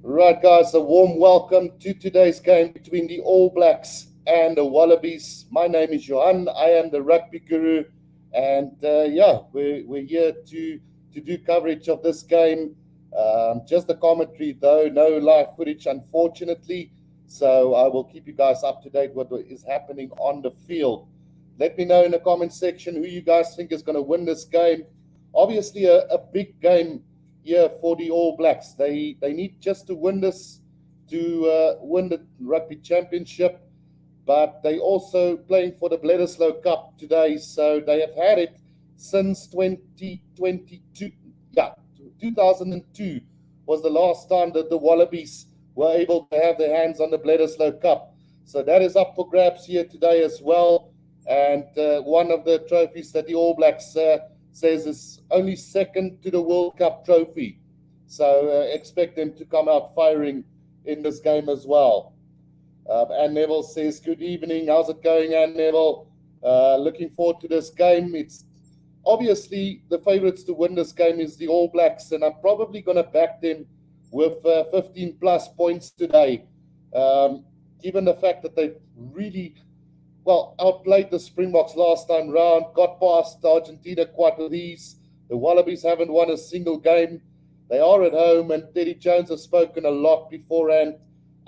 Right, guys, a warm welcome to today's game between the All Blacks and the Wallabies. My name is Johan. I am the rugby guru, and we're here to do coverage of this game. Just a commentary, though, no live footage, unfortunately. So I will keep you guys up to date what is happening on the field. Let me know in the comment section who you guys think is going to win this game. Obviously, a big game here for the All Blacks. They need just to win this to win the Rugby Championship, but they also playing for the Bledisloe Cup today, so they have had it since 2022. Yeah, 2002 was the last time that the Wallabies were able to have their hands on the Bledisloe Cup. So that is up for grabs here today as well. And one of the trophies that the All Blacks says is only second to the World Cup trophy. So expect them to come out firing in this game as well. Anne Neville says, good evening. How's it going, Anne Neville? Looking forward to this game. It's obviously the favorites to win this game is the All Blacks, and I'm probably going to back them with 15 plus points today, given the fact that they've really outplayed the Springboks last time round, got past Argentina quite with ease. The Wallabies haven't won a single game. They are at home, and Teddy Jones has spoken a lot beforehand.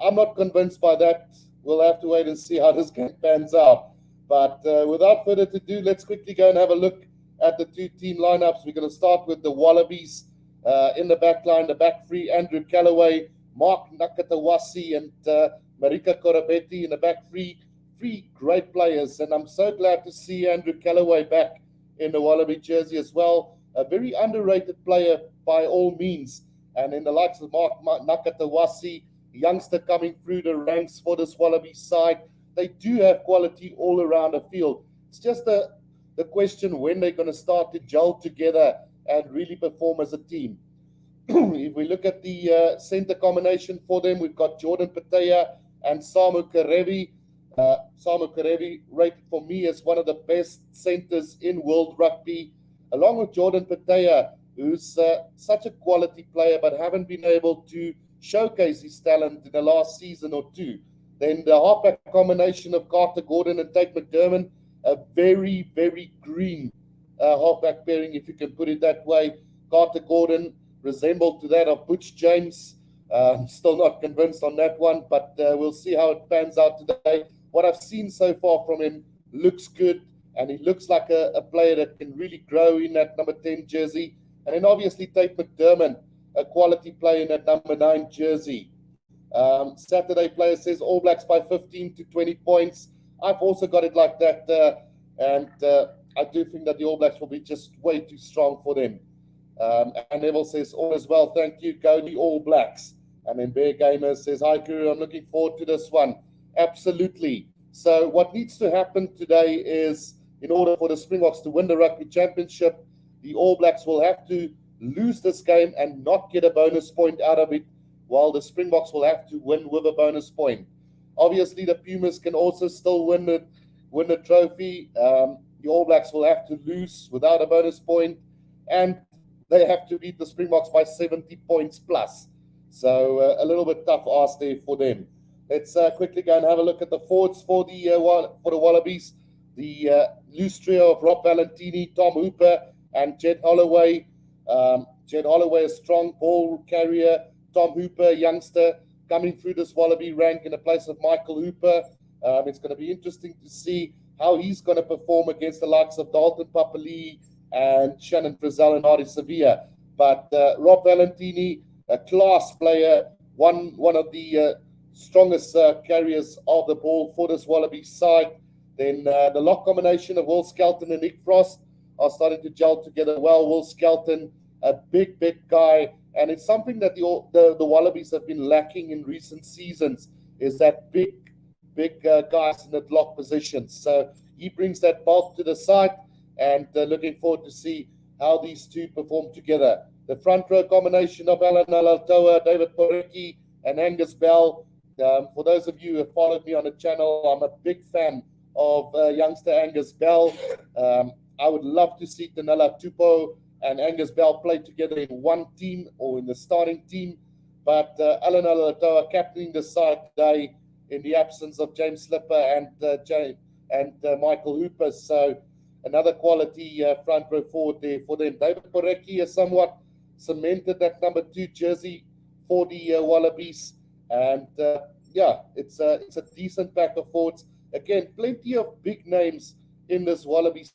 I'm not convinced by that. We'll have to wait and see how this game pans out. But without further ado, let's quickly go and have a look at the two team lineups. We're going to start with the Wallabies in the back line, the back three, Andrew Callaway, Mark Nakatawasi, and Marika Korobetti in the back three. Three great players, and I'm so glad to see Andrew Callaway back in the Wallaby jersey as well. A very underrated player by all means, and in the likes of Mark Nakatawasi, youngster coming through the ranks for this Wallaby side. They do have quality all around the field. It's just the question when they're going to start to gel together and really perform as a team. If we look at the center combination for them, we've got Jordan Patea and Samu Karevi. Samu Karevi rated for me as one of the best centers in world rugby, along with Jordan Patea, who's such a quality player but haven't been able to showcase his talent in the last season or two. Then the halfback combination of Carter Gordon and Tate McDermott, a very, very green halfback pairing, if you can put it that way. Carter Gordon resembled to that of Butch James. Still not convinced on that one, but we'll see how it pans out today. What I've seen so far from him looks good, and he looks like a player that can really grow in that number 10 jersey. And then obviously Tate McDermott, a quality player in that number 9 jersey. Saturday player says All Blacks by 15 to 20 points. I've also got it like that, and I do think that the All Blacks will be just way too strong for them. And Neville says, all is well, thank you, go the All Blacks. And then Bear Gamer says, hi, Guru, I'm looking forward to this one. Absolutely. So what needs to happen today is, in order for the Springboks to win the Rugby Championship, the All Blacks will have to lose this game and not get a bonus point out of it, while the Springboks will have to win with a bonus point. Obviously, the Pumas can also still win the trophy. The All Blacks will have to lose without a bonus point, and they have to beat the Springboks by 70 points plus. So a little bit tough ask there for them. Let's quickly go and have a look at the forwards for the Wallabies. The loose trio of Rob Valentini, Tom Hooper, and Jed Holloway. Jed Holloway, a strong ball carrier. Tom Hooper, youngster, coming through this Wallaby rank in the place of Michael Hooper. It's going to be interesting to see how he's going to perform against the likes of Dalton Papali'i and Shannon Frizzell and Hardy Sevilla. But Rob Valentini, a class player, one of the strongest carriers of the ball for this Wallaby side. Then the lock combination of Will Skelton and Nick Frost are starting to gel together well. Will Skelton, a big guy, and it's something that the Wallabies have been lacking in recent seasons, is that big guys in the lock positions. So he brings that bulk to the side, and looking forward to see how these two perform together. The front row combination of Alan Alatoa, David Porecki, and Angus Bell. For those of you who have followed me on the channel, I'm a big fan of youngster Angus Bell. I would love to see Danila Tupou and Angus Bell play together in one team or in the starting team. But Alan Alatoa captaining the side today in the absence of James Slipper and Michael Hooper. So another quality front row forward there for them. David Porecki has somewhat cemented that number 2 jersey for the Wallabies. And it's a decent pack of forwards. Again, plenty of big names in this Wallabies.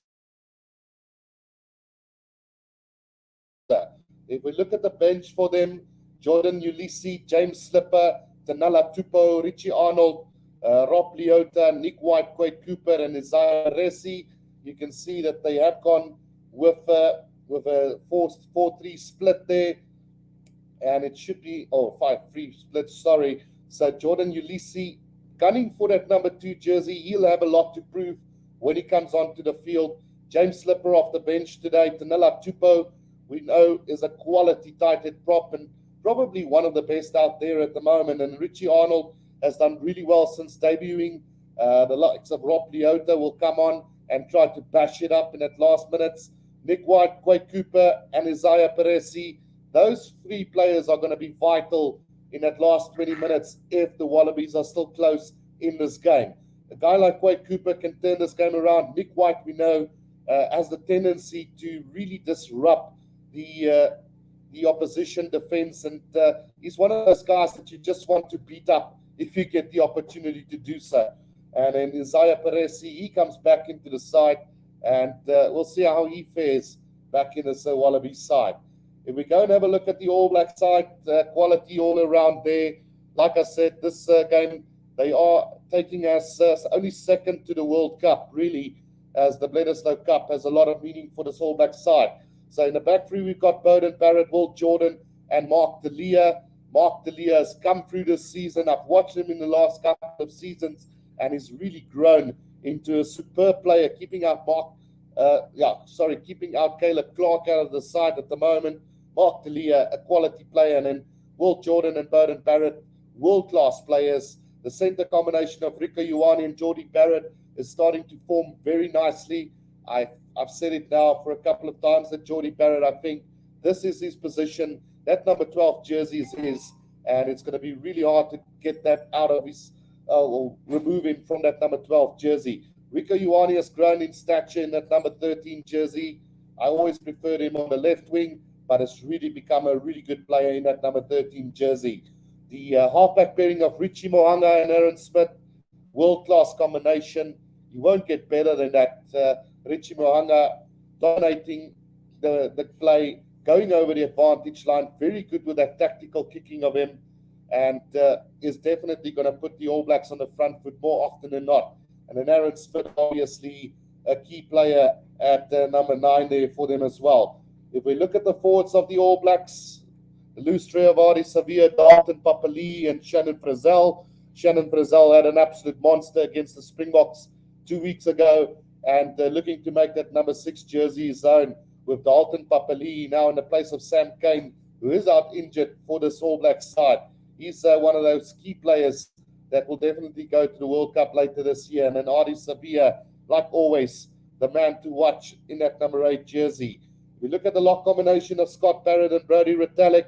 If we look at the bench for them, Jordan Ulysses, James Slipper, Tanala Tupou, Richie Arnold, Rob Leota, Nick White, Quade Cooper, and Isaiah Resi, you can see that they have gone with a 4-3 split there. And it should be, 5-3 split, sorry. So Jordan Ulysses gunning for that number 2 jersey. He'll have a lot to prove when he comes onto the field. James Slipper off the bench today. Tanela Tupou, we know, is a quality tight head prop and probably one of the best out there at the moment. And Richie Arnold has done really well since debuting. The likes of Rob Leota will come on and try to bash it up in that last minutes. Nick White, Quade Cooper, and Isaiah Peresi. Those 3 players are going to be vital in that last 20 minutes if the Wallabies are still close in this game. A guy like Quade Cooper can turn this game around. Nick White, we know, has the tendency to really disrupt the opposition defense, and he's one of those guys that you just want to beat up if you get the opportunity to do so. And then Isaiah Peresi, he comes back into the side, and we'll see how he fares back in the Wallabies side. If we go and have a look at the All Black side, quality all around there. Like I said, this game, they are taking us only second to the World Cup, really, as the Bledisloe Cup has a lot of meaning for this All Black side. So in the back three, we've got Bowden Barrett, Will Jordan, and Mark D'Elia. Mark D'Elia has come through this season. I've watched him in the last couple of seasons, and he's really grown into a superb player, keeping out Caleb Clark out of the side at the moment. Mark D'Elia, a quality player, and then Will Jordan and Bowden Barrett, world-class players. The center combination of Rico Ioane and Geordie Barrett is starting to form very nicely. I've said it now for a couple of times that Geordie Barrett, I think this is his position. That number 12 jersey is his, and it's going to be really hard to get that out of his, or remove him from that number 12 jersey. Rico Ioane has grown in stature in that number 13 jersey. I always preferred him on the left wing, but has really become a really good player in that number 13 jersey. The halfback pairing of Richie Mo'unga and Aaron Smith, world-class combination. You won't get better than that. Richie Mo'unga dominating the play, going over the advantage line, very good with that tactical kicking of him, and is definitely going to put the All Blacks on the front foot more often than not. And then Aaron Smith, obviously a key player at number 9 there for them as well. If we look at the forwards of the All Blacks, Luz Treavari, Savia, Dalton Papali, and Shannon Frizzell. Shannon Frizzell had an absolute monster against the Springboks 2 weeks ago, and looking to make that number 6 jersey his own, with Dalton Papali now in the place of Sam Cane, who is out injured for this All Black side. He's one of those key players that will definitely go to the World Cup later this year. And then Ardie Savia, like always, the man to watch in that number 8 jersey. If we look at the lock combination of Scott Barrett and Brodie Retallick,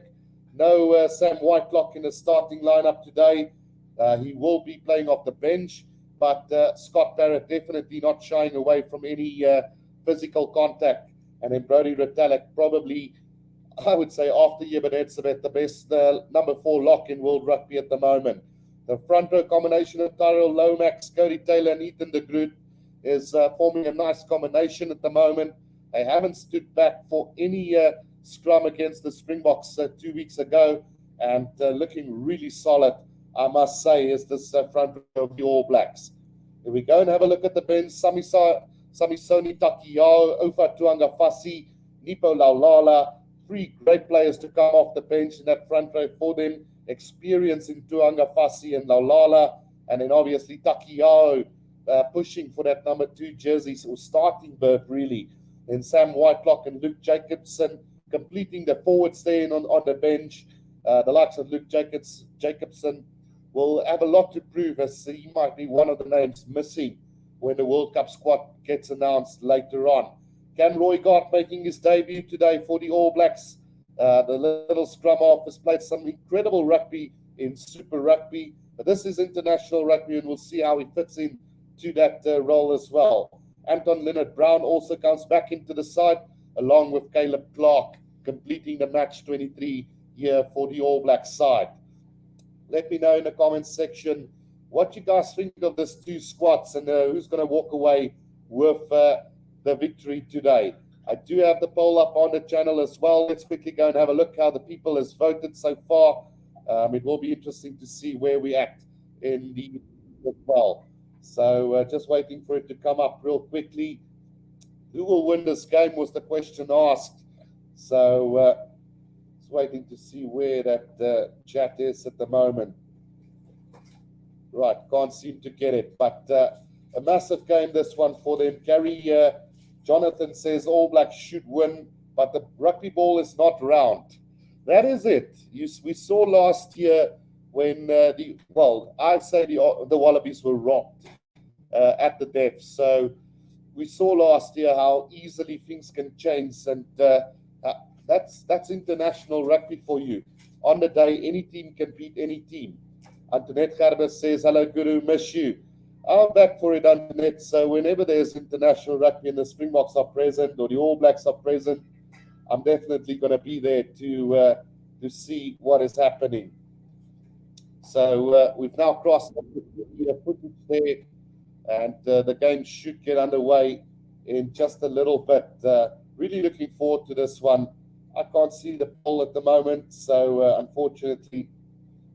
no Sam Whitelock in the starting lineup today. He will be playing off the bench, but Scott Barrett definitely not shying away from any physical contact. And then Brodie Retallick, probably, I would say, after Jebbe Etzebeth, the best number 4 lock in world rugby at the moment. The front row combination of Tyrell Lomax, Cody Taylor, and Ethan de Groot is forming a nice combination at the moment. They haven't stood back for any scrum against the Springboks 2 weeks ago, and looking really solid, I must say, is this front row of the All Blacks. If we go and have a look at the bench, Samisoni Takiao, Ofa Tuangafasi, Nipo Laulala, 3 great players to come off the bench in that front row for them. Experience in Tuangafasi and Laulala, and then obviously Takiao pushing for that number 2 jersey, or starting berth really. And Sam Whitelock and Luke Jacobson completing the forward stand on the bench. The likes of Luke Jacobson will have a lot to prove, as he might be one of the names missing when the World Cup squad gets announced later on. Cam Roygard making his debut today for the All Blacks. The little scrum half has played some incredible rugby in Super Rugby, but this is international rugby, and we'll see how he fits in to that role as well. Anton Leonard-Brown also comes back into the side, along with Caleb Clark, completing the match 23 here for the All Blacks side. Let me know in the comments section what you guys think of these two squads and who's going to walk away with the victory today. I do have the poll up on the channel as well. Let's quickly go and have a look how the people has voted so far. It will be interesting to see where we act in the as well. So just waiting for it to come up real quickly. Who will win this game was the question asked. So just waiting to see where that chat is at the moment. Right, can't seem to get it. But a massive game, this one for them. Gary Jonathan says All Blacks should win, but the rugby ball is not round. That is it. We saw last year when I'd say the Wallabies were rocked at the death. So we saw last year how easily things can change, and that's international rugby for you. On the day, any team can beat any team. Antoinette Garber says, hello, Guru, miss you. I'm back for it, Antoinette. So whenever there's international rugby and the Springboks are present or the All Blacks are present, I'm definitely going to be there to see what is happening. So we've now crossed the footage there, and the game should get underway in just a little bit. Really looking forward to this one. I can't see the poll at the moment, so unfortunately,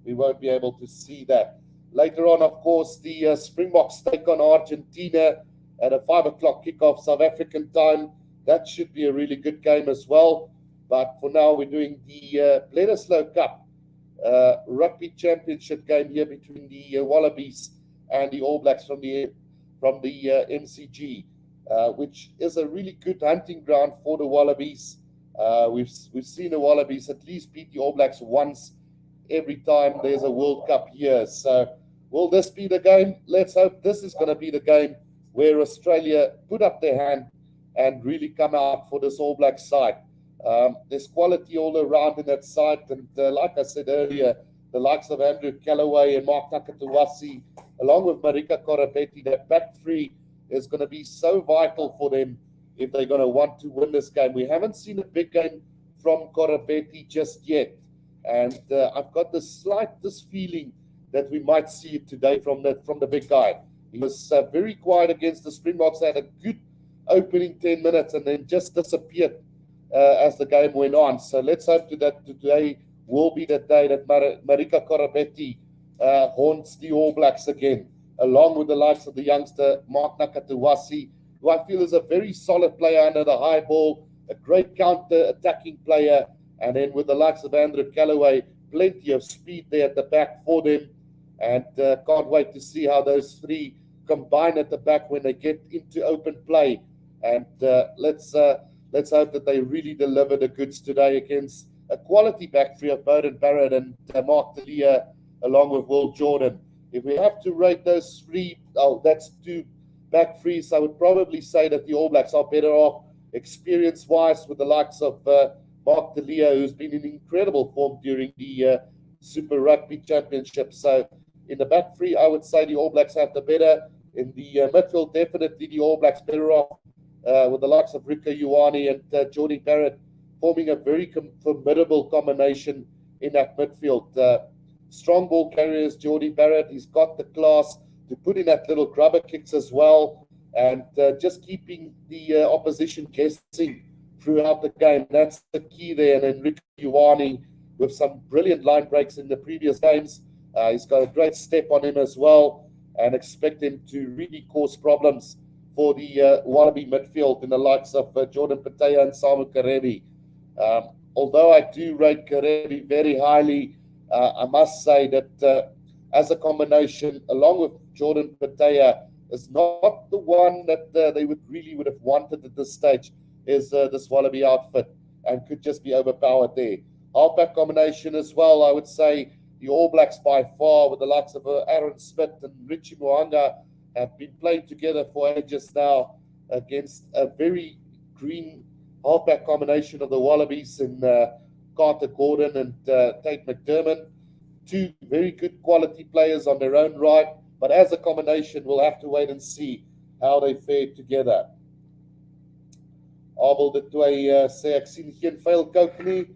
we won't be able to see that. Later on, of course, the Springboks take on Argentina at a 5 o'clock kickoff South African time. That should be a really good game as well. But for now, we're doing the Bledisloe Cup Rugby Championship game here between the Wallabies and the All Blacks from the MCG, which is a really good hunting ground for the Wallabies. We've seen the Wallabies at least beat the All Blacks once every time there's a World Cup here. So will this be the game? Let's hope this is going to be the game where Australia put up their hand and really come out for this All Black side. There's quality all around in that side, and like I said earlier, the likes of Andrew Callaway and Mark Takatuwasi, along with Marika Koroibete, that back three is going to be so vital for them if they're going to want to win this game. We haven't seen a big game from Koroibete just yet, and I've got the slightest feeling that we might see it today from the big guy. He was very quiet against the Springboks, had a good opening 10 minutes and then just disappeared as the game went on. So let's hope that today will be the day that Marika Koroibete haunts the All Blacks again, along with the likes of the youngster Mark Nakatuwasi, who I feel is a very solid player under the high ball, a great counter-attacking player, and then with the likes of Andrew Callaway, plenty of speed there at the back for them, and can't wait to see how those three combine at the back when they get into open play. And let's hope that they really deliver the goods today against a quality back three of Beauden Barrett and Mark Talia, along with Will Jordan. If we have to rate those three, that's two back threes, I would probably say that the All Blacks are better off experience-wise with the likes of Mark Talia, who's been in incredible form during the Super Rugby Championship. So in the back three, I would say the All Blacks have the better. In the midfield, definitely the All Blacks better off with the likes of Rico Ioane and Jordie Barrett forming a very formidable combination in that midfield. Strong ball carriers, Jordie Barrett, he's got the class to put in that little grubber kicks as well, and just keeping the opposition guessing throughout the game. That's the key there. And then Rico Ioane with some brilliant line breaks in the previous games. He's got a great step on him as well, and expect him to really cause problems for the Wallaby midfield in the likes of Jordan Patea and Samu Kerevi. Although I do rate Kerevi very highly, I must say that as a combination, along with Jordan Patea, is not the one that they would have wanted at this stage, is this Wallaby outfit, and could just be overpowered there. Halfback combination as well, I would say the All Blacks by far, with the likes of Aaron Smith and Richie Mo'unga, have been playing together for ages now against a very green halfback combination of the Wallabies in Carter Gordon and Tate McDermott. Two very good quality players on their own right, but as a combination, we'll have to wait and see how they fare together. Abel de Toey sê ek sien geen vuil kook nie.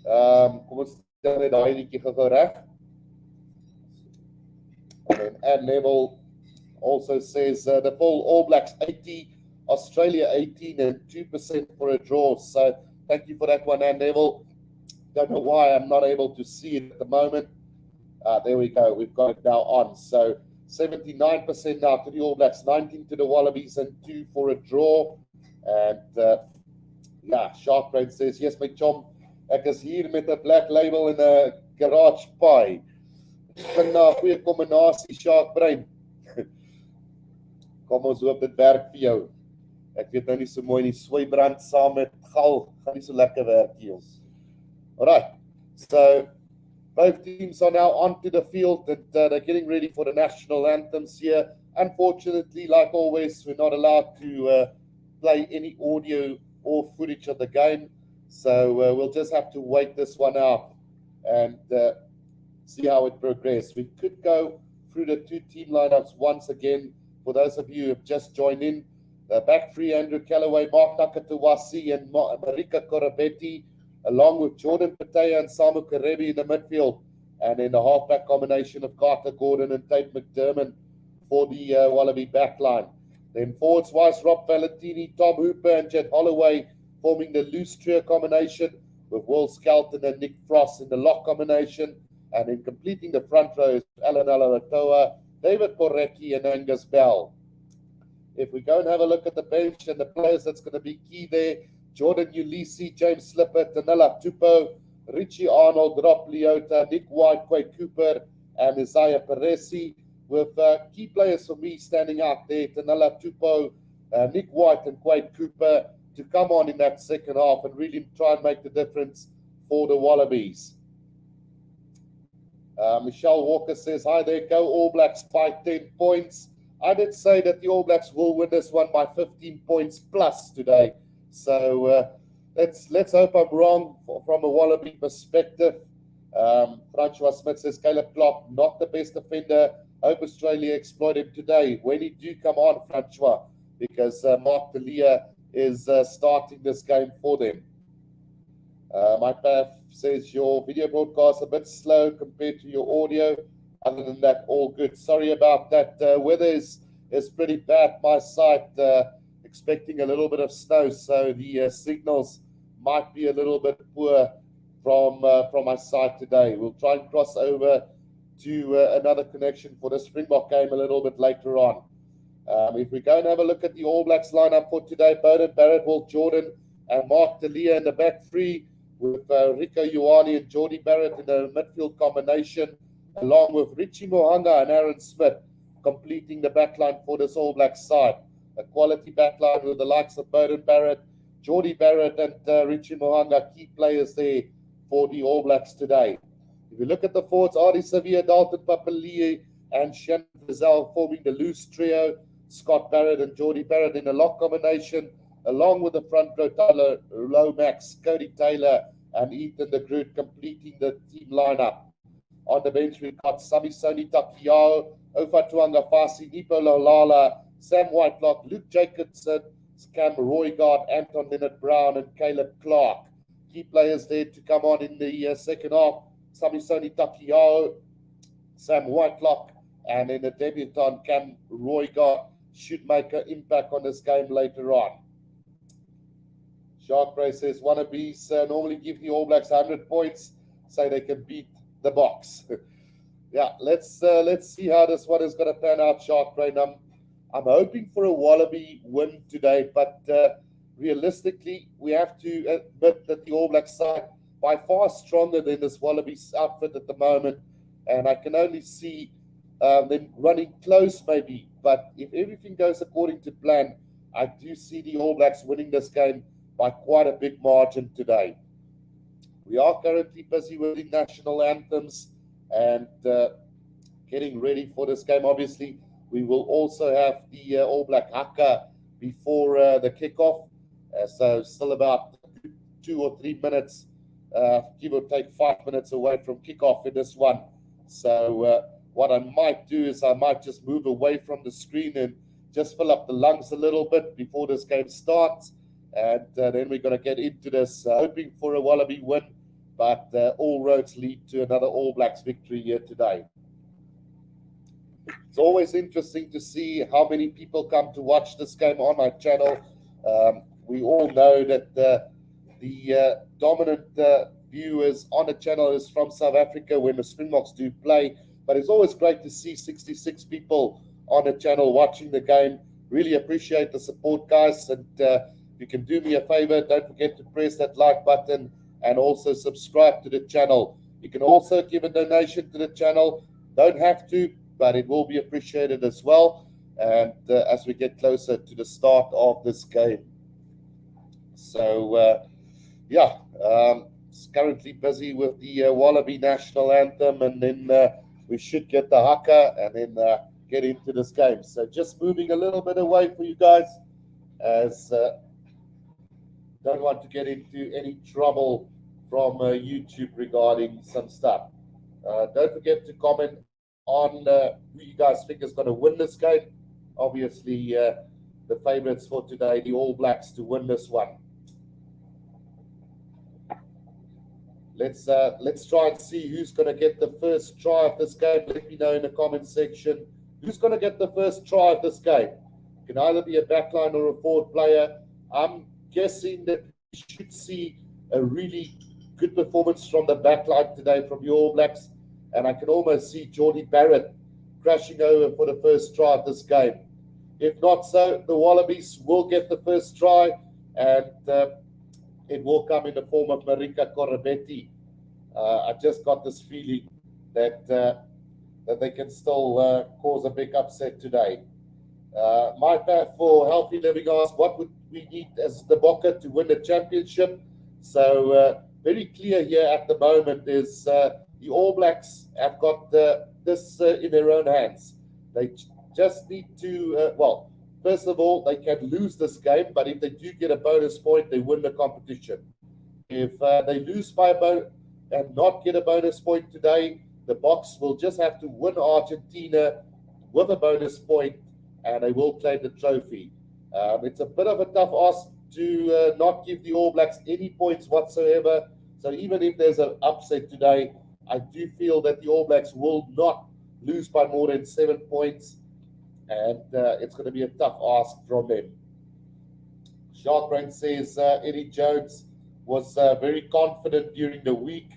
Kom ons stel net daai liedjie gou reg. And Neville also says the full All Blacks 80, Australia 18 and 2% for a draw. So thank you for that one, and Neville. Don't know why I'm not able to see it at the moment. There we go. We've got it now on. So 79% now to the All Blacks, 19 to the Wallabies, and 2 for a draw. And yeah, Sharkbrain says, yes, my chom, ek is hier met 'n black label en 'n garage pie. Vind na 'n goeie kombinasie, Sharkbrain. Kom ons hoop dit werk vir jou. Ek weet nou nie so mooi nie, sweibrand saam met gal gaan nie so lekker werk hier ons. Alright, so both teams are now onto the field and they're getting ready for the national anthems here. Unfortunately, like always, we're not allowed to play any audio or footage of the game, so we'll just have to wait this one out and see how it progresses. We could go through the two team lineups once again. For those of you who have just joined in, the back three, Andrew Callaway, Mark Nakatawasi, and Marika Korabetti, along with Jordan Patea and Samu Karebi in the midfield, and in the halfback combination of Carter Gordon and Tate McDermott for the Wallaby backline. Then forwards wise, Rob Valentini, Tom Hooper, and Jet Holloway forming the loose trio combination, with Will Skelton and Nick Frost in the lock combination, and in completing the front rows, Alan Alatoa, David Porecki, and Angus Bell. If we go and have a look at the bench and the players that's going to be key there, Jordan Ulisi, James Slipper, Tanela Tupou, Richie Arnold, Rob Leota, Nick White, Quay Cooper, and Isaiah Peresi, with key players for me standing out there, Tanela Tupou, Nick White, and Quay Cooper, to come on in that second half and really try and make the difference for the Wallabies. Michelle Walker says, hi there, go All Blacks by 10 points. I did say that the All Blacks will win this one by 15 points plus today. So let's hope I'm wrong from a Wallaby perspective. Francois Smith says, Caleb Clark, not the best defender. Hope Australia exploit him today. When he do come on, Francois, because Mark Delia is starting this game for them. Mike Path says your video broadcast a bit slow compared to your audio. Other than that, all good. Sorry about that. Weather is pretty bad. My side expecting a little bit of snow, so the signals might be a little bit poor from my side today. We'll try and cross over to another connection for the Springbok game a little bit later on. If we go and have a look at the All Blacks lineup for today, Bowden Barrett, Will Jordan, and Mark Delia in the back three, with Rico Ioane and Geordie Barrett in the midfield combination, along with Richie Mohanga and Aaron Smith completing the backline for this All Blacks side. A quality backline with the likes of Bowden Barrett, Geordie Barrett, and Richie Mohanga, key players there for the All Blacks today. If you look at the forwards, Artie Sevilla, Dalton Papali'i, and Shannon Frizzell forming the loose trio, Scott Barrett and Geordie Barrett in a lock combination, along with the front row, Tyler Lomax, Cody Taylor, and Ethan de Groot completing the team lineup. On the bench, we've got Sami Soni Takiao, Ofa Tuangafasi, Nipo Lolala, Sam Whitelock, Luke Jacobson, Cam Roygaard, Anton Leonard-Brown, and Caleb Clark. Key players there to come on in the second half, Sami Soni Takiao, Sam Whitelock, and in the debutant, Cam Roygaard should make an impact on this game later on. Shark Ray says, Wannabes normally give the All Blacks 100 points, say they can beat the Box. Yeah, let's see how this one is going to pan out, Shark Ray. I'm hoping for a Wallaby win today, but realistically, we have to admit that the All Blacks side by far stronger than this Wallabies outfit at the moment, and I can only see them running close maybe, but if everything goes according to plan, I do see the All Blacks winning this game by quite a big margin today. We are currently busy with the national anthems and getting ready for this game. Obviously, we will also have the All Black haka before the kickoff. So still about 2 or 3 minutes give or take 5 minutes away from kickoff in this one. So what I might do is I might just move away from the screen and just fill up the lungs a little bit before this game starts. And then we're going to get into this, hoping for a Wallaby win, but all roads lead to another All Blacks victory here today. It's always interesting to see how many people come to watch this game on my channel. We all know that the dominant viewers on the channel is from South Africa when the Springboks do play, but it's always great to see 66 people on the channel watching the game. Really appreciate the support, guys, and if you can do me a favor, don't forget to press that like button and also subscribe to the channel. You can also give a donation to the channel. Don't have to, but it will be appreciated as well. And as we get closer to the start of this game. So, it's currently busy with the Wallaby national anthem, and then we should get the haka and then get into this game. So just moving a little bit away for you guys, as don't want to get into any trouble from YouTube regarding some stuff. Don't forget to comment on who you guys think is going to win this game. Obviously, the favorites for today, the All Blacks, to win this one. Let's try and see who's going to get the first try of this game. Let me know in the comment section who's going to get the first try of this game. It can either be a backline or a forward player. I'm guessing that we should see a really good performance from the backline today from the All Blacks, and I can almost see Geordie Barrett crashing over for the first try of this game. If not so, the Wallabies will get the first try, and it will come in the form of Marika Koroibete. I just got this feeling that they can still cause a big upset today. My path for healthy living asked, what would we need as the Bokke to win the championship? So very clear here at the moment is the All Blacks have got this in their own hands. They just need to, first of all, they can lose this game, but if they do get a bonus point, they win the competition. If they lose by a bonus and not get a bonus point today, the Boks will just have to win Argentina with a bonus point, and they will claim the trophy. It's a bit of a tough ask to not give the All Blacks any points whatsoever. So even if there's an upset today, I do feel that the All Blacks will not lose by more than 7 points. And it's going to be a tough ask from them. Sharkbrain says Eddie Jones was very confident during the week.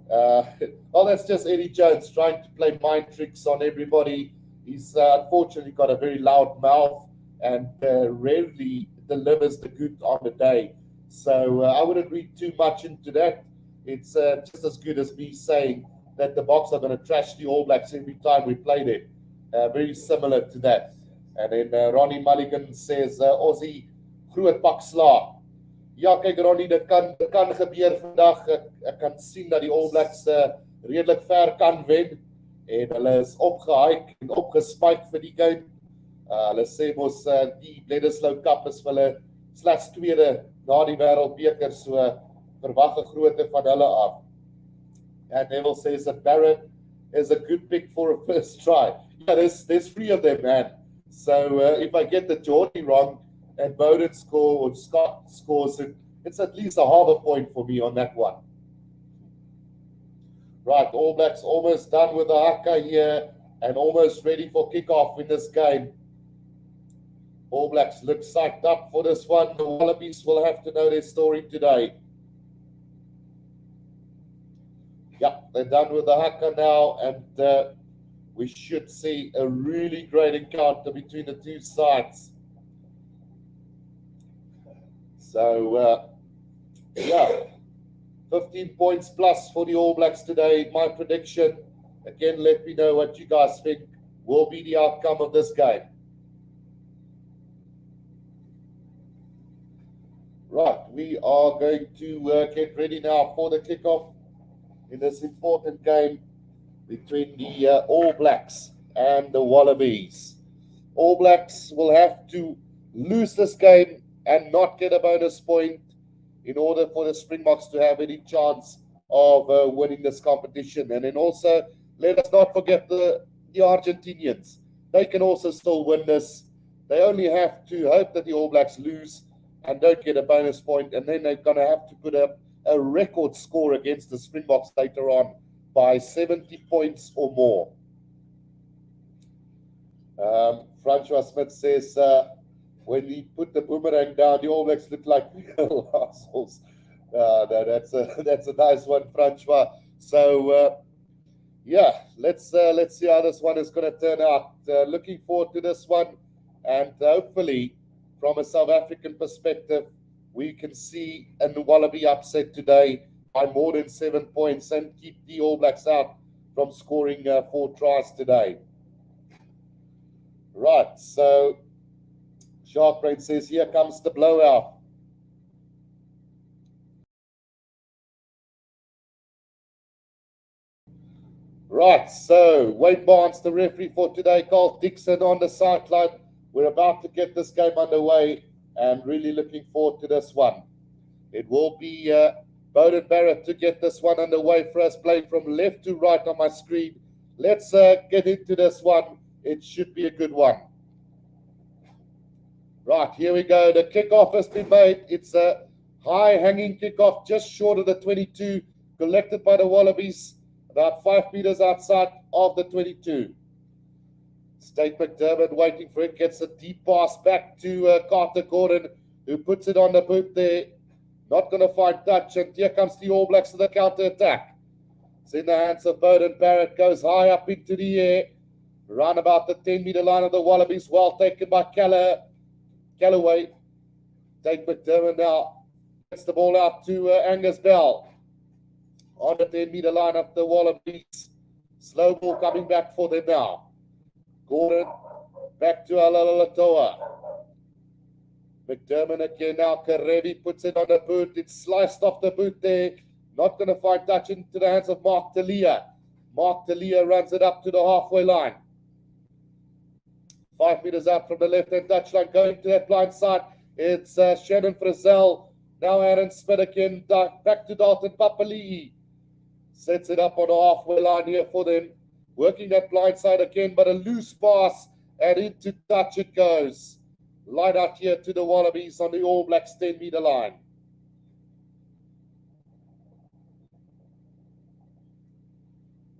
Well, that's just Eddie Jones trying to play mind tricks on everybody. He's unfortunately got a very loud mouth and rarely delivers the good on the day. So I wouldn't read too much into that. It's just as good as me saying that the Boks are going to trash the All Blacks every time we play them. Very similar to that. And then Ronnie Mulligan says, Aussie, groot pak sla. Ja, kyk Ronnie, dit kan gebeur vandag. Ek kan sien dat die All Blacks redelik ver kan wen. En hulle is opgehype en opgespike vir die game. Hulle sê mos die Bledisloe Cup is vir hulle slegs tweede na die Wêreldbeker, so verwag 'n grootte van hulle af. And Neville says that Barrett is a good pick for a first try. Yeah, there's 3 of them, man. So if I get the Geordie wrong and Bowden score or Scott scores it, it's at least a half a point for me on that one. Right, All Blacks almost done with the haka here and almost ready for kickoff in this game. All Blacks look psyched up for this one. The Wallabies will have to know their story today. Yeah, they're done with the haka now, and we should see a really great encounter between the two sides. So, 15 points plus for the All Blacks today. My prediction, again, let me know what you guys think will be the outcome of this game. Right, we are going to get ready now for the kickoff in this important game between the All Blacks and the Wallabies. All Blacks will have to lose this game and not get a bonus point in order for the Springboks to have any chance of winning this competition. And then also, let us not forget the Argentinians. They can also still win this. They only have to hope that the All Blacks lose and don't get a bonus point, and then they're going to have to put up a record score against the Springboks later on by 70 points or more. Francois Smith says, when he put the boomerang down, the All Blacks looked like real assholes. That's a nice one, Francois. So, yeah, let's see how this one is going to turn out. Looking forward to this one, and hopefully, from a South African perspective, we can see a Wallaby upset today by more than 7 points and keep the All Blacks out from scoring 4 tries today. Right, so Sharkbrain says, here comes the blowout. Right, so Wayne Barnes, the referee for today, Carl Dixon on the sideline. We're about to get this game underway and really looking forward to this one. It will be Beauden Barrett to get this one underway for us, playing from left to right on my screen. Let's get into this one. It should be a good one. Right, here we go. The kickoff has been made. It's a high-hanging kickoff just short of the 22, collected by the Wallabies, about 5 meters outside of the 22. State McDermott waiting for it, gets a deep pass back to Carter Gordon, who puts it on the boot there. Not going to find touch, and here comes the All Blacks to the counter-attack. It's in the hands of Beauden Barrett, goes high up into the air, around about the 10-meter line of the Wallabies, well taken by Callaway. Tate McDermott now gets the ball out to Angus Bell on the 10-meter line of the Wallabies. Slow ball coming back for them now. Gordon back to Alalatoa. McDermott again now. Karevi puts it on the boot. It's sliced off the boot there. Not going to find touch into the hands of Mark Talia. Mark Talia runs it up to the halfway line. 5 meters out from the left-hand touchline, going to that blind side. It's Shannon Frizzell. Now Aaron Smith again, back to Dalton Papali'i. Sets it up on the halfway line here for them. Working that blind side again, but a loose pass, and into touch it goes. Line out here to the Wallabies on the All Blacks 10-meter line.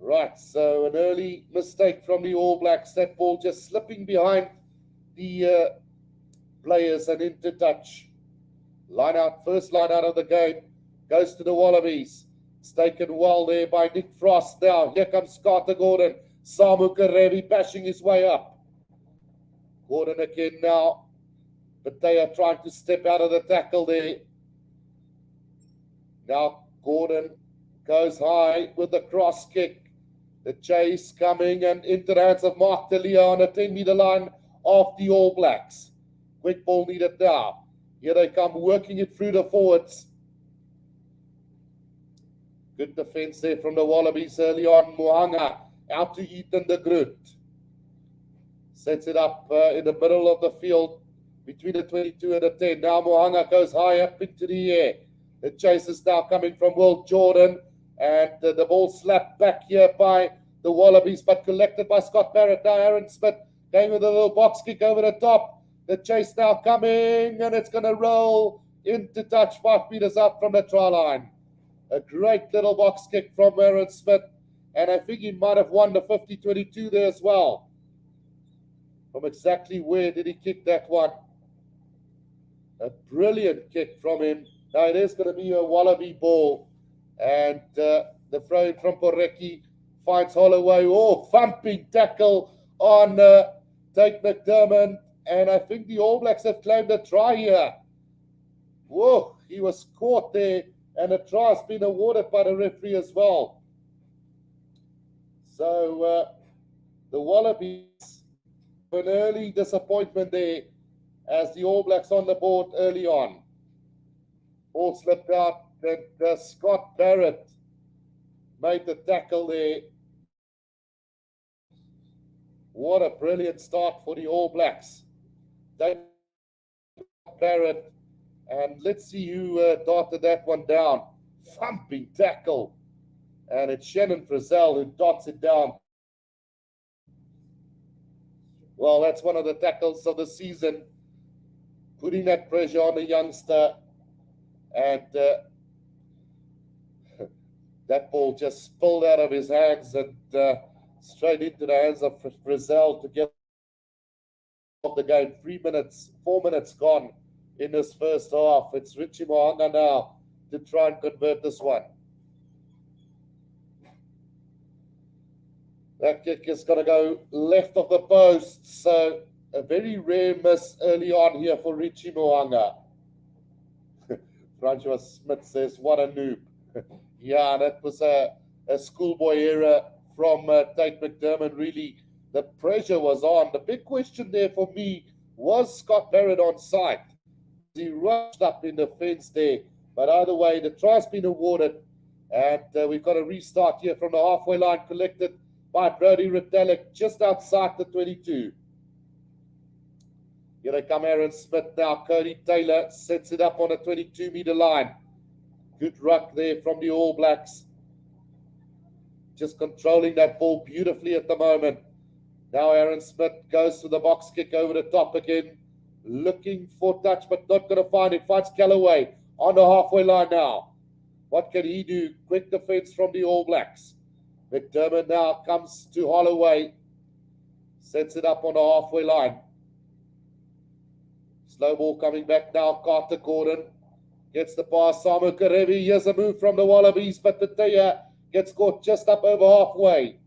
Right, so an early mistake from the All Blacks. That ball just slipping behind the players and into touch. Line out, first line out of the game, goes to the Wallabies. It's taken well there by Nick Frost. Now, here comes Carter Gordon. Samu Karevi bashing his way up. Gordon again now. But they are trying to step out of the tackle there. Now, Gordon goes high with the cross kick. The chase coming and into the hands of Mark Talia on the 10-meter line of the All Blacks. Quick ball needed now. Here they come, working it through the forwards. Good defense there from the Wallabies early on. Mohanga out to Ethan de Groot. Sets it up in the middle of the field between the 22 and the 10. Now Mohanga goes high up into the air. The chase is now coming from Will Jordan. And the ball slapped back here by the Wallabies, but collected by Scott Barrett. Now Aaron Smith going with a little box kick over the top. The chase now coming, and it's going to roll into touch 5 meters out from the try line. A great little box kick from Aaron Smith, and I think he might have won the 50-22 there as well. From exactly where did he kick that one? A brilliant kick from him. Now it is going to be a Wallaby ball. And the throw in from Porecki finds Holloway. Oh, thumping tackle on Tate McDermott. And I think the All Blacks have claimed a try here. Whoa, he was caught there. And a try has been awarded by the referee as well. So the Wallabies, an early disappointment there as the All Blacks on the board early on. Ball slipped out. And Scott Barrett made the tackle there. What a brilliant start for the All Blacks. Barrett And let's see who darted that one down. Thumping tackle. And it's Shannon Frizzell who darts it down. Well, that's one of the tackles of the season. Putting that pressure on the youngster. And that ball just spilled out of his hands and straight into the hands of Frizzell to get off the game. 4 minutes gone in this first half. It's Richie Mo'unga now to try and convert this one. That kick is going to go left of the post. So a very rare miss early on here for Richie Mo'unga. Francois Smith says, what a noob. Yeah, that was a schoolboy error from Tate McDermott. Really, the pressure was on. The big question there for me, was Scott Barrett on site? He rushed up in the fence there. But either way, the try's been awarded. And we've got a restart here from the halfway line, collected by Brody Retallick just outside the 22. Here they come, Aaron Smith now. Cody Taylor sets it up on a 22-meter line. Good ruck there from the All Blacks. Just controlling that ball beautifully at the moment. Now Aaron Smith goes to the box kick over the top again. Looking for touch, but not going to find it. Finds Callaway on the halfway line now. What can he do? Quick defense from the All Blacks. McDermott now comes to Holloway. Sets it up on the halfway line. Slow ball coming back now. Carter Gordon gets the pass. Samu Karevi. Here's a move from the Wallabies, but the Teya gets caught just up over halfway.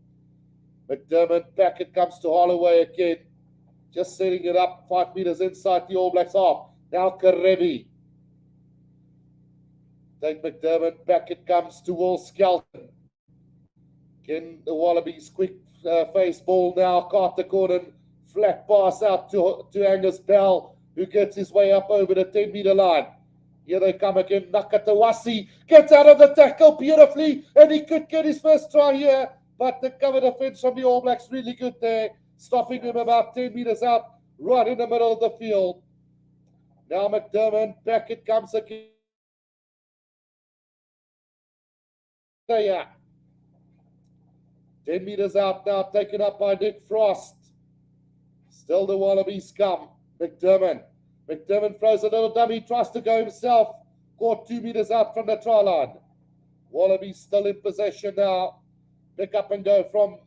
McDermott back. It comes to Holloway again. Just setting it up 5 meters inside the All Blacks half. Now Karevi. Take McDermott back. It comes to Will Skelton. Again, the Wallabies quick face ball now. Carter Gordon. Flat pass out to Angus Bell, who gets his way up over the 10-meter line. Here they come again. Nakatawasi gets out of the tackle beautifully, and he could get his first try here. But the cover defense from the All Blacks really good there, stopping him about 10 meters out, right in the middle of the field. Now McDermott, back it comes again. Yeah. 10 meters out now, taken up by Nick Frost. Still the Wallabies come. McDermott throws a little dummy, tries to go himself. Caught 2 meters out from the try line. Wallabies still in possession now. Pick up and go from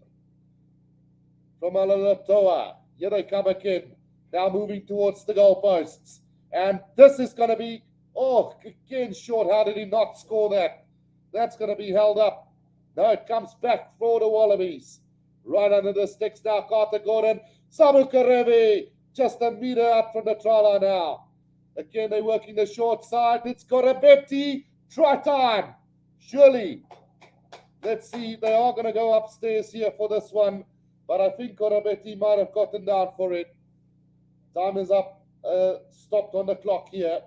Alalatoa. Here they come again. Now moving towards the goalposts. And this is going to be, again short. How did he not score that? That's going to be held up. No, it comes back for the Wallabies. Right under the sticks now, Carter Gordon. Samu Karevi, just a meter out from the try line now. Again, they're working the short side. It's Korabetti. Try time. Surely. Let's see. They are going to go upstairs here for this one. But I think Korabetti might have gotten down for it. Time is up. Stopped on the clock here.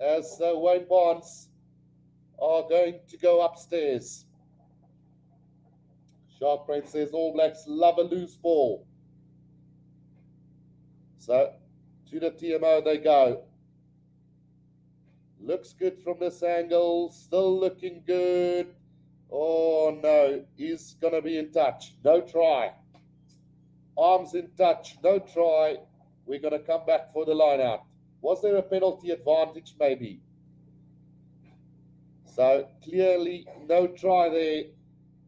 As Wayne Barnes are going to go upstairs. Sharp Brain says All Blacks love a loose ball. So, to the TMO they go. Looks good from this angle. Still looking good. Oh, no. He's going to be in touch. No try. Arms in touch. No try. We're going to come back for the line-out. Was there a penalty advantage? Maybe. So, clearly, no try there.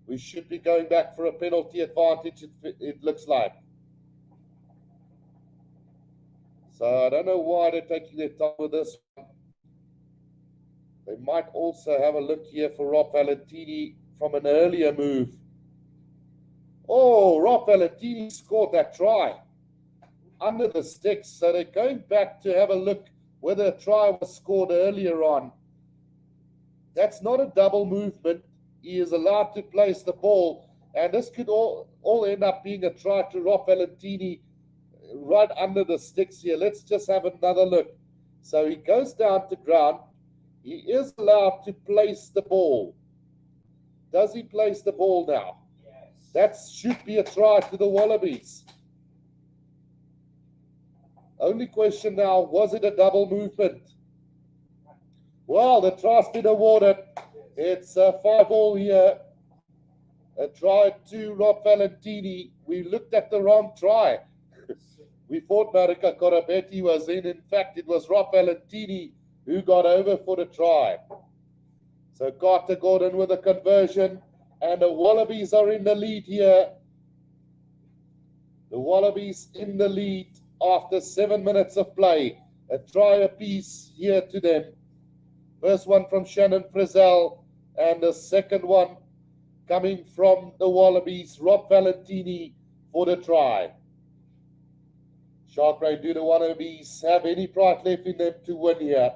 We should be going back for a penalty advantage, it looks like. So I don't know why they're taking their time with this one. They might also have a look here for Rob Valentini from an earlier move. Oh, Rob Valentini scored that try under the sticks. So they're going back to have a look whether a try was scored earlier on. That's not a double movement. He is allowed to place the ball, and this could all end up being a try to Rob Valentini right under the sticks here. Let's just have another look. So he goes down to ground. He is allowed to place the ball. Does he place the ball now? Yes. That should be a try to the Wallabies. Only question now, was it a double movement? Well, the try's been awarded. It's 5-all here. A try to Rob Valentini. We looked at the wrong try. We thought Marika Corabetti was in. In fact, it was Rob Valentini who got over for the try. So Carter Gordon with a conversion. And the Wallabies are in the lead here. The Wallabies in the lead after 7 minutes of play. A try apiece here to them. First one from Shannon Frizzell, and the second one coming from the Wallabies, Rob Valentini for the try. Shark Ray, do the Wallabies have any pride left in them to win here?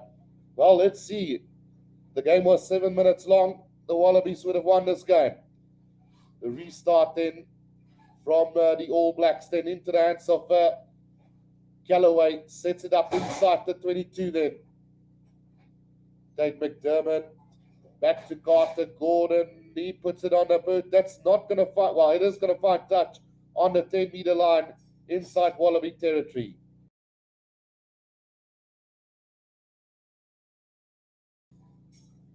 Well, let's see. The game was 7 minutes long. The Wallabies would have won this game. The restart then from the All Blacks, then into the hands of Callaway, sets it up inside the 22 then. Dave McDermott, back to Carter Gordon, he puts it on the boot. That's not going to fight, well, it is going to find touch on the 10-meter line inside Wallaby territory.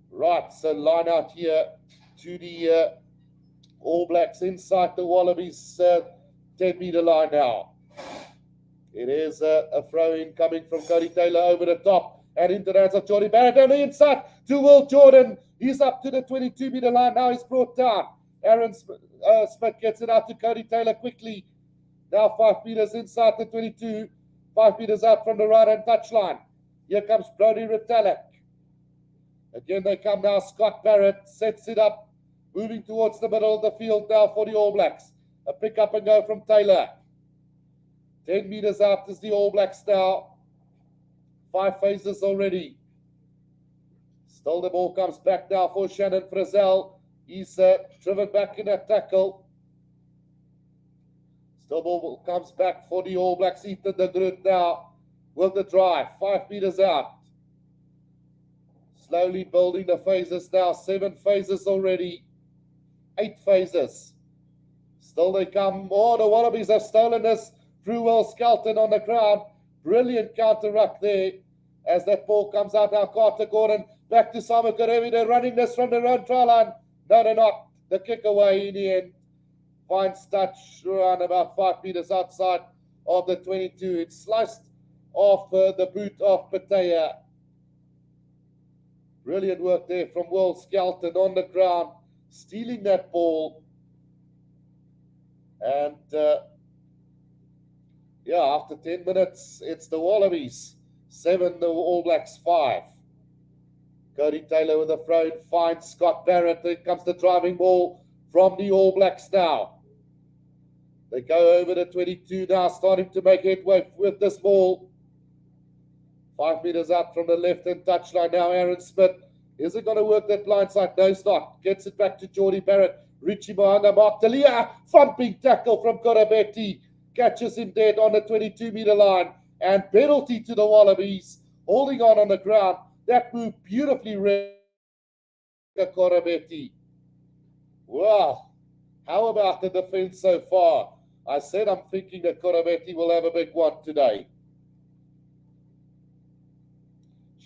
Right, so line out here to the All Blacks inside the Wallabies 10-meter line now. It is a throw-in coming from Cody Taylor over the top and into the hands of Jordy Barrett on the inside to Will Jordan. He's up to the 22-meter line. Now he's brought down. Aaron Smith gets it out to Cody Taylor quickly. Now 5 meters inside the 22. 5 meters out from the right-hand touchline. Here comes Brody Retallick. Again, they come now. Scott Barrett sets it up. Moving towards the middle of the field now for the All Blacks. A pick up and go from Taylor. 10 meters out is the All Blacks now. 5 phases already. Still the ball comes back now for Shannon Frizzell. He's driven back in a tackle. Still ball comes back for the All Blacks. Ethan de Groot now with the drive. 5 meters out. Slowly building the phases now. 7 phases already. 8 phases. Still they come. Oh, the Wallabies have stolen this through Will Skelton on the ground. Brilliant counter ruck there as that ball comes out now. Carter Gordon back to Simon Karevi. They're running this from their own try line. No, they're not. The kick away in the end. Finds touch around about 5 meters outside of the 22. It's sliced off the boot of Patea. Brilliant work there from Will Skelton on the ground, stealing that ball. And after 10 minutes, it's the Wallabies 7, the All Blacks 5. Cody Taylor with a throw in, finds Scott Barrett. There comes the driving ball from the All Blacks now. They go over the 22 now, starting to make headway with this ball. 5 meters out from the left-hand touchline now. Aaron Smith. Is it going to work that blind side? No, it's not. Gets it back to Jordy Barrett. Richie Mohanga, Mark Talia. Thumping tackle from Corabetti. Catches him dead on the 22-meter line. And penalty to the Wallabies. Holding on the ground. That moved beautifully. Corabetti. Wow. How about the defense so far? I said I'm thinking that Corabetti will have a big one today.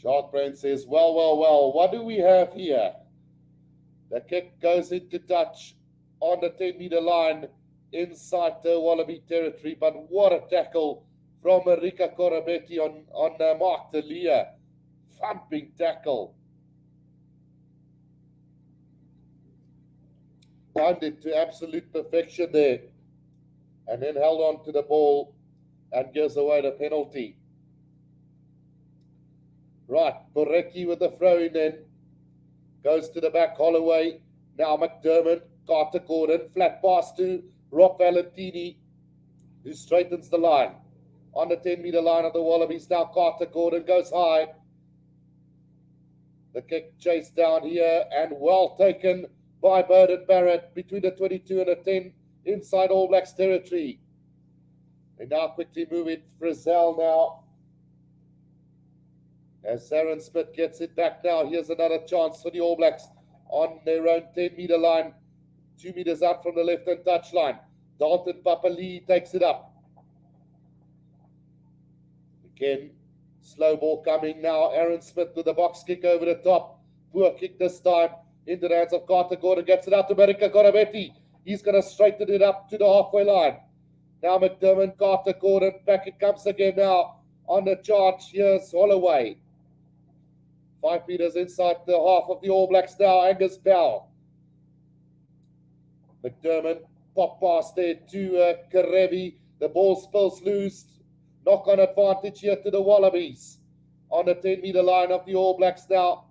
Sharkbrain says, well, what do we have here? The kick goes into touch on the 10-meter line inside the Wallaby territory, but what a tackle from Marika Corabetti on Mark Talia. Thumping tackle. Timed it to absolute perfection there, and then held on to the ball and gives away the penalty. Right, Borecki with the throw in then. Goes to the back, Holloway. Now McDermott, Carter Gordon, flat pass to Rob Valentini, who straightens the line. On the 10-meter line of the Wallabies, now Carter Gordon goes high. The kick chased down here and well taken by Bowden Barrett between the 22 and the 10 inside All Blacks territory. They now quickly move it. Frizzell now. As Aaron Smith gets it back now, here's another chance for the All Blacks on their own 10-meter line. 2 meters out from the left-hand touchline. Dalton Papali takes it up. Again, Slow ball coming now. Aaron Smith with the box kick over the top. Poor kick this time. Into the hands of Carter Gordon. Gets it out to America Gorabetti. He's going to straighten it up to the halfway line. Now McDermott, Carter Gordon. Back it comes again now. On the charge, here's Holloway. 5 meters inside the half of the All Blacks now. Angus Bell. McDermott, pop pass there to Karevi. The ball spills loose. Knock on advantage here to the Wallabies. On the 10-meter line of the All Blacks now.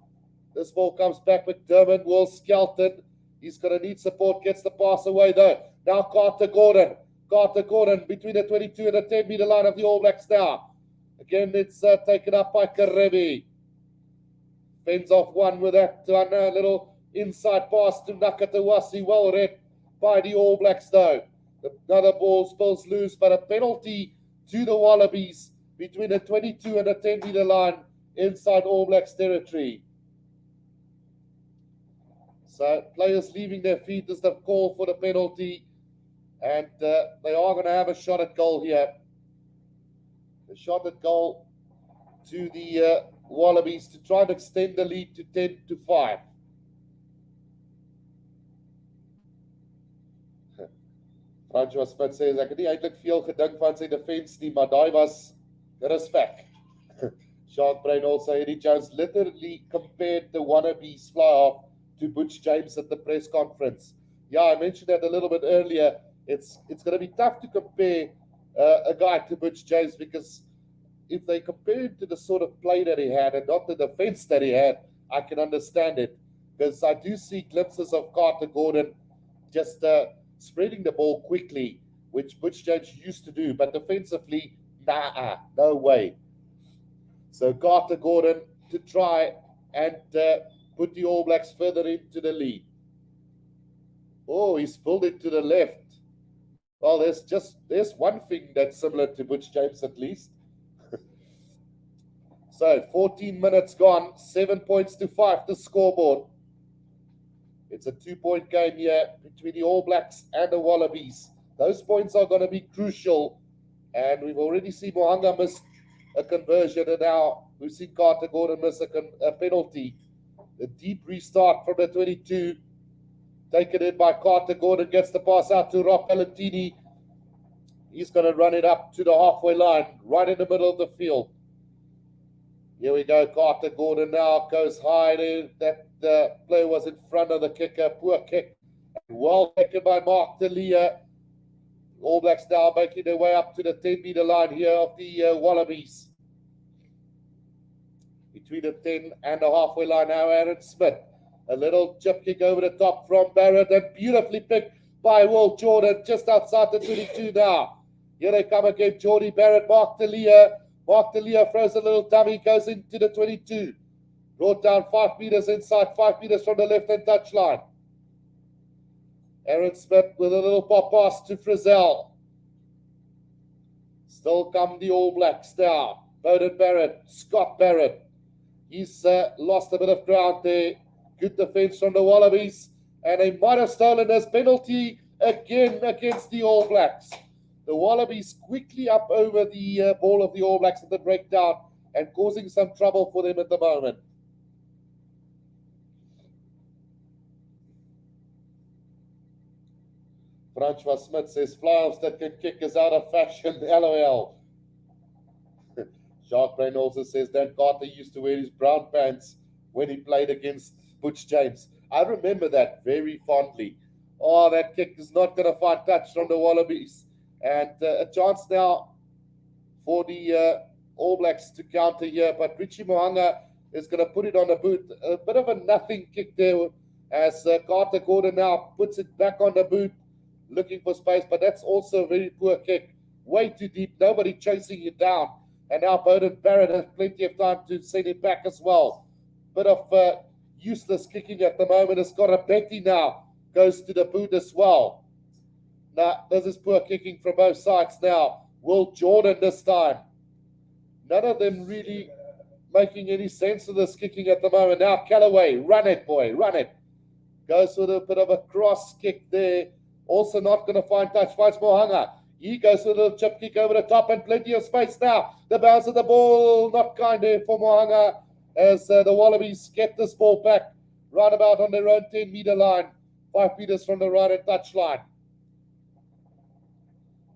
This ball comes back. McDermott, Will Skelton. He's going to need support. Gets the pass away though. Now Carter Gordon. Carter Gordon between the 22 and the 10-meter line of the All Blacks now. Again, it's taken up by Karevi. Fends off one with that little inside pass to Nakatawasi. Well read by the All Blacks though. Another ball spills loose, but a penalty to the Wallabies between the 22 and the 10-meter line inside All Blacks territory. So players leaving their feet as the call for the penalty. And they are going to have a shot at goal here. A shot at goal to the Wallabies to try and extend the lead to 10-5. Francois Smith says, ek het nie eintlik veel gedink van sy defense nie, maar daai was respect. Shark Brain also, Eddie Jones literally compared the Wallabies fly-off to Butch James at the press conference. Yeah, I mentioned that a little bit earlier. It's going to be tough to compare a guy to Butch James, because if they compare it to the sort of play that he had and not the defense that he had, I can understand it. Because I do see glimpses of Carter Gordon just spreading the ball quickly, which Butch James used to do. But defensively, no way. So Carter Gordon to try and put the All Blacks further into the lead. Oh, he's pulled it to the left. Well, there's one thing that's similar to Butch James at least. So 14 minutes gone, 7 points to 5 the scoreboard. It's a 2-point game here between the All Blacks and the Wallabies. Those points are going to be crucial. And we've already seen Mohanga miss a conversion, and now we've seen Carter Gordon miss a penalty. The deep restart from the 22. Taken in by Carter Gordon, gets the pass out to Rob Valentini. He's going to run it up to the halfway line, right in the middle of the field. Here we go, Carter Gordon now goes high there. That player was in front of the kicker. Poor kick. Well taken by Mark D'Elia. All Blacks now making their way up to the 10-meter line here of the Wallabies. Between the 10 and the halfway line now, Aaron Smith. A little chip kick over the top from Barrett, and beautifully picked by Will Jordan just outside the 22 now. Here they come again, Geordie Barrett, Mark D'Elia. Mark D'Elia throws a little dummy, goes into the 22. Brought down 5 meters inside, 5 meters from the left-hand touchline. Aaron Smith with a little pop pass to Frizzell. Still come the All Blacks now. Bowden Barrett, Scott Barrett. He's lost a bit of ground there. Good defense from the Wallabies. And they might have stolen this penalty again against the All Blacks. The Wallabies quickly up over the ball of the All Blacks at the breakdown and causing some trouble for them at the moment. Francois Smith says, fly-offs that can kick is out of fashion, LOL. Shark Brain also says, Dan Carter used to wear his brown pants when he played against Butch James. I remember that very fondly. Oh, that kick is not going to find touch from the Wallabies. And a chance now for the All Blacks to counter here. But Richie Mohanga is going to put it on the boot. A bit of a nothing kick there as Carter Gordon now puts it back on the boot, looking for space. But that's also a very poor kick. Way too deep. Nobody chasing it down. And now Bowden Barrett has plenty of time to send it back as well. Bit of useless kicking at the moment. It's got a Betty now. Goes to the boot as well. Now, this is poor kicking from both sides now. Will Jordan this time. None of them really making any sense of this kicking at the moment. Now, Callaway, run it, boy, run it. Goes with a bit of a cross kick there. Also not going to find touch. Finds Mohanga. He goes for a little chip kick over the top and plenty of space now. The bounce of the ball, not kind there for Mo'unga as the Wallabies get this ball back right about on their own 10-meter line, 5 meters from the right and touch line.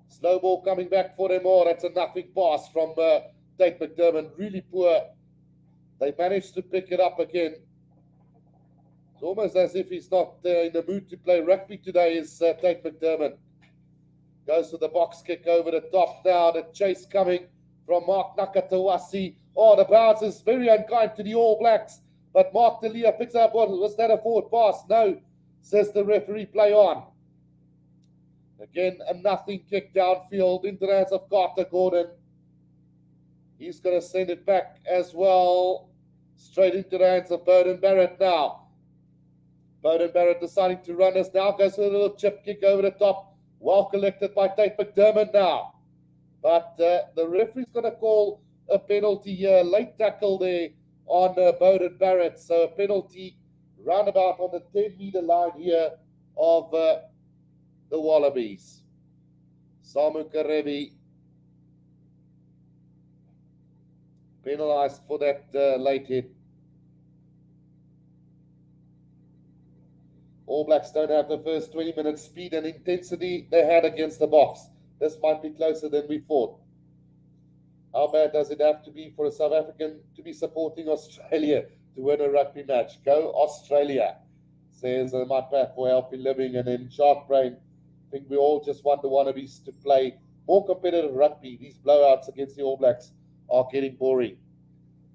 Slow ball coming back for them all. That's a nothing pass from Tate McDermott. Really poor. They managed to pick it up again. It's almost as if he's not in the mood to play rugby today, is Tate McDermott. Goes for the box kick over the top now. The chase coming from Mark Nakatawasi. Oh, the bounce is very unkind to the All Blacks. But Mark Delia picks up. What was that, a forward pass? No, says the referee. Play on. Again, a nothing kick downfield into the hands of Carter Gordon. He's going to send it back as well. Straight into the hands of Bowden Barrett now. Bowden Barrett deciding to run us now. Goes for a little chip kick over the top. Well collected by Tate McDermott now. But the referee's going to call a penalty here. Late tackle there on Bowden Barrett. So a penalty roundabout on the 10-meter line here of the Wallabies. Samu Karevi penalized for that late hit. All Blacks don't have the first 20 minutes speed and intensity they had against the Boks. This might be closer than we thought. How bad does it have to be for a South African to be supporting Australia to win a rugby match? Go Australia, says my path for healthy living. And then Sharp Brain, I think we all just want the Wallabies to play more competitive rugby. These blowouts against the All Blacks are getting boring.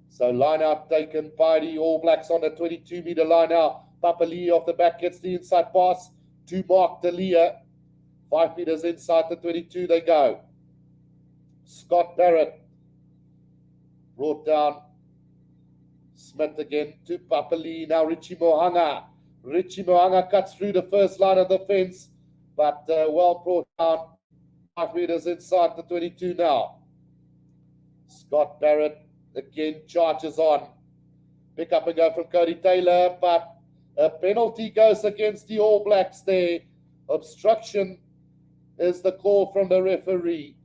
So line out taken by the All Blacks on the 22-meter line now. Papali off the back gets the inside pass to Mark Delia. 5 meters inside the 22 they go. Scott Barrett brought down. Smith again to Papali. Now Richie Mo'unga. Richie Mo'unga cuts through the first line of the fence, but well brought down. 5 meters inside the 22 now. Scott Barrett again charges on. Pick up and go from Cody Taylor, but a penalty goes against the All Blacks there. Obstruction is the call from the referee.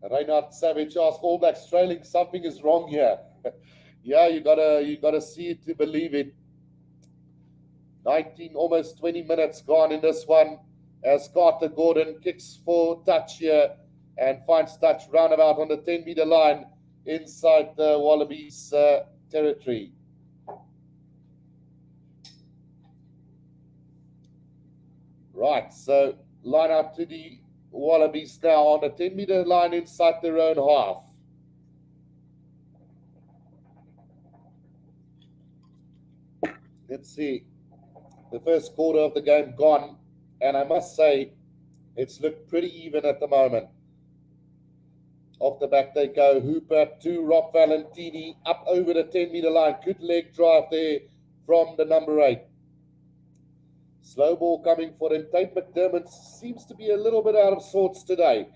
Reinhard Savage asks, All Blacks trailing, something is wrong here. Yeah, you gotta see it to believe it. 19, almost 20 minutes gone in this one as Carter Gordon kicks for touch here and finds touch roundabout on the 10-meter line inside the Wallabies territory. Right, so line out to the Wallabies now on the 10-meter line inside their own half. Let's see. The first quarter of the game gone, and I must say it's looked pretty even at the moment. Off the back they go. Hooper to Rob Valentini up over the 10-meter line. Good leg drive there from the number 8. Slow ball coming for him. Tate McDermott seems to be a little bit out of sorts today.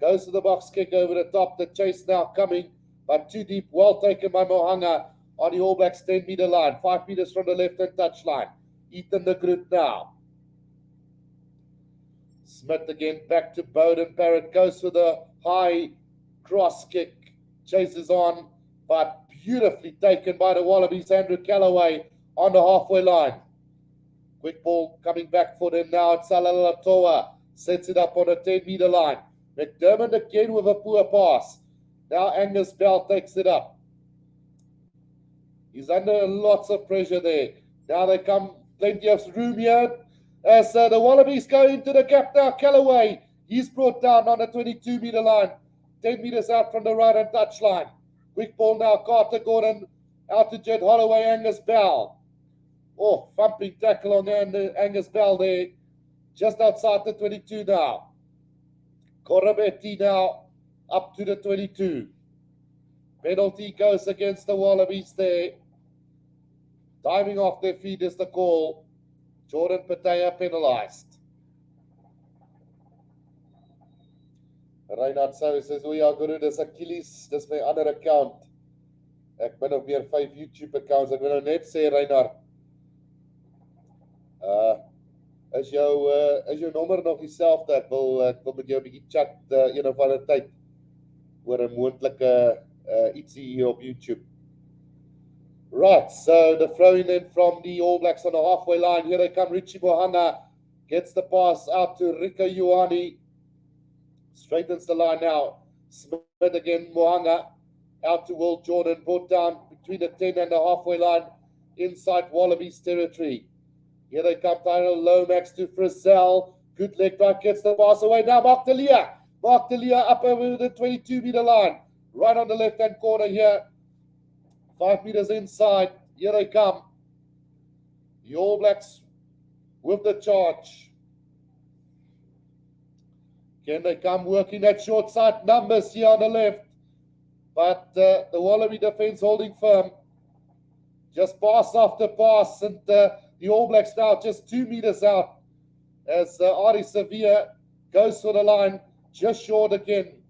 Goes to the box kick over the top. The chase now coming, but too deep. Well taken by Mo'unga on the All Blacks 10-meter line. 5 meters from the left-hand touch line. Ethan de Groot now. Smith again back to Bowden. Barrett goes for the high cross kick. Chases on, but beautifully taken by the Wallabies. Andrew Callaway on the halfway line. Quick ball coming back for them now. It's Salalatoa. Sets it up on a 10-meter line. McDermott again with a poor pass. Now Angus Bell takes it up. He's under lots of pressure there. Now they come, plenty of room here. As the Wallabies go into the gap now. Callaway, he's brought down on the 22-meter line. 10 meters out from the right-hand touch line. Quick ball now. Carter Gordon out to Jed Holloway. Angus Bell. Oh, thumping tackle on Angus Bell there. Just outside the 22 now. Corabetti now up to the 22. Penalty goes against the Wallabies there. Diving off their feet is the call. Jordan Patea penalized. Reinhard Sou says, o ja, Guru, dis Achilles, dis my ander account. Ek bin nog weer 5 YouTube accounts. Ek wil nou net sê, Reinhard, Is jou nommer nog dieselfde? Ek wil met jou 'n bietjie chat een of ander tyd oor 'n moontlike ietsie hier op YouTube. Right, so the throw in then from the All Blacks on the halfway line. Here they come. Richie Mohanga gets the pass out to Rico Ioane. Straightens the line now. Smith again, Mohanga out to Will Jordan. Brought down between the 10 and the halfway line inside Wallabies territory. Here they come. Tyrell Lomax to Frizzell. Good leg drive, gets the pass away. Now Mark Delia. Mark Delia up over the 22-meter line. Right on the left-hand corner here. 5 meters inside. Here they come. The All Blacks with the charge. Can they come working that short side numbers here on the left? But the Wallaby defense holding firm. Just pass after pass, and the All Blacks now just 2 meters out as Ari Sevilla goes for the line, just short again.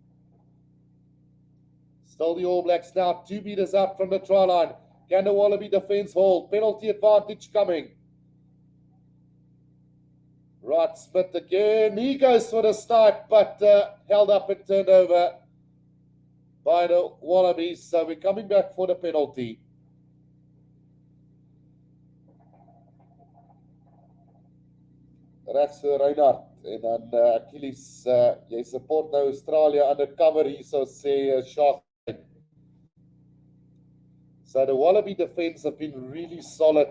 Still the All Blacks now 2 meters out from the try line. Can the Wallaby defense hold? Penalty advantage coming. Right, Smith again. He goes for the snipe, but held up and turned over by the Wallabies. So we're coming back for the penalty. Rechts vir Reinhard. En dan Achilles, jy support nou Australië undercover hier, so sê Shark. So the Wallaby defense have been really solid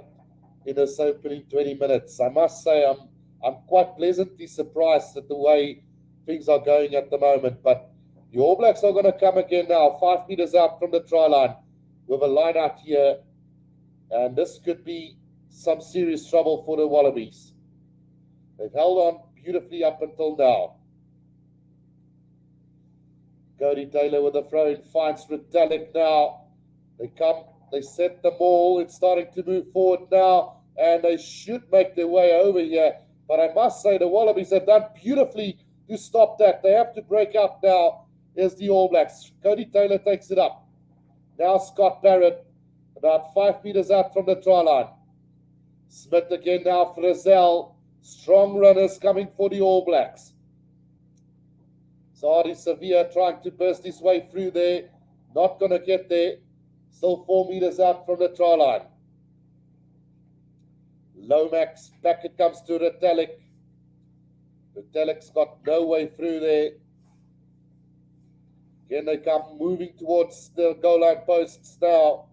in this opening 20 minutes. I must say I'm quite pleasantly surprised at the way things are going at the moment. But the All Blacks are going to come again now, 5 meters out from the try line with a line out here. And this could be some serious trouble for the Wallabies. They've held on beautifully up until now. Cody Taylor with a throw in, finds Retallick now. They come, they set the ball. It's starting to move forward now, and they should make their way over here. But I must say the Wallabies have done beautifully to stop that. They have to break up now. There's the All Blacks. Cody Taylor takes it up. Now Scott Barrett, about 5 meters out from the try line. Smith again now, Frizzell. Strong runners coming for the All Blacks. Sadi Sevilla trying to burst his way through there. Not going to get there. Still 4 meters out from the try line. Lomax, back it comes to Retallick. Retallick's got no way through there. Again, they come moving towards the goal line posts now.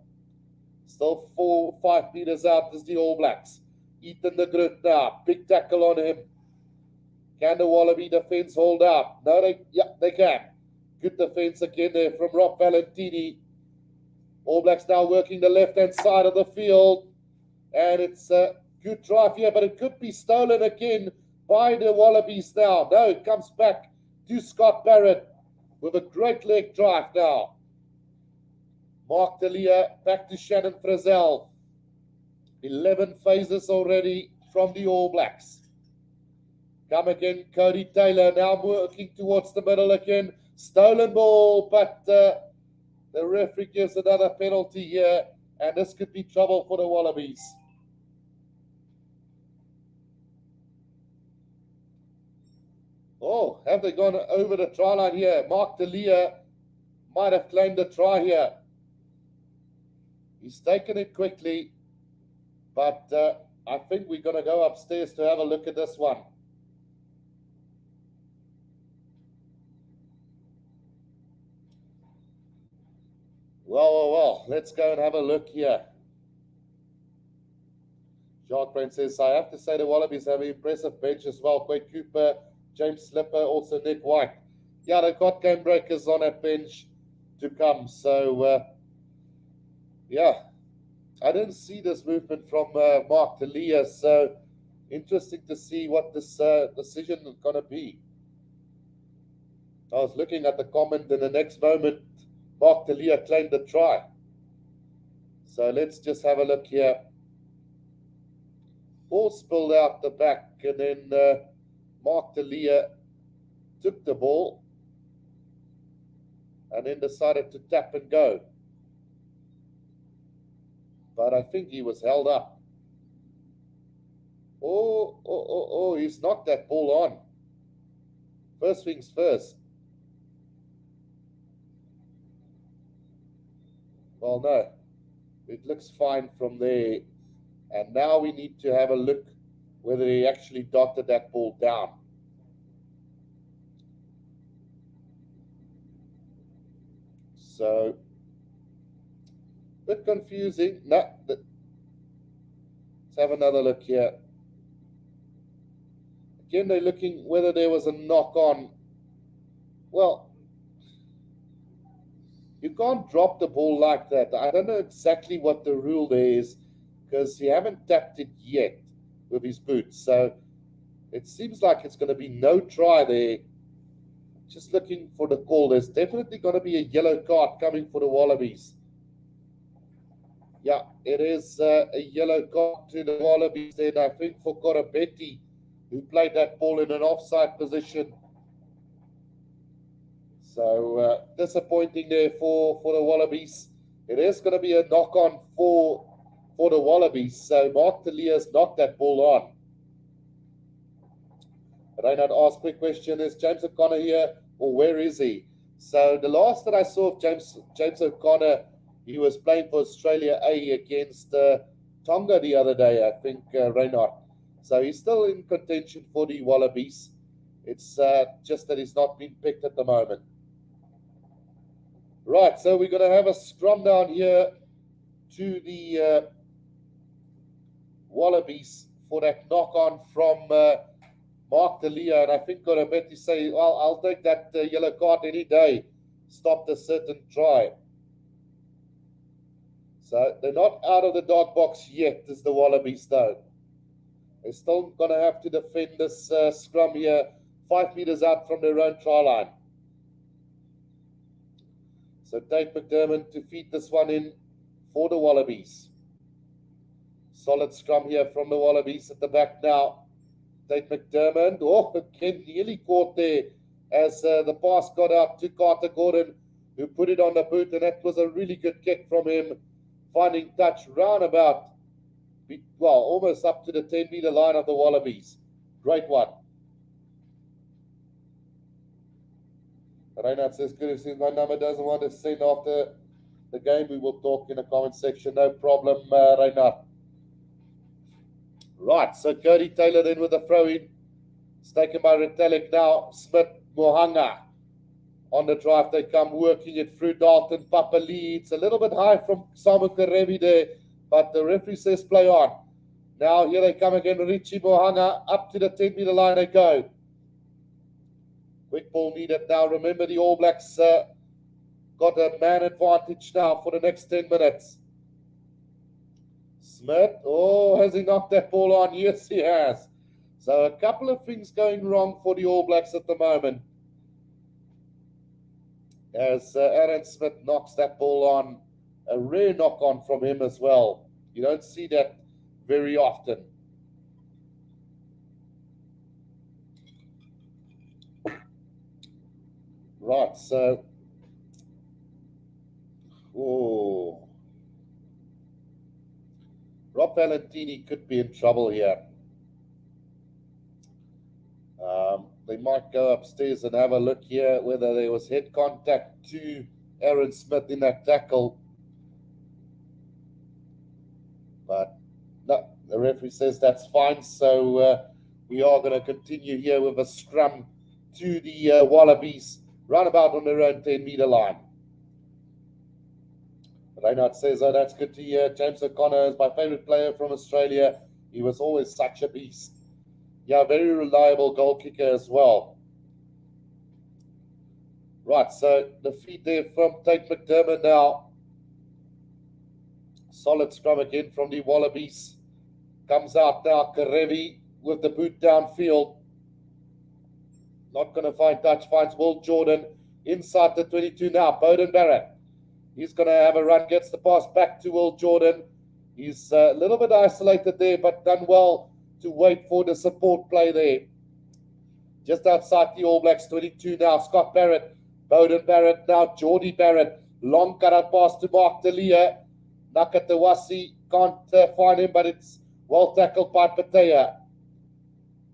Still 4-5 meters out is the All Blacks. Ethan de Groot now. Big tackle on him. Can the Wallaby defense hold up? No, they can. Good defense again there from Rob Valentini. All Blacks now working the left-hand side of the field. And it's a good drive here, but it could be stolen again by the Wallabies now. No, it comes back to Scott Barrett with a great leg drive now. Mark Delia back to Shannon Frizzell. 11 phases already from the All Blacks. Come again, Cody Taylor now working towards the middle again. Stolen ball, but the referee gives another penalty here, and this could be trouble for the Wallabies. Oh, have they gone over the try line here? Mark Delia might have claimed the try here. He's taken it quickly. But I think we're going to go upstairs to have a look at this one. Well, let's go and have a look here. Jacques Brent says, I have to say the Wallabies have an impressive bench as well. Quade Cooper, James Slipper, also Nick White. Yeah, they've got game breakers on that bench to come. So, yeah. I didn't see this movement from Mark Delia, so interesting to see what this decision is going to be. I was looking at the comment, and the next moment, Mark Delia claimed the try. So let's just have a look here. Ball spilled out the back, and then Mark Delia took the ball and then decided to tap and go. But I think he was held up. Oh, he's knocked that ball on. First things first. Well, no, it looks fine from there. And now we need to have a look whether he actually dotted that ball down. So, a bit confusing. No, let's have another look here. Again, they're looking whether there was a knock on. Well, you can't drop the ball like that. I don't know exactly what the rule there is because he haven't tapped it yet with his boots. So it seems like it's going to be no try there. Just looking for the call. There's definitely going to be a yellow card coming for the Wallabies. Yeah, it is a yellow card to the Wallabies then, I think, for Corabetti, who played that ball in an offside position. So disappointing there for the Wallabies. It is going to be a knock-on for the Wallabies. So Mark Talia's knocked that ball on. Reinhard asked, quick question, is James O'Connor here or where is he? So the last that I saw of James O'Connor, he was playing for Australia A against Tonga the other day, I think, Reinhard. So he's still in contention for the Wallabies. It's just that he's not been picked at the moment. Right, so we're going to have a scrum down here to the Wallabies for that knock-on from Mark Delia, and I think Corabetti say, well, I'll take that yellow card any day. Stopped a certain try. So they're not out of the dog box yet, as the Wallabies though. They're still going to have to defend this scrum here 5 meters out from their own try line. So Dave McDermott to feed this one in for the Wallabies. Solid scrum here from the Wallabies at the back now. Dave McDermott, again, nearly caught there as the pass got out to Carter Gordon, who put it on the boot, and that was a really good kick from him, finding touch roundabout, well, almost up to the 10-meter line of the Wallabies. Great one. Reinhard says, good, since my number doesn't want to send after the game, we will talk in the comment section. No problem, Reinhard. Right, so Cody Taylor then with a throw-in. It's taken by Retallick now. Smith, Mohanga. On the drive, they come working it through Dalton. Papa leads a little bit high from Samu Karevi there, but the referee says play on. Now here they come again. Richie Mohanga up to the 10-meter line they go. Quick ball needed now. Remember, the All Blacks got a man advantage now for the next 10 minutes. Smith, has he knocked that ball on? Yes, he has. So a couple of things going wrong for the All Blacks at the moment. As Aaron Smith knocks that ball on, a rare knock on from him as well. You don't see that very often. Right, so, Rob Valentini could be in trouble here. They might go upstairs and have a look here whether there was head contact to Aaron Smith in that tackle. But no, the referee says that's fine. So we are going to continue here with a scrum to the Wallabies, roundabout on their own 10-meter line. Reinhard says, oh, that's good to hear. James O'Connor is my favorite player from Australia. He was always such a beast. Yeah, very reliable goal kicker as well. Right, so the feed there from Tate McDermott now. Solid scrum again from the Wallabies. Comes out now, Karevi with the boot downfield. Not going to find touch, finds Will Jordan inside the 22 now. Bowden Barrett. He's going to have a run, gets the pass back to Will Jordan. He's a little bit isolated there, but done well to wait for the support play there. Just outside the All Blacks, 22 now. Scott Barrett, Bowden Barrett now, Geordie Barrett. Long cut-out pass to Mark Delia. Nakatawasi can't find him, but it's well tackled by Patea.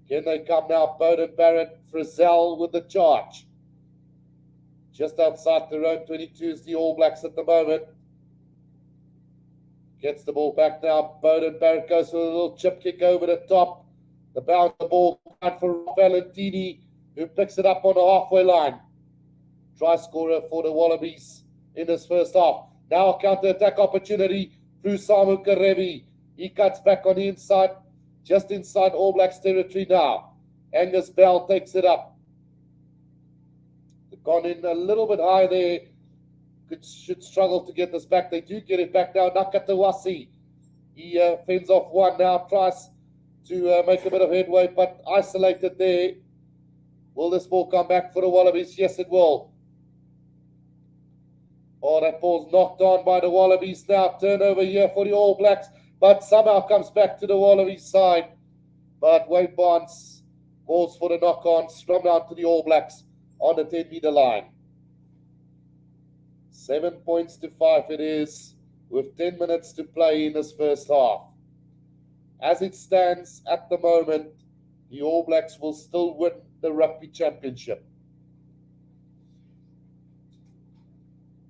Can they come now? Bowden Barrett, Frizzell with the charge. Just outside their own 22 is the All Blacks at the moment. Gets the ball back now. Bowden Barrett goes for a little chip kick over the top. The bounce the ball out for Valentini, who picks it up on the halfway line. Try scorer for the Wallabies in this first half. Now a counter-attack opportunity through Samu Karevi. He cuts back on the inside, just inside All Blacks territory now. Angus Bell takes it up. They've gone in a little bit high there. Should struggle to get this back. They do get it back now. Nakatawasi. He fends off one now. Tries to make a bit of headway, but isolated there. Will this ball come back for the Wallabies? Yes, it will. Oh, that ball's knocked on by the Wallabies now. Turnover here for the All Blacks, but somehow comes back to the Wallabies side. But Wade Barnes calls for the knock-on. Scrum down to the All Blacks on the 10-meter line. 7 points to 5 it is, with 10 minutes to play in this first half. As it stands at the moment, the All Blacks will still win the Rugby Championship.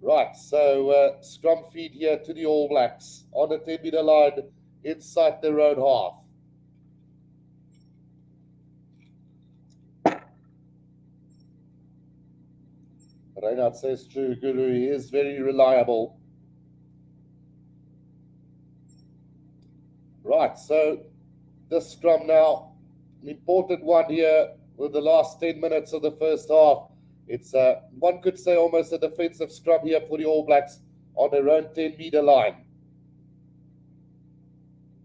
Right, so scrum feed here to the All Blacks on the 10-meter line inside their own half. Lineout says true, Guru. He is very reliable. Right, so this scrum now, an important one here with the last 10 minutes of the first half. It's, one could say, almost a defensive scrum here for the All Blacks on their own 10-meter line.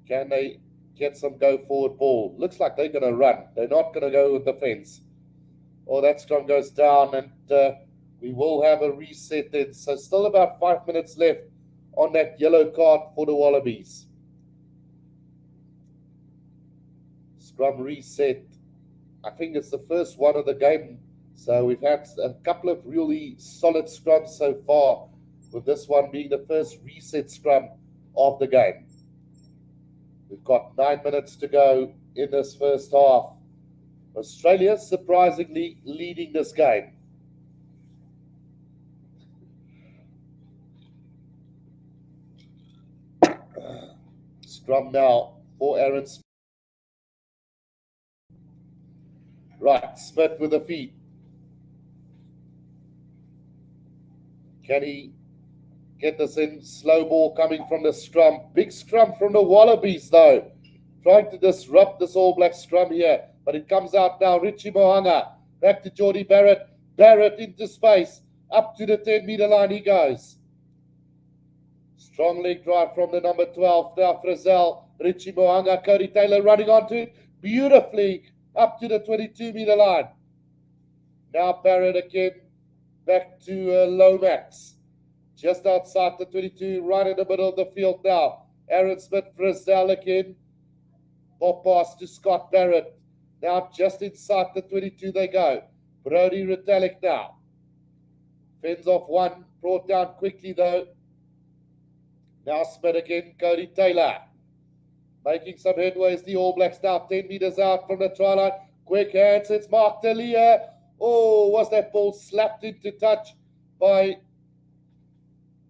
Can they get some go-forward ball? Looks like they're going to run. They're not going to go with defense. Oh, that scrum goes down, and we will have a reset then. So still about 5 minutes left on that yellow card for the Wallabies. Scrum reset. I think it's the first one of the game. So we've had a couple of really solid scrums so far, with this one being the first reset scrum of the game. We've got 9 minutes to go in this first half. Australia surprisingly leading this game. Scrum now for Aaron Smith. Right, Smith with the feet. Can he get this in? Slow ball coming from the scrum. Big scrum from the Wallabies, though. Trying to disrupt this All Black scrum here. But it comes out now. Richie Mohanga. Back to Geordie Barrett. Barrett into space. Up to the 10-meter line he goes. Strong leg drive from the number 12. Now Frizzell. Richie Mohanga. Cody Taylor running onto it beautifully. Up to the 22-meter line. Now Barrett again. Back to Lomax. Just outside the 22, right in the middle of the field now. Aaron Smith, Frizzell again. Pop pass to Scott Barrett. Now just inside the 22 they go. Brody Retallick now. Fends off one. Brought down quickly though. Now Smith again. Cody Taylor. Making some headways. The All Blacks now 10 meters out from the try line. Quick hands. It's Mark Delia. Oh, was that ball slapped into touch by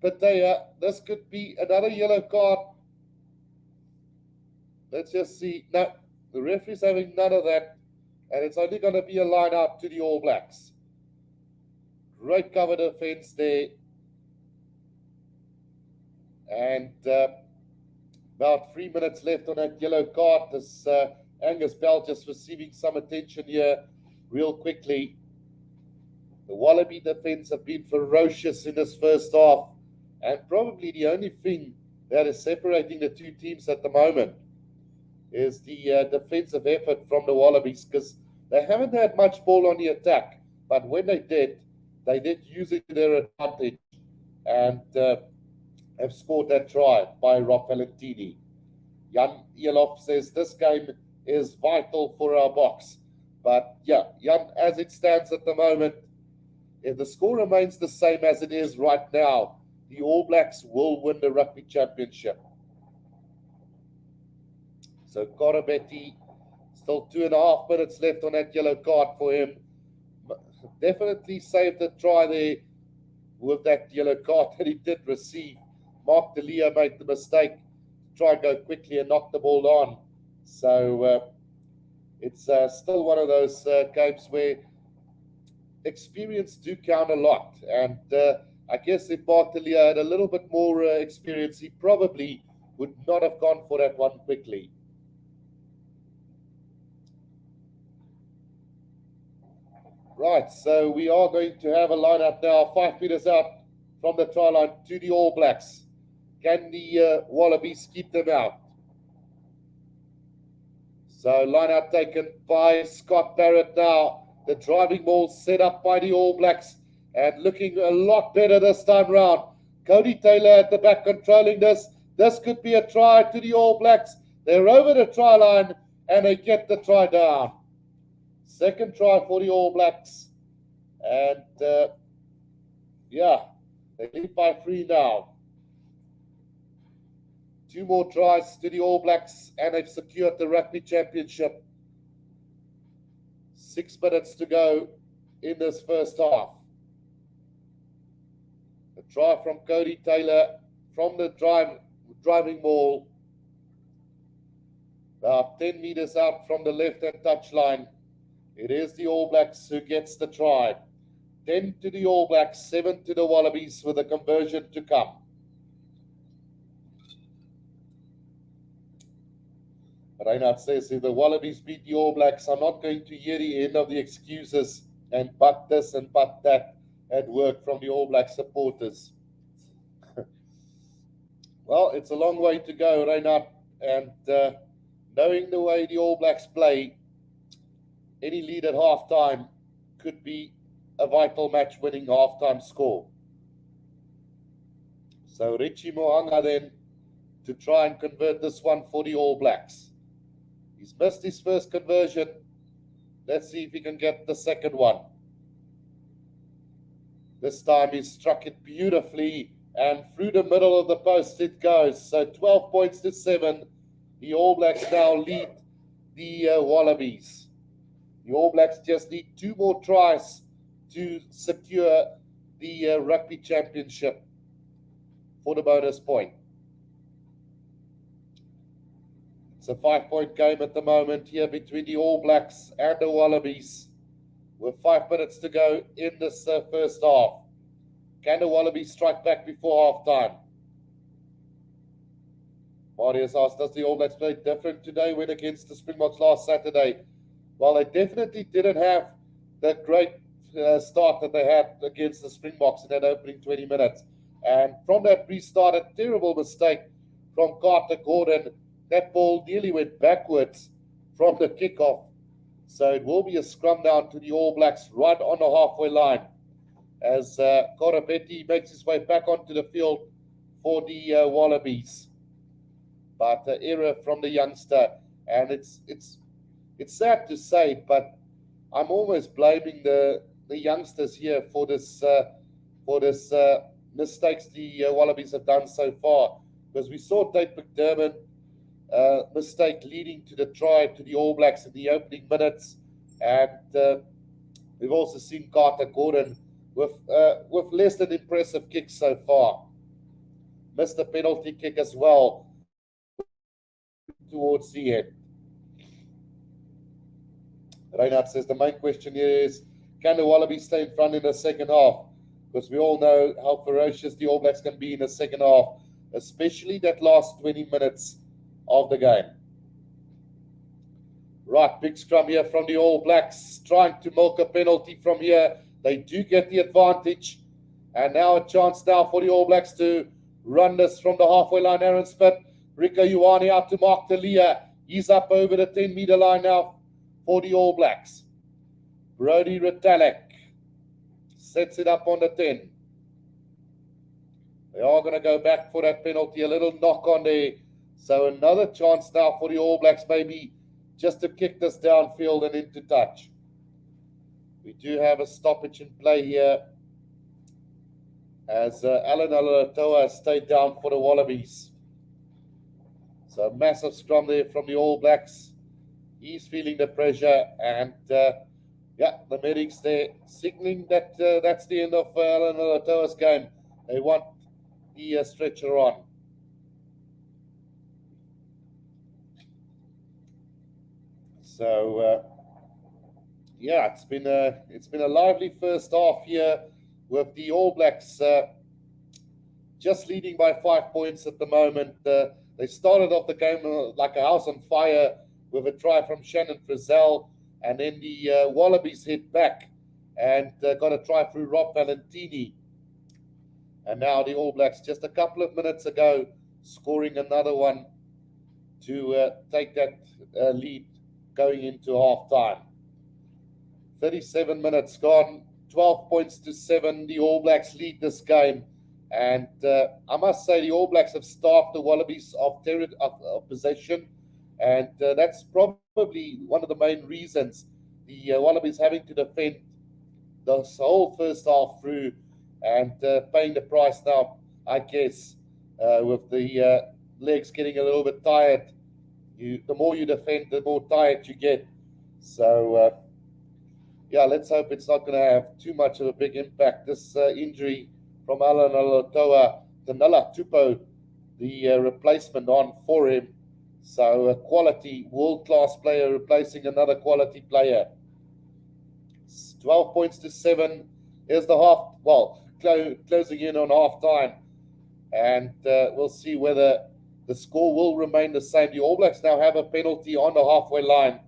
Patea? This could be another yellow card. Let's just see. No, the referee's having none of that. And it's only going to be a line out to the All Blacks. Great cover defense there. And about 3 minutes left on that yellow card. This Angus Bell just receiving some attention here real quickly. The Wallaby defense have been ferocious in this first half, and probably the only thing that is separating the two teams at the moment is the defensive effort from the Wallabies, because they haven't had much ball on the attack, but when they did use it to their advantage and have scored that try by Rob Valentini. Jan Elof says this game is vital for our box. But yeah, Jan, as it stands at the moment, if the score remains the same as it is right now, the All Blacks will win the Rugby Championship. So Korobeti Still 2.5 minutes left on that yellow card for him. Definitely saved the try there with that yellow card that he did receive. Mark De Leo made the mistake to try and go quickly and knock the ball on. So it's still one of those games where experience do count a lot. And I guess if Mark De Leo had a little bit more experience, he probably would not have gone for that one quickly. Right, so we are going to have a lineup now, 5 meters out from the try line to the All Blacks. Can the Wallabies keep them out? So lineout taken by Scott Barrett now. The driving ball set up by the All Blacks and looking a lot better this time round. Cody Taylor at the back controlling this. This could be a try to the All Blacks. They're over the try line and they get the try down. Second try for the All Blacks. And yeah, they lead by 3 now. 2 more tries to the All Blacks and they've secured the Rugby Championship. 6 minutes to go in this first half. A try from Cody Taylor from the driving ball. About 10 meters out from the left-hand touchline. It is the All Blacks who gets the try. 10 to the All Blacks, 7 to the Wallabies with a conversion to come. Lineout says if the Wallabies beat the All Blacks, I'm not going to hear the end of the excuses and but this and but that at work from the All Black supporters. Well, it's a long way to go, Lineout, and knowing the way the All Blacks play, any lead at halftime could be a vital match-winning halftime score. So Richie Mo'unga then to try and convert this one for the All Blacks. He's missed his first conversion. Let's see if he can get the second one. This time he struck it beautifully and through the middle of the post it goes. So 12 points to 7. The All Blacks now lead the Wallabies. The All Blacks just need 2 more tries to secure the Rugby Championship for the bonus point. It's a 5-point game at the moment here between the All Blacks and the Wallabies. With 5 minutes to go in this first half. Can the Wallabies strike back before halftime? Marius asked, does the All Blacks play different today when against the Springboks last Saturday? Well, they definitely didn't have the great start that they had against the Springboks in that opening 20 minutes. And from that restart, a terrible mistake from Carter Gordon. That ball nearly went backwards from the kickoff. So it will be a scrum down to the All Blacks right on the halfway line as Koropetti makes his way back onto the field for the Wallabies. But the error from the youngster, and it's sad to say, but I'm almost blaming the youngsters here for this mistakes the Wallabies have done so far, because we saw Tate McDermott mistake leading to the try to the All Blacks in the opening minutes, and we've also seen Carter Gordon with less than impressive kicks so far. Missed a penalty kick as well towards the end. Reinhard says the main question here is, can the Wallabies stay in front in the second half? Because we all know how ferocious the All Blacks can be in the second half, especially that last 20 minutes of the game. Right, big scrum here from the All Blacks, trying to milk a penalty from here. They do get the advantage. And now a chance now for the All Blacks to run this from the halfway line. Aaron Smith, Rico Ioane out to Mark De Leo. He's up over the 10-meter line now for the All Blacks. Brody Retallick sets it up on the 10. They are going to go back for that penalty. A little knock on there. So another chance now for the All Blacks, maybe just to kick this downfield and into touch. We do have a stoppage in play here as Alan Alatoa stayed down for the Wallabies. So massive scrum there from the All Blacks. He's feeling the pressure, and yeah, the medics there signaling that that's the end of Alan Alatoa's game. They want the stretcher on. So yeah, it's been a lively first half here with the All Blacks just leading by 5 points at the moment. They started off the game like a house on fire with a try from Shannon Frizzell, and then the Wallabies hit back and got a try through Rob Valentini. And now the All Blacks, just a couple of minutes ago, scoring another one to take that lead going into half-time. 37 minutes gone, 12 points to 7. The All Blacks lead this game. And I must say, the All Blacks have starved the Wallabies of possession. And that's probably one of the main reasons the Wallabies having to defend the whole first half through and paying the price now, I guess, with the legs getting a little bit tired. The more you defend, the more tired you get. So, yeah, let's hope it's not going to have too much of a big impact. This injury from Alan Alatoa, Danila Tupou, the replacement on for him. So a quality, world-class player replacing another quality player. 12 points to 7. Here's the half, well, closing in on half-time. And we'll see whether the score will remain the same. The All Blacks now have a penalty on the halfway line,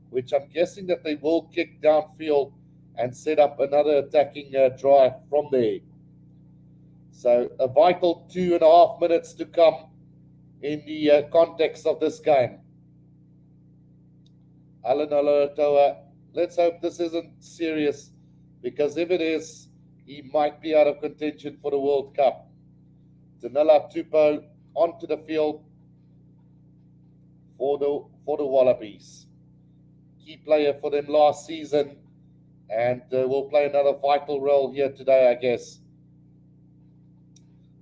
which I'm guessing that they will kick downfield and set up another attacking drive from there. So a vital 2.5 minutes to come in the context of this game. Alan Alatoa, let's hope this isn't serious, because if it is, he might be out of contention for the World Cup. Danila Tupou onto the field for the Wallabies. Key player for them last season, and will play another vital role here today, I guess.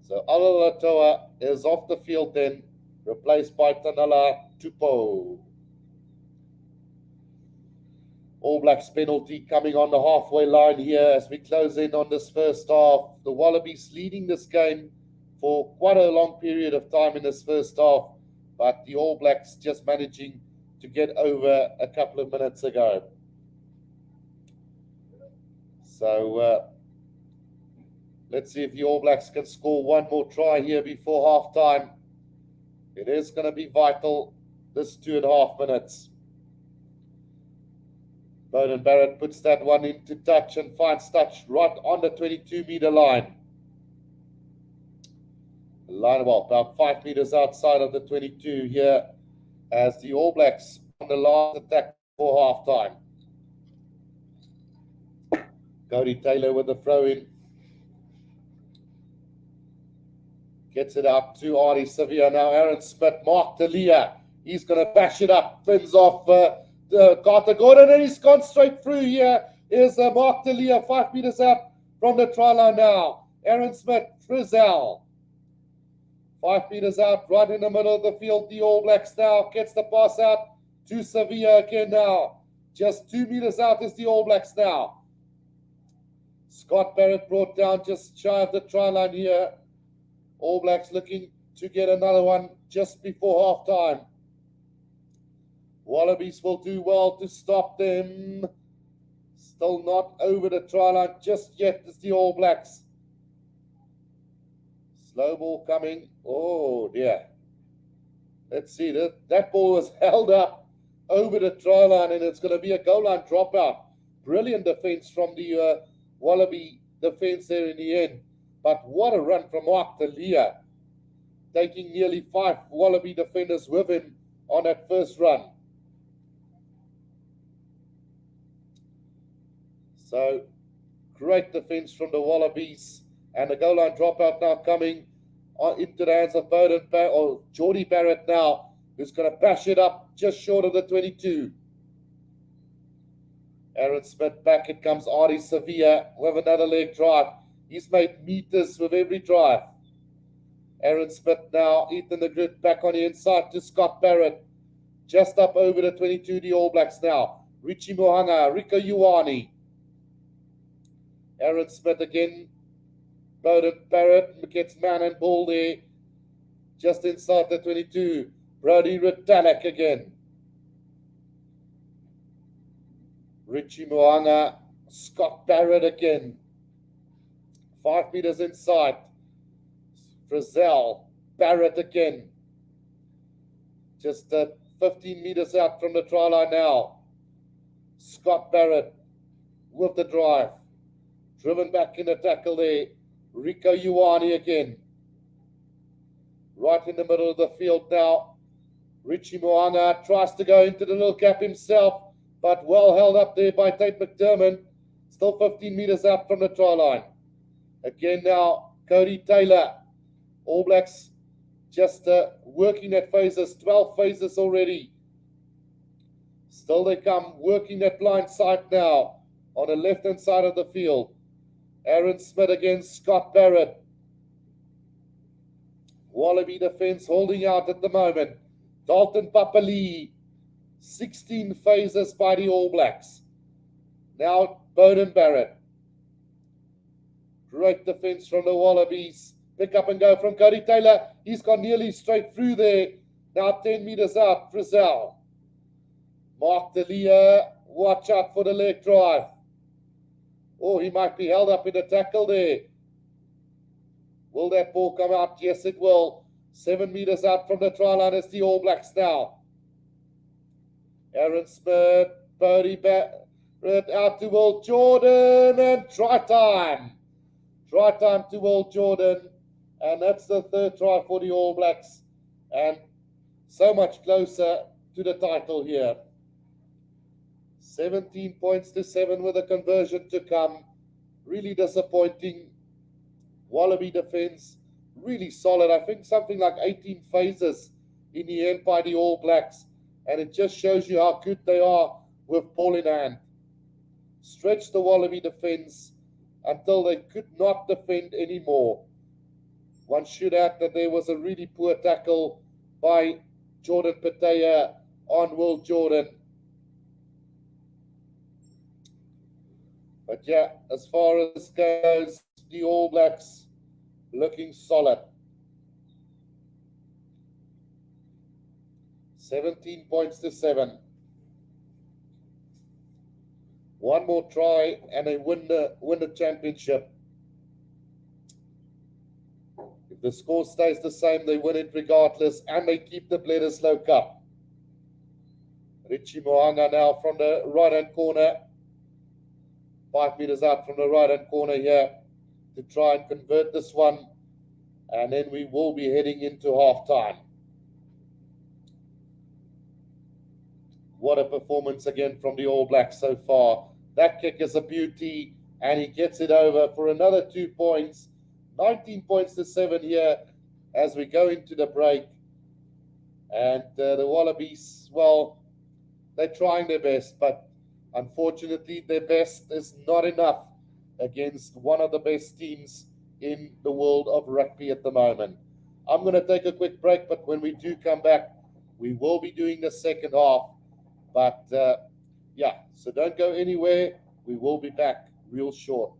So Alatoa is off the field then, replaced by Danila Tupou. All Blacks penalty coming on the halfway line here as we close in on this first half. The Wallabies leading this game for quite a long period of time in this first half, but the All Blacks just managing to get over a couple of minutes ago. So let's see if the All Blacks can score one more try here before half-time. It is going to be vital, this 2.5 minutes. Beauden Barrett puts that one into touch and finds touch right on the 22-meter line. Line about 5 meters outside of the 22 here as the All Blacks on the last attack for half-time. Cody Taylor with the throw-in. Gets it out to Artie Sevilla. Now Aaron Smith, Mark Talia. He's going to bash it up. Fins off Carter Gordon, and he's gone straight through here. Is Mark Talia 5 meters out from the try line now. Aaron Smith, Frizzell. 5 meters out, right in the middle of the field. The All Blacks now gets the pass out to Sevilla again now. Just 2 meters out is the All Blacks now. Scott Barrett brought down just shy of the try line here. All Blacks looking to get another one just before half-time. Wallabies will do well to stop them. Still not over the try line just yet is the All Blacks. Slow ball coming. Oh, dear. Let's see. That ball was held up over the try line, and it's going to be a goal line dropout. Brilliant defense from the Wallaby defense there in the end. But what a run from Mark Talia, taking nearly 5 Wallaby defenders with him on that first run. So, great defense from the Wallabies. And the goal line dropout now coming into the hands of Geordie Barrett now, who's going to bash it up just short of the 22. Aaron Smith back. It comes Artie Sevilla with another leg drive. He's made meters with every drive. Aaron Smith now, Ethan the Grit back on the inside to Scott Barrett. just up over the 22, the All Blacks now. Richie Mohanga, Rico Ioane. Aaron Smith again. Bowden Barrett gets man and ball there. Just inside the 22. Brody Retanek again. Richie Mohanga. Scott Barrett again. 5 meters inside. Frizzell. Barrett again. Just 15 meters out from the try line now. Scott Barrett with the drive. Driven back in the tackle there. Rico Ioane again. Right in the middle of the field now. Richie Mohanga tries to go into the little gap himself, but well held up there by Tate McDermott. Still 15 meters out from the try line. Again now, Cody Taylor. All Blacks just working at phases, 12 phases already. Still they come, working that blind side now on the left-hand side of the field. Aaron Smith against Scott Barrett. Wallaby defense holding out at the moment. Dalton Papali. 16 phases by the All Blacks. Now Bowden Barrett. Great defense from the Wallabies. Pick up and go from Cody Taylor. He's gone nearly straight through there. Now 10 meters out, Frizzell. Mark D'Elia, watch out for the leg drive. Oh, he might be held up in the tackle there. Will that ball come out? Yes, it will. 7 meters out from the try line is the All Blacks now. Aaron Smith, Bodie Barrett out to Will Jordan, and try time. Try time to Will Jordan, and that's the third try for the All Blacks, and so much closer to the title here. 17 points to 7 with a conversion to come. Really disappointing. Wallaby defense, really solid. I think something like 18 phases in the end by the All Blacks. And it just shows you how good they are with ball in hand. Stretched the Wallaby defense until they could not defend anymore. One should add that there was a really poor tackle by Jordan Patea on Will Jordan. But yeah, as far as goes, the All Blacks looking solid. 17 points to 7. One more try and they win the championship. If the score stays the same, they win it regardless, and they keep the Bledisloe Cup. Richie Mohanga now from the right-hand corner. 5 meters out from the right-hand corner here to try and convert this one. And then we will be heading into halftime. What a performance again from the All Blacks so far. That kick is a beauty, and he gets it over for another 2 points. 19 points to 7 here as we go into the break. And the Wallabies, well, they're trying their best, but unfortunately their best is not enough against one of the best teams in the world of rugby at the moment. I'm going to take a quick break, but when we do come back, we will be doing the second half. But yeah, so don't go anywhere. We will be back real short.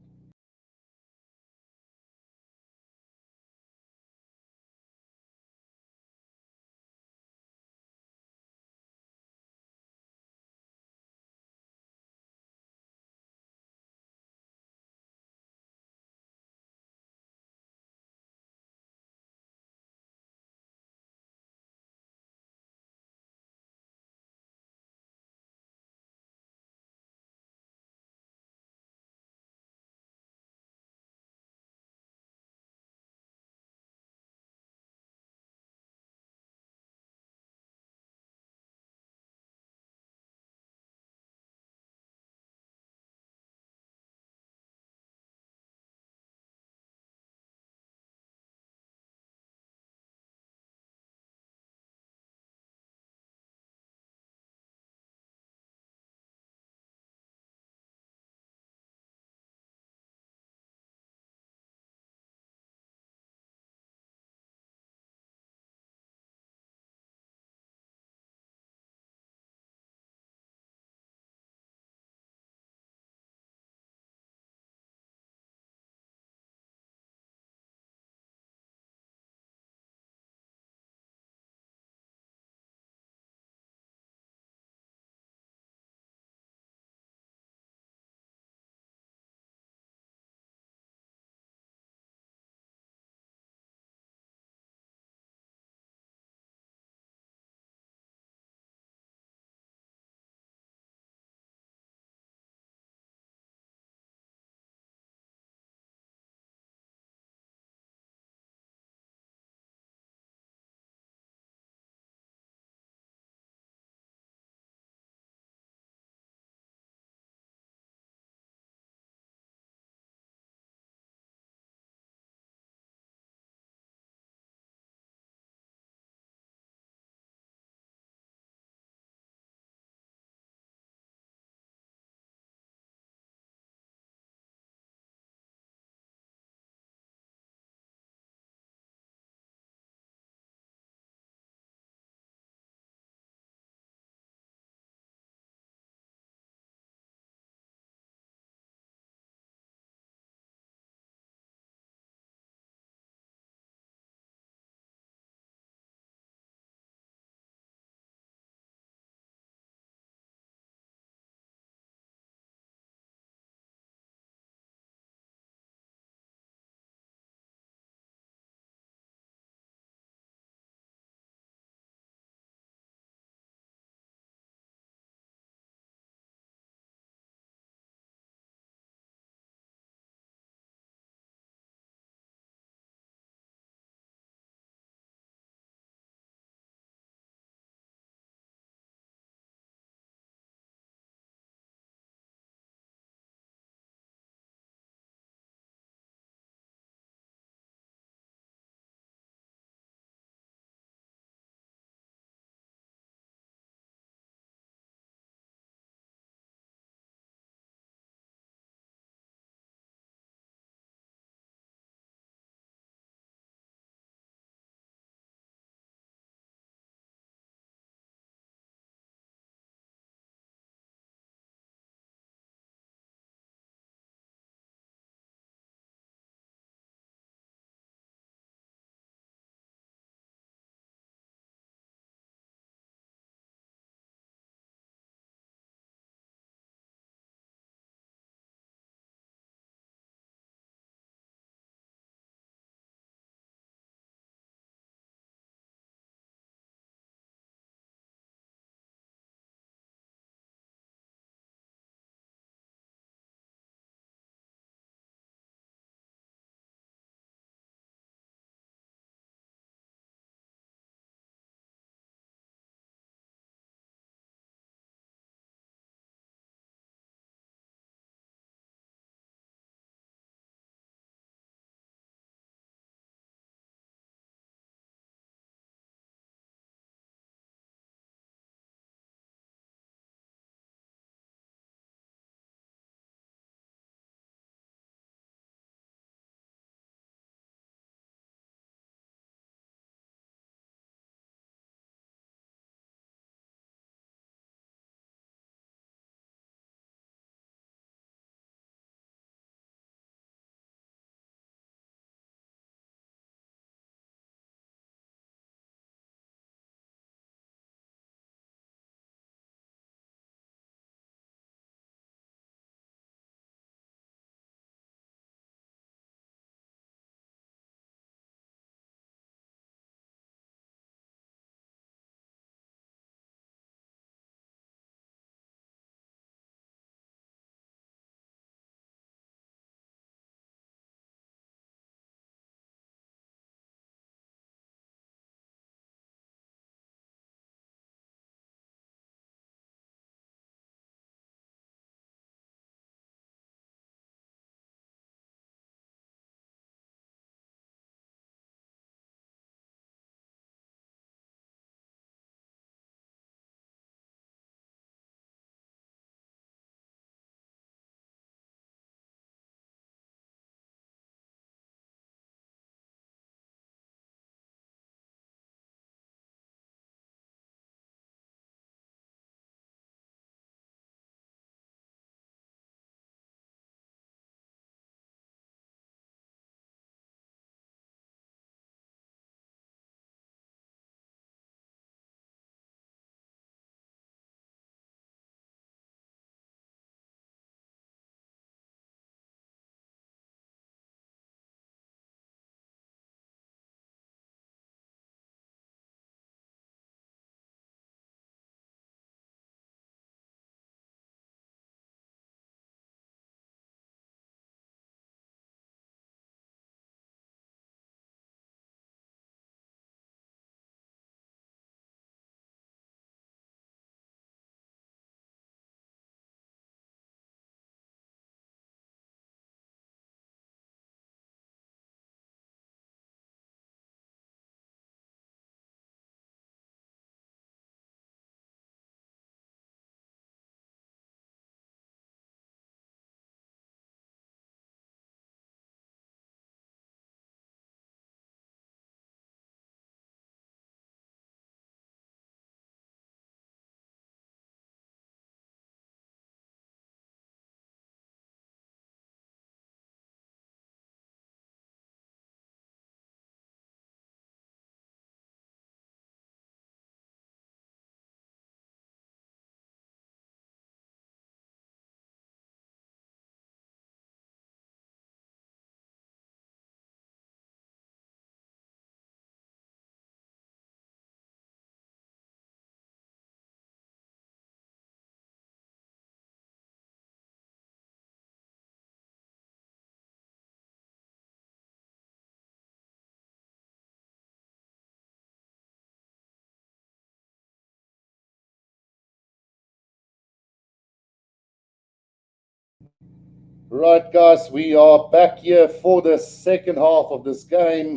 Right, guys, we are back here for the second half of this game.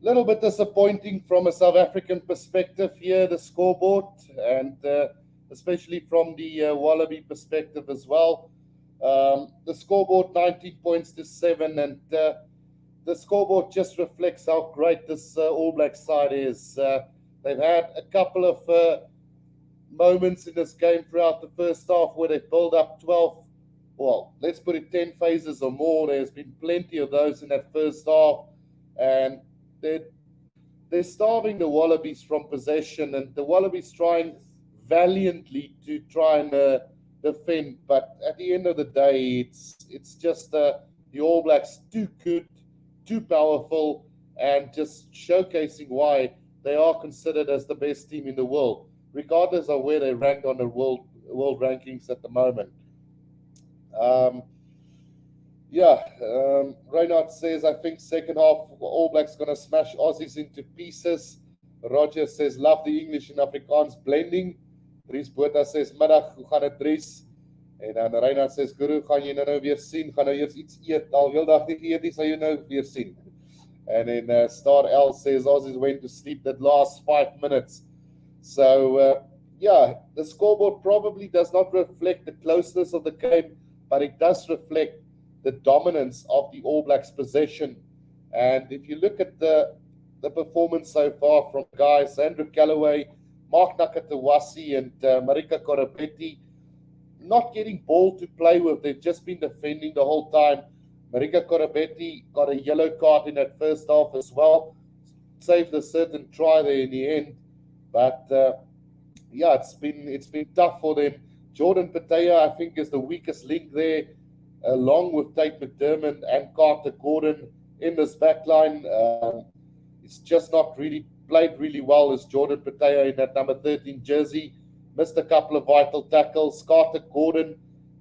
Little bit disappointing from a South African perspective here, the scoreboard, and especially from the Wallaby perspective as well. The scoreboard 19 points to 7, and the scoreboard just reflects how great this All Black side is. They've had a couple of moments in this game throughout the first half where they build up 12, well, let's put it 10 phases or more. There's been plenty of those in that first half, and they're, they're starving the Wallabies from possession, and the Wallabies trying valiantly to try and defend. But at the end of the day, it's just the All Blacks too good, too powerful, and just showcasing why they are considered as the best team in the world, regardless of where they rank on the world rankings at the moment. Um, Reynard says, I think second half, All Blacks going to smash Aussies into pieces. Roger says, love the English and Afrikaans blending. Dries Botha says, middag, hoe gaan het Dries? En dan Reynard says, Guru, gaan jy nou weer sien? Gaan nou eers iets eet? Al heel dag nie geëet nie, sal jy nou weer sien. And then Star L says, Aussies went to sleep that last 5 minutes. So, the scoreboard probably does not reflect the closeness of the game, but it does reflect the dominance of the All Blacks possession. And if you look at the performance so far from guys, Andrew Callaway, Mark Nakatawasi, and Marika Koropetti, not getting ball to play with. They've just been defending the whole time. Marika Koropetti got a yellow card in that first half as well. Saved a certain try there in the end. But it's been tough for them. Jordan Patea, I think, is the weakest link there, along with Tate McDermott and Carter Gordon in this backline. It's just not really played really well as Jordan Patea in that number 13 jersey. Missed a couple of vital tackles. Carter Gordon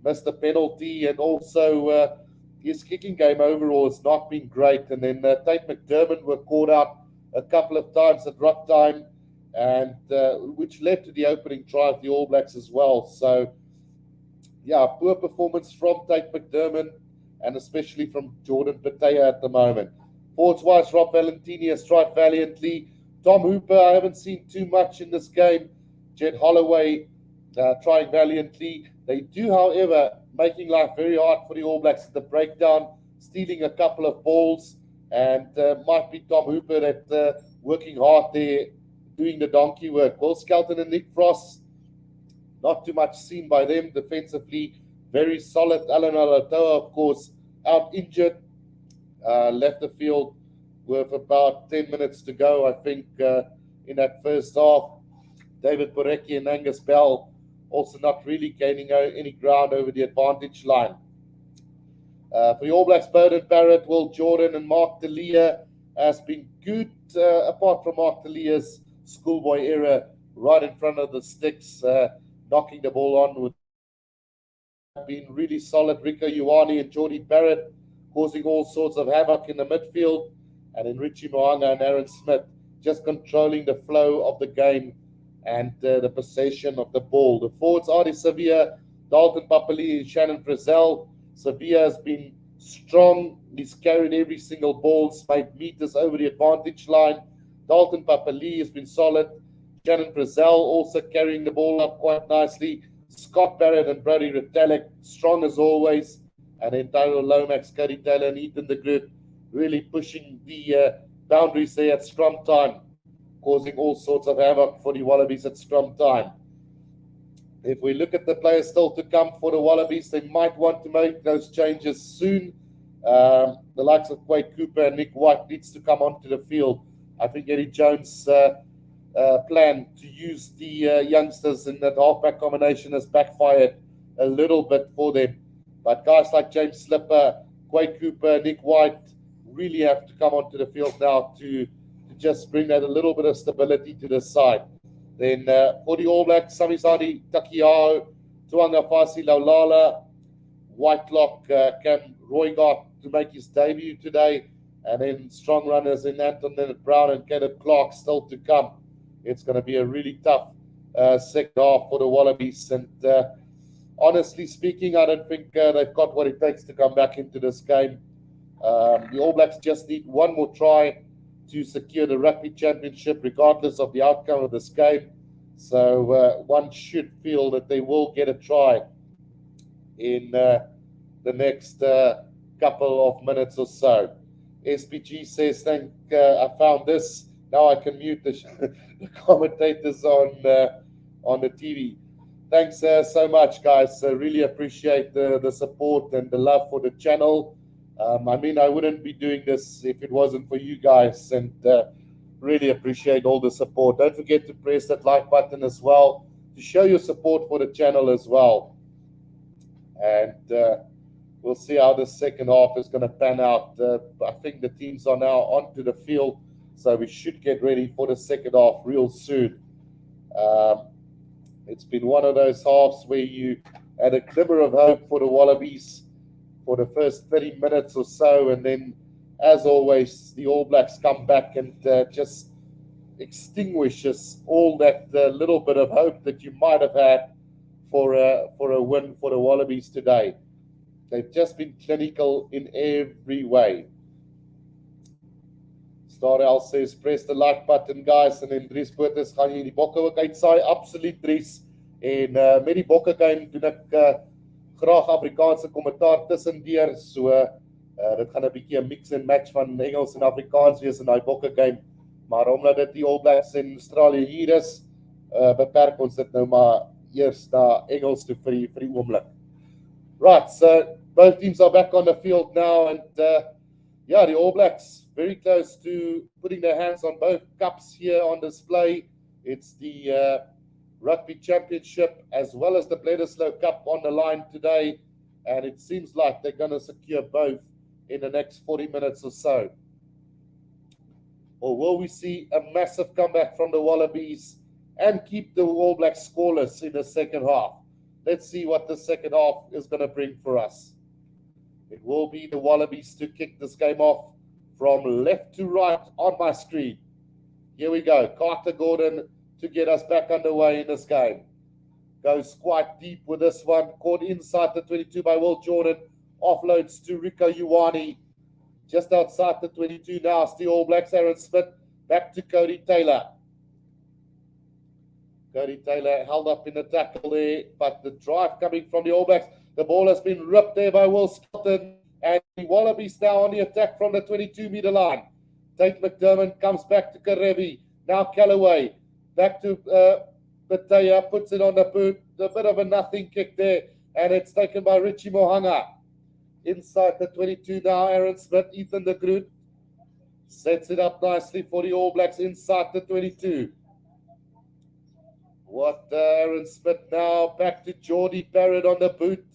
missed a penalty, and also his kicking game overall has not been great. And then Tate McDermott were caught out a couple of times at ruck time, and which led to the opening try of the All Blacks as well. So, poor performance from Tate McDermott, and especially from Jordan Patea at the moment. Forwards-wise, Rob Valentini has tried valiantly. Tom Hooper, I haven't seen too much in this game. Jed Holloway trying valiantly. They do, however, making life very hard for the All Blacks at the breakdown, stealing a couple of balls, and might be Tom Hooper that working hard there, doing the donkey work. Will Skelton and Nick Frost, not too much seen by them defensively. Very solid. Alan Alatoa, of course, out injured. Left the field with about 10 minutes to go, I think, in that first half. David Porecki and Angus Bell also not really gaining any ground over the advantage line. For the All Blacks, Bowden Barrett, Will Jordan, and Mark Delia has been good, apart from Mark Delia's schoolboy era right in front of the sticks, knocking the ball on with been really solid. Rico Ioane and Jordy Barrett causing all sorts of havoc in the midfield, and then Richie Moanga and Aaron Smith just controlling the flow of the game and the possession of the ball. The forwards, Adi Sevilla, Dalton Papali, and Shannon Frizzell. Sevilla has been strong. He's carried every single ball, made meters over the advantage line. Dalton Papali has been solid. Shannon Frizzell also carrying the ball up quite nicely. Scott Barrett and Brody Retallick, strong as always. And then Tyrell Lomax, Cody Taylor, and Ethan de Groot really pushing the boundaries there at scrum time, causing all sorts of havoc for the Wallabies at scrum time. If we look at the players still to come for the Wallabies, they might want to make those changes soon. The likes of Quade Cooper and Nick White needs to come onto the field. I think Eddie Jones' plan to use the youngsters in that halfback combination has backfired a little bit for them. But guys like James Slipper, Quade Cooper, Nick White really have to come onto the field now to just bring that a little bit of stability to the side. Then for the All Blacks, Samisadi Takiao, Tuanga Fasi Laulala, Whitelock, Cam Roygard to make his debut today, and then strong runners in Anton Leonard Brown and Caleb Clark still to come. It's going to be a really tough second half for the Wallabies, and honestly speaking, I don't think they've got what it takes to come back into this game. The All Blacks just need one more try to secure the Rugby Championship, regardless of the outcome of this game. So one should feel that they will get a try in the next couple of minutes or so. SPG says, I found this. Now I can mute the commentators on the TV. Thanks so much, guys. Really appreciate the support and the love for the channel. I mean, I wouldn't be doing this if it wasn't for you guys, and really appreciate all the support. Don't forget to press that like button as well to show your support for the channel as well. And we'll see how the second half is going to pan out. I think the teams are now onto the field, so we should get ready for the second half real soon. It's been one of those halves where you had a glimmer of hope for the Wallabies for the first 30 minutes or so, and then, as always, the All Blacks come back and just extinguishes all that little bit of hope that you might have had for a win for the Wallabies today. They've just been clinical in every way. Starel says, press the like button, guys, en Dries Botha gaan jy die bokke ook uitsaai, absoluut Dries. En met die bokke game doen ek graag Afrikaanse kommentaar tussendeur, so dit gaan 'n bietjie 'n mix and match van Engels en Afrikaans wees in daai bokke game. Maar omdat dit die All Blacks in Australië hier is, beperk ons dit nou maar eers na Engels toe vir die oomblik. Right, so both teams are back on the field now, and yeah, the All Blacks very close to putting their hands on both cups here on display. It's the Rugby Championship as well as the Bledisloe Cup on the line today, and it seems like they're going to secure both in the next 40 minutes or so. Or will we see a massive comeback from the Wallabies and keep the All Blacks scoreless in the second half? Let's see what the second half is going to bring for us. It will be the Wallabies to kick this game off from left to right on my screen. Here we go. Carter Gordon to get us back underway in this game. Goes quite deep with this one. Caught inside the 22 by Will Jordan. Offloads to Rico Ioane. Just outside the 22 now. It's the All Blacks. Aaron Smith. Back to Cody Taylor. Cody Taylor held up in the tackle there. But the drive coming from the All Blacks. The ball has been ripped there by Will Skelton. And the Wallabies now on the attack from the 22-meter line. Tate McDermott comes back to Karevi. Now Callaway. Back to Bataya. Puts it on the boot. A bit of a nothing kick there. And it's taken by Richie Mohanga. Inside the 22 now. Aaron Smith. Ethan de Groot. Sets it up nicely for the All Blacks inside the 22. Aaron Smith now. Back to Geordie Barrett on the boot.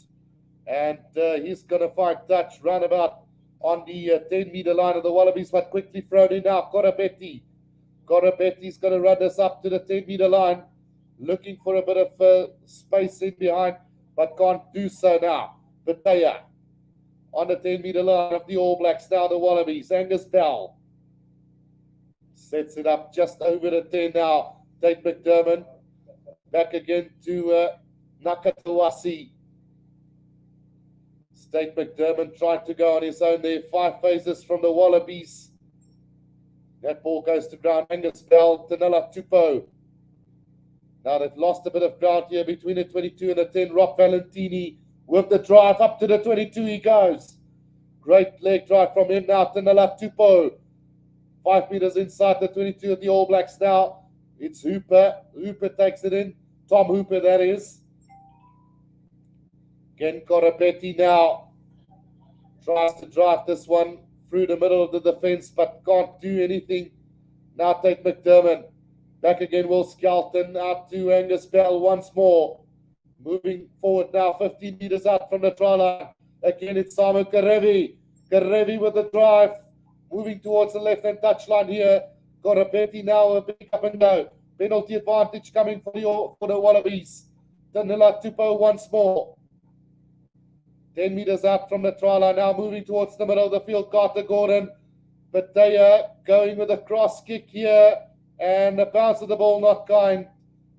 And he's going to find touch roundabout on the 10-meter line of the Wallabies, but quickly thrown in now. Corabetti. Corabetti's going to run this up to the 10-meter line, looking for a bit of space in behind, but can't do so now. Bataya on the 10-meter line of the All Blacks now, the Wallabies. Angus Bell sets it up just over the 10 now. Tate McDermott back again to Nakatawasi. Tate McDermott trying to go on his own there. 5 phases from the Wallabies. That ball goes to ground. Angus Bell, Tanela Tupou. Now they've lost a bit of ground here between the 22 and the 10. Rob Valentini with the drive up to the 22. He goes. Great leg drive from him now. Tanela Tupou. 5 meters inside the 22 of the All Blacks now. It's Hooper. Hooper takes it in. Tom Hooper, that is. Ken Corabetti now tries to drive this one through the middle of the defense, but can't do anything. Now take McDermott. Back again, Will Skelton. Out to Angus Bell once more. Moving forward now, 15 meters out from the try line. Again, it's Simon Karevi. Karevi with the drive. Moving towards the left-hand touchline here. Corabetti now a big up and go. Penalty advantage coming for the Wallabies. Danila Tupou once more. 10 meters out from the try line now, moving towards the middle of the field. Carter Gordon. Bataya going with a cross kick here. And the bounce of the ball not kind.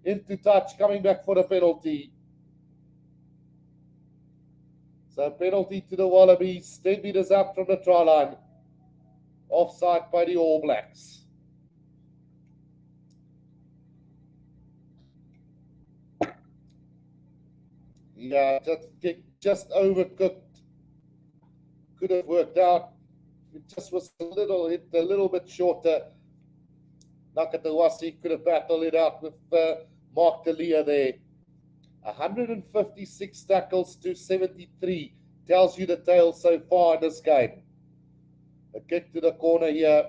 Into touch, coming back for the penalty. So penalty to the Wallabies, 10 meters out from the try line. Offside by the All Blacks. Yeah, just overcooked. Could have worked out. It just was a little bit shorter. Nakatawasi could have battled it out with Mark Delia there. 156 tackles to 73 tells you the tale so far in this game. A kick to the corner here.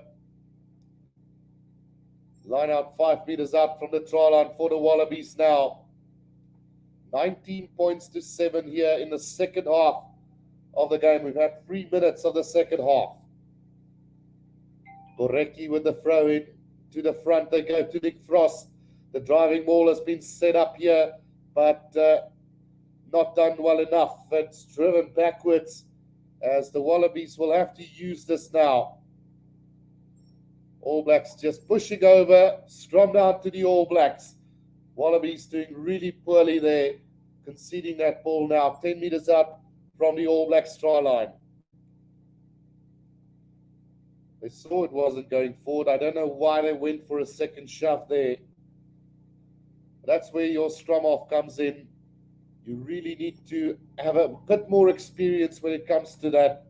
Line out 5 meters out from the try line for the Wallabies now. 19 points to 7 here in the second half of the game. We've had 3 minutes of the second half. Gorecki with the throw in to the front. They go to Nick Frost. The driving ball has been set up here, but not done well enough. It's driven backwards as the Wallabies will have to use this now. All Blacks just pushing over. Scrum down to the All Blacks. Wallabies doing really poorly there, conceding that ball now. 10 meters out from the All Blacks try line. They saw it wasn't going forward. I don't know why they went for a second shove there. That's where your scrum off comes in. You really need to have a bit more experience when it comes to that.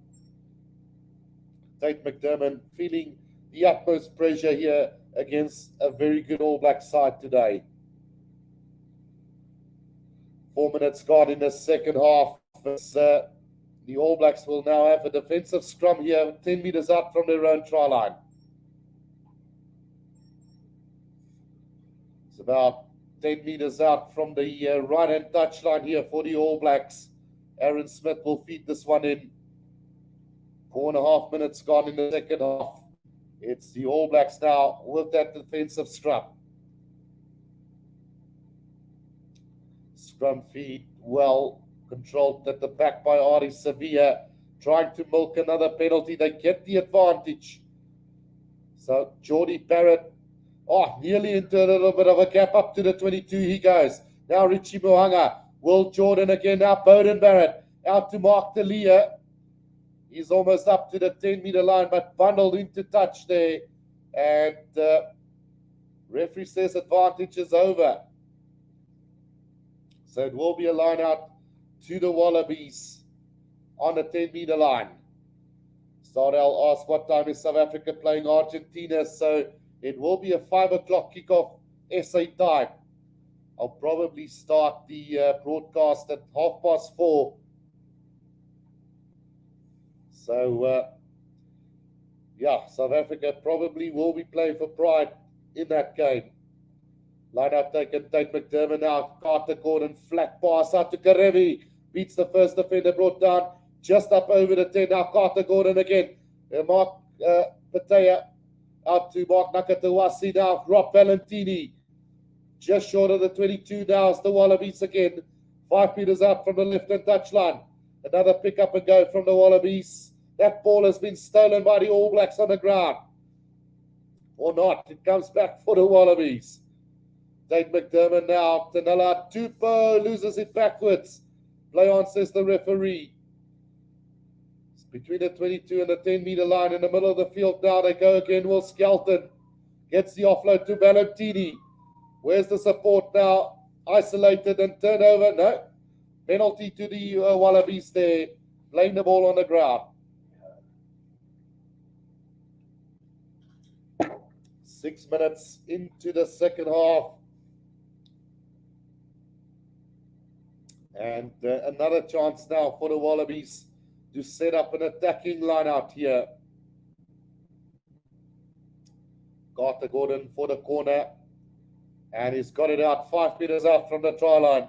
Tate McDermott feeling the utmost pressure here against a very good All Black side today. 4 minutes gone in the second half. The All Blacks will now have a defensive scrum here, 10 meters out from their own try line. It's about 10 meters out from the right-hand touchline here for the All Blacks. Aaron Smith will feed this one in. 4.5 minutes gone in the second half. It's the All Blacks now with that defensive scrum. Scrum feed well controlled at the back by Ari Sevilla, trying to milk another penalty. They get the advantage. So Jordy Barrett, nearly into a little bit of a gap up to the 22 he goes. Now Richie Mohanga, Will Jordan again, now Bowden Barrett, out to Mark Delia. He's almost up to the 10-meter line, but bundled into touch there. And referee says advantage is over. So it will be a line out to the Wallabies on the 10-meter line. Stardale asked what time is South Africa playing Argentina. So it will be a 5 o'clock kickoff SA time. I'll probably start the broadcast at 4:30. So, South Africa probably will be playing for pride in that game. Line up taken, Tate McDermott now. Carter Gordon, flat pass out to Karevi. Beats the first defender, brought down just up over the 10. Now Carter Gordon again. Mark Patea out to Mark Nakatawasi now. Rob Valentini just short of the 22 now. It's the Wallabies again. 5 meters out from the left-hand touchline. Another pick up and go from the Wallabies. That ball has been stolen by the All Blacks on the ground. Or not. It comes back for the Wallabies. Tate McDermott now. Tanela Tupou loses it backwards. Play on, says the referee. It's between the 22 and the 10-meter line in the middle of the field now. They go again. Will Skelton gets the offload to Valentini. Where's the support now? Isolated and turnover. No. Penalty to the Wallabies there. Playing the ball on the ground. 6 minutes into the second half. And another chance now for the Wallabies to set up an attacking line out here. Carter Gordon for the corner. And he's got it out 5 meters out from the try line.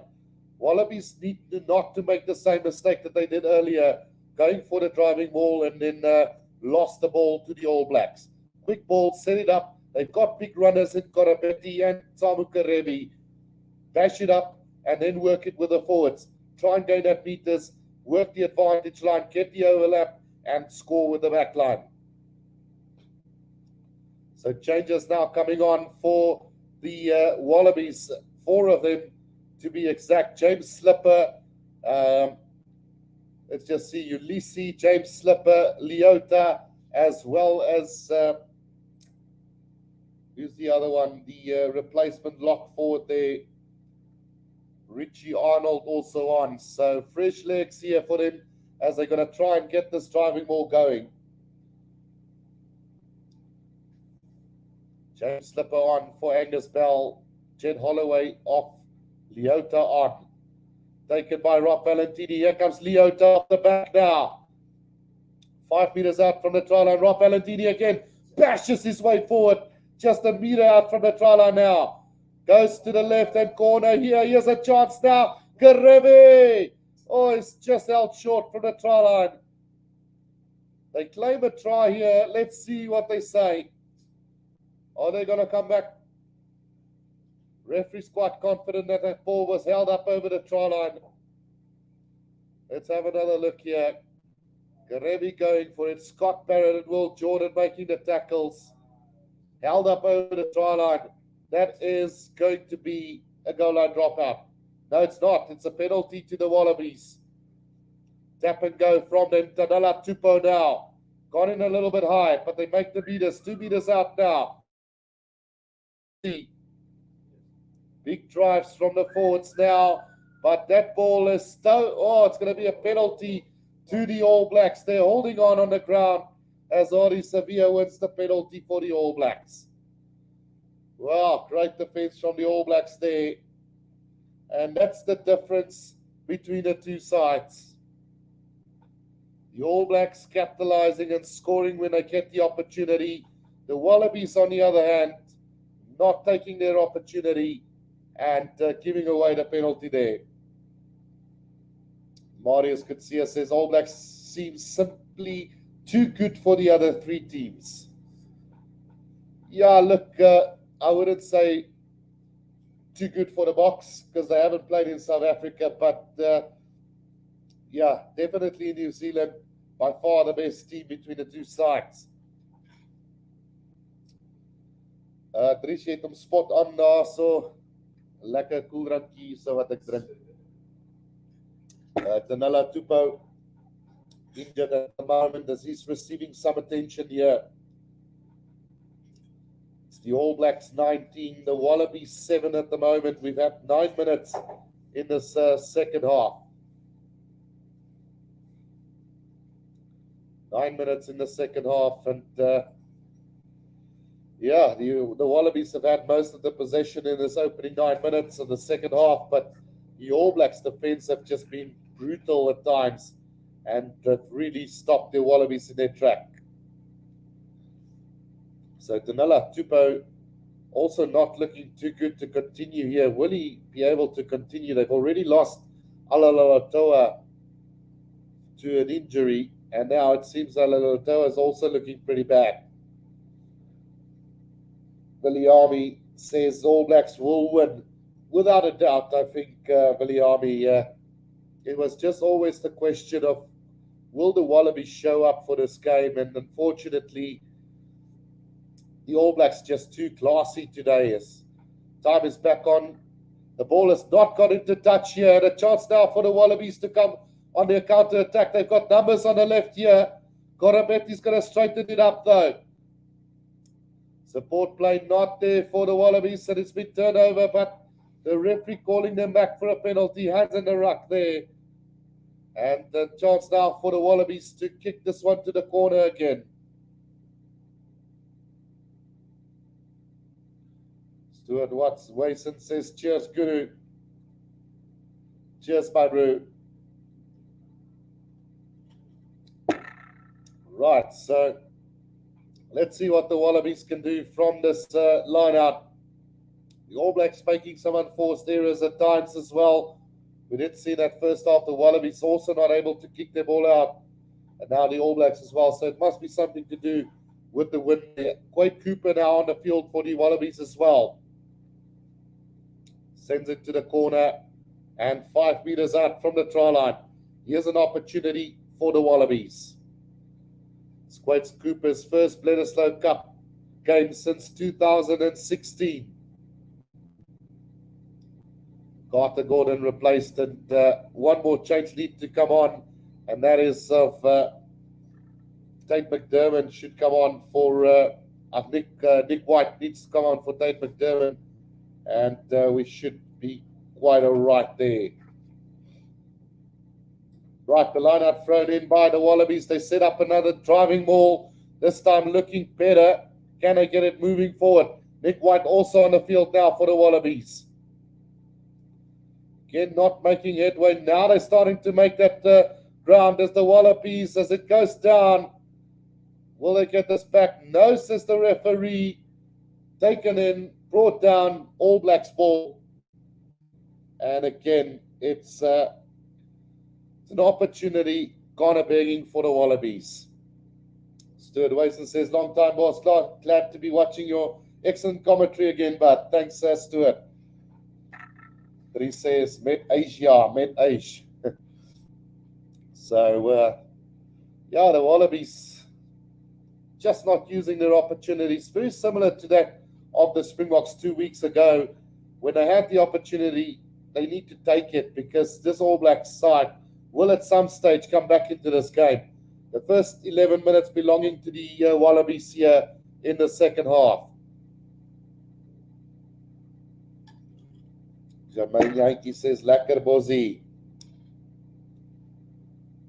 Wallabies need not to make the same mistake that they did earlier, going for the driving ball and then lost the ball to the All Blacks. Quick ball, set it up. They've got big runners in Korabeti and Samu Karevi. Dash it up and then work it with the forwards. Try and gain that meters, work the advantage line, get the overlap, and score with the back line. So changes now coming on for the Wallabies, 4 of them to be exact. James Slipper Let's just see Ulysses, James Slipper, Leota, as well as who's the other one? The replacement lock forward there, Richie Arnold, also on. So fresh legs here for them as they're going to try and get this driving ball going. James Slipper on for Angus Bell. Jed Holloway off. Leota on. Taken by Rob Valentini. Here comes Leota off the back now. 5 meters out from the try line. Rob Valentini again bashes his way forward. Just a meter out from the try line now. Goes to the left-hand corner here. Here's a chance now. Garebe. Oh, it's just held short from the try line. They claim a try here. Let's see what they say. Are they going to come back? Referee's quite confident that that ball was held up over the try line. Let's have another look here. Garebe going for it. Scott Barrett and Will Jordan making the tackles. Held up over the try line. That is going to be a goal line dropout. No, it's not. It's a penalty to the Wallabies. Tap and go from them. Tanala Tupo now. Gone in a little bit high, but they make the meters. 2 meters out now. Big drives from the forwards now, but that ball is it's going to be a penalty to the All Blacks. They're holding on the ground as Ari Sevilla wins the penalty for the All Blacks. Wow, great defense from the All Blacks there. And that's the difference between the two sides. The All Blacks capitalizing and scoring when they get the opportunity. The Wallabies, on the other hand, not taking their opportunity and giving away the penalty there. Marius Kutsia says All Blacks seem simply too good for the other three teams. Yeah, look, I wouldn't say too good for the Boks because they haven't played in South Africa, but yeah, definitely New Zealand, by far the best team between the two sides. Dries, jy het hom spot aan daar so. Lekker koeldrankkie so wat ek drink. Tanala Tupo injured at the moment as he's receiving some attention here. It's the All Blacks 19, the Wallabies 7 at the moment. We've had 9 minutes in this second half. 9 minutes in the second half, and yeah, the Wallabies have had most of the possession in this opening 9 minutes of the second half, but the All Blacks defense have just been brutal at times and have really stopped the Wallabies in their track. So Tanala Tupo also not looking too good to continue here. Will he be able to continue? They've already lost Alalatoa to an injury, and now it seems Alalatoa is also looking pretty bad. Viliami says All Blacks will win. Without a doubt, I think, Viliami, it was just always the question of, will the Wallabies show up for this game? And unfortunately, the All Blacks just too classy today. As time is back on. The ball has not got into touch here. And a chance now for the Wallabies to come on their counter-attack. They've got numbers on the left here. Gorabetti's going to straighten it up, though. Support play not there for the Wallabies, and it's been turned over, but the referee calling them back for a penalty. Hands in the ruck there. And the chance now for the Wallabies to kick this one to the corner again. Stuart Watts, Wason says, cheers, Guru. Cheers, my bro. Right, so let's see what the Wallabies can do from this line out. The All Blacks making some unforced errors at times as well. We did see that first half, the Wallabies also not able to kick their ball out. And now the All Blacks as well. So it must be something to do with the win there. Quade Cooper now on the field for the Wallabies as well. Sends it to the corner and 5 meters out from the try line. Here's an opportunity for the Wallabies. It's Quade Cooper's first Bledisloe Cup game since 2016. Carter Gordon replaced, and one more change need to come on and that is of Tate McDermott should come on for Nick White needs to come on for Tate McDermott, and we should be quite all right there. Right, the lineout thrown in by the Wallabies. They set up another driving maul, this time looking better. Can they get it moving forward? Nick White also on the field now for the Wallabies. Again, not making headway. Now they're starting to make that ground as the Wallabies, as it goes down. Will they get this back? No, says the referee. Taken in, brought down, All Blacks ball. And again, it's an opportunity kind of begging for the Wallabies. Stuart Wason says, long time boss, glad to be watching your excellent commentary again, but thanks, Stuart. But he says, met Asia. So, yeah, the Wallabies just not using their opportunities. Very similar to that of the Springboks 2 weeks ago. When they had the opportunity, they need to take it, because this All Blacks side will at some stage come back into this game. The first 11 minutes belonging to the Wallabies here in the second half. Jermaine Yankee says, Lekker Bozzie.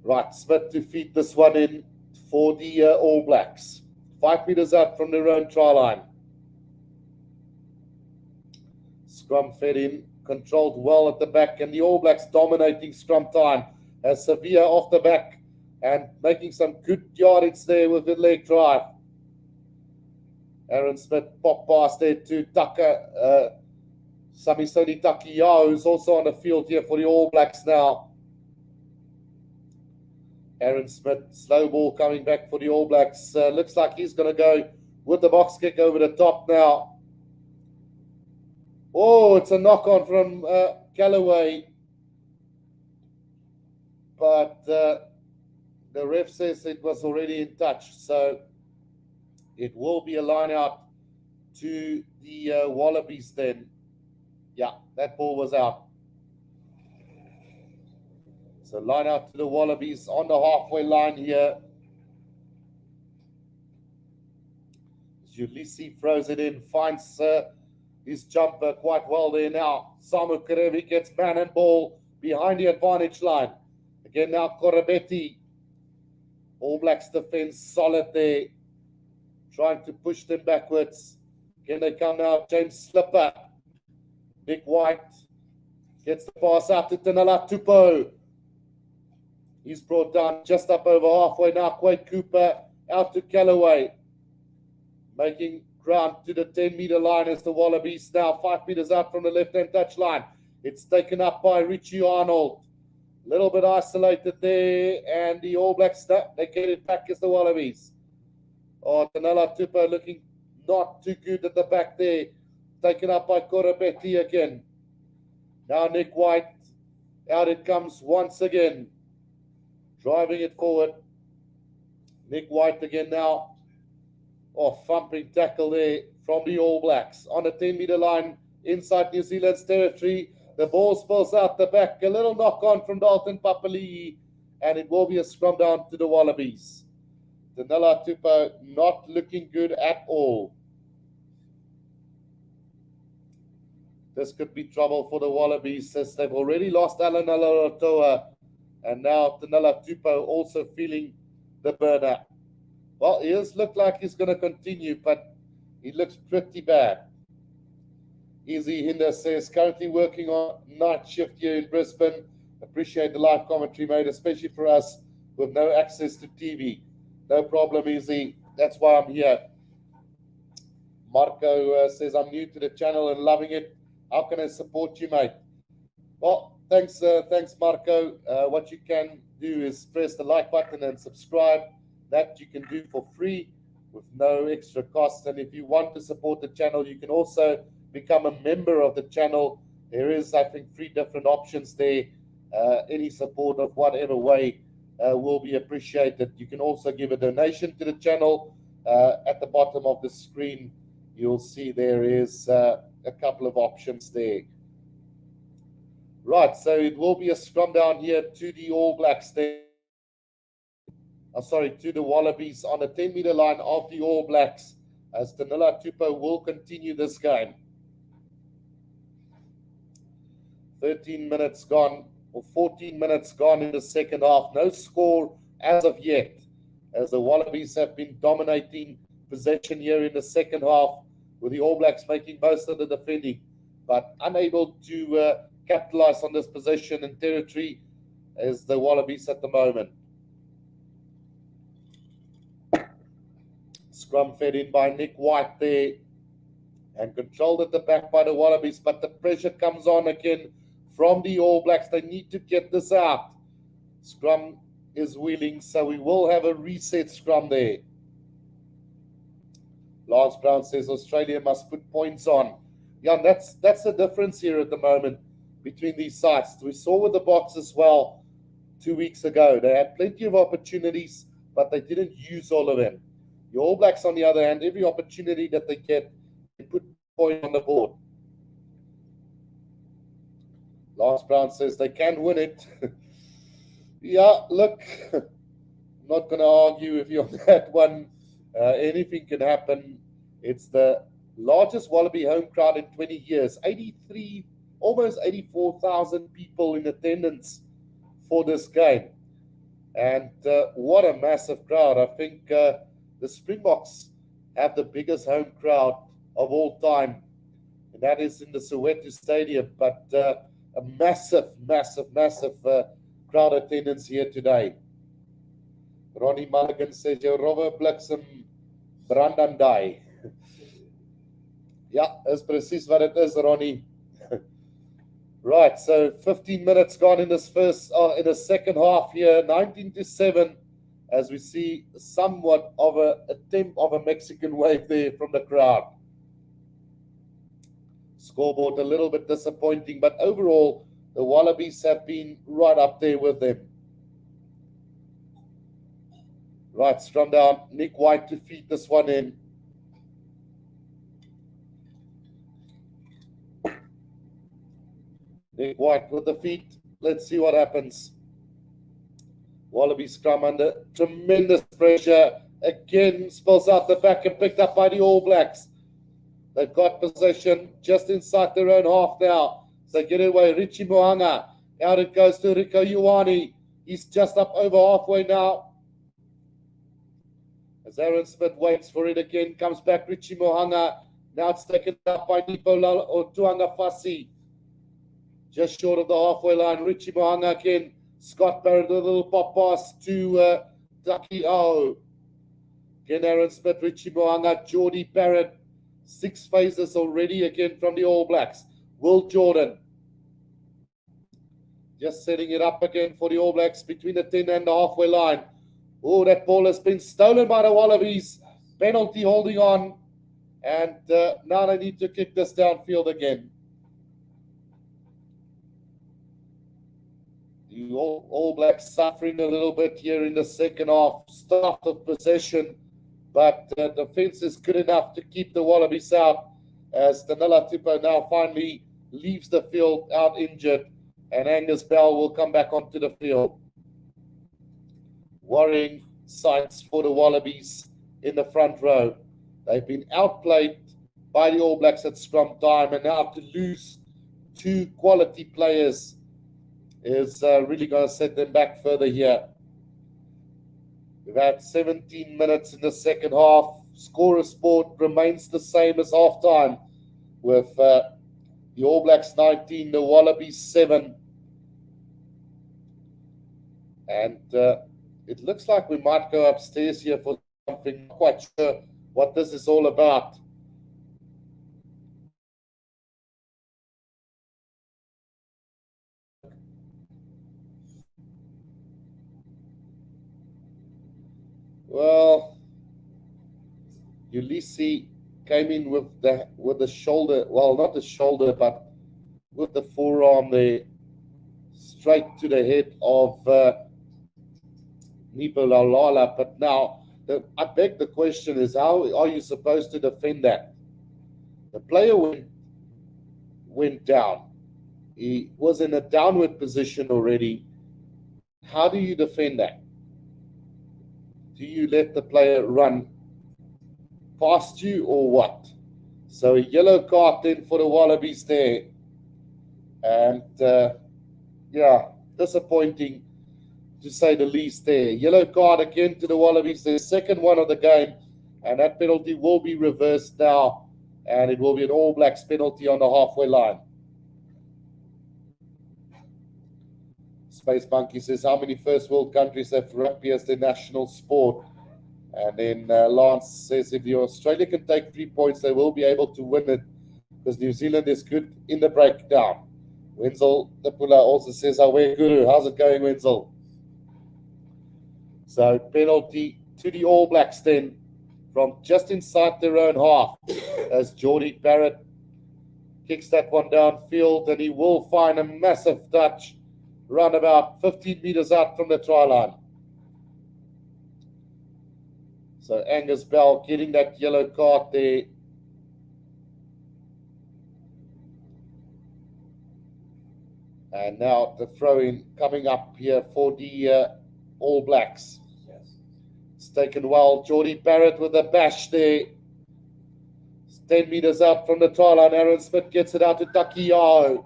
Right, Smith to feed this one in for the All Blacks. 5 meters out from their own try line. Scrum fed in, controlled well at the back, and the All Blacks dominating scrum time as Sevilla off the back and making some good yardage there with the leg drive. Aaron Smith pop past there to Tucker, Samisoni Takiya, who's also on the field here for the All Blacks now. Aaron Smith, slow ball coming back for the All Blacks. Looks like he's going to go with the box kick over the top now. Oh, it's a knock on from Callaway. But the ref says it was already in touch. So it will be a line out to the Wallabies then. Yeah, that ball was out. So line out to the Wallabies on the halfway line here. Ulysses throws it in, finds his jumper quite well there now. Samu Karevi gets man and ball behind the advantage line. Again now Korobetti. All Blacks defense solid there. Trying to push them backwards. Again they come now. James Slipper. Nick White gets the pass out to Tanala Tupo. He's brought down just up over halfway now. Quade Cooper out to Callaway. Making ground to the 10-meter line as the Wallabies now 5 meters out from the left-hand touch line. It's taken up by Richie Arnold. A little bit isolated there, and the All Blacks, they get it back as the Wallabies. Oh, Tanala Tupo looking not too good at the back there. Taken up by Korobetti again. Now Nick White. Out it comes once again. Driving it forward. Nick White again now. Oh, thumping tackle there from the All Blacks. On the 10-meter line inside New Zealand's territory. The ball spills out the back. A little knock on from Dalton Papali'i. And it will be a scrum down to the Wallabies. Tanala Tupo not looking good at all. This could be trouble for the Wallabies since they've already lost Alan Alorotoa. And now Tanala Tupo also feeling the burner. Well, he does look like he's going to continue, but he looks pretty bad. Easy Hinder says, currently working on night shift here in Brisbane. Appreciate the live commentary, mate, especially for us with no access to TV. No problem, Easy. That's why I'm here. Marco says, I'm new to the channel and loving it. How can I support you, mate? Well, thanks, Marco. What you can do is press the like button and subscribe. That you can do for free with no extra cost. And if you want to support the channel, you can also become a member of the channel. There is, I think, 3 different options there. Any support of whatever way will be appreciated. You can also give a donation to the channel. At the bottom of the screen, you'll see there is a couple of options there. Right, so it will be a scrum down here to the All Blacks there. to the Wallabies on the 10-meter line of the All Blacks, as Danila Tupou will continue this game. 13 minutes gone, or 14 minutes gone in the second half. No score as of yet, as the Wallabies have been dominating possession here in the second half, with the All Blacks making most of the defending, but unable to capitalize on this possession and territory as the Wallabies at the moment. Scrum fed in by Nick White there and controlled at the back by the Wallabies, but the pressure comes on again from the All Blacks. They need to get this out. Scrum is wheeling, so we will have a reset scrum there. Lance Brown says Australia must put points on. Yeah, that's the difference here at the moment between these sides. We saw with the Boks as well 2 weeks ago. They had plenty of opportunities, but they didn't use all of them. The All Blacks, on the other hand, every opportunity that they get, they put points on the board. Lance Brown says they can win it. Yeah, look, I'm not going to argue with you on that one. Anything can happen. It's the largest Wallaby home crowd in 20 years. 83, almost 84,000 people in attendance for this game. And what a massive crowd. I think the Springboks have the biggest home crowd of all time, and that is in the Soweto Stadium. But a massive crowd attendance here today. Ronnie Mulligan says, "Jou rowwe bliksem brandandai." Ja, is presies wat dit is, Ronnie. Right, so 15 minutes gone in this in the second half here, 19-7, as we see somewhat of an attempt of a Mexican wave there from the crowd. Scoreboard a little bit disappointing, but overall, the Wallabies have been right up there with them. Right, scrum down. Nick White to feed this one in. Nick White with the feet. Let's see what happens. Wallaby scrum under tremendous pressure. Again, spills out the back and picked up by the All Blacks. They've got possession just inside their own half now. So get it away. Richie Mo'unga. Out it goes to Rico Ioane. He's just up over halfway now. As Aaron Smith waits for it again, comes back Richie Mo'unga. Now it's taken up by Nipo or Tuanga Fasi. Just short of the halfway line. Richie Mo'unga again. Scott Barrett with a little pop pass to Ducky O. Again, Aaron Smith, Richie Mo'unga, Geordie Barrett. 6 phases already again from the All Blacks. Will Jordan. Just setting it up again for the All Blacks between the 10 and the halfway line. Oh, that ball has been stolen by the Wallabies. Penalty holding on. And now they need to kick this downfield again. The All Blacks suffering a little bit here in the second half. Start of possession. But defense is good enough to keep the Wallabies out, as Danila Tupou now finally leaves the field out injured, and Angus Bell will come back onto the field. Worrying sights for the Wallabies in the front row. They've been outplayed by the All Blacks at scrum time, and now to lose 2 quality players is really going to set them back further here. We've had 17 minutes in the second half. Score report remains the same as halftime, with the All Blacks 19, the Wallabies 7. And it looks like we might go upstairs here for something. Not quite sure what this is all about. Well, Ulysses came in with the shoulder, well, not the shoulder, but with the forearm there, straight to the head of Nipo Lalala. But now, I beg the question is, how are you supposed to defend that? The player went down. He was in a downward position already. How do you defend that? do you let the player run past you or what? So a yellow card then for the Wallabies there. And yeah, disappointing to say the least there. Yellow card again to the Wallabies, their second one of the game, and that penalty will be reversed now, and it will be an All Blacks penalty on the halfway line. Space Monkey says, how many first world countries have rugby as their national sport? And then Lance says, if Australia can take 3 points, they will be able to win it because New Zealand is good in the breakdown. Wenzel Tapula also says, Awe Guru, how's it going, Wenzel? So penalty to the All Blacks then from just inside their own half as Jordie Barrett kicks that one downfield, and he will find a massive touch run about 15 meters out from the try line. So Angus Bell getting that yellow card there. And now the throw-in coming up here for the All Blacks. Yes. It's taken well. Jordie Barrett with a bash there. It's 10 meters out from the try line. Aaron Smith gets it out to Takiao.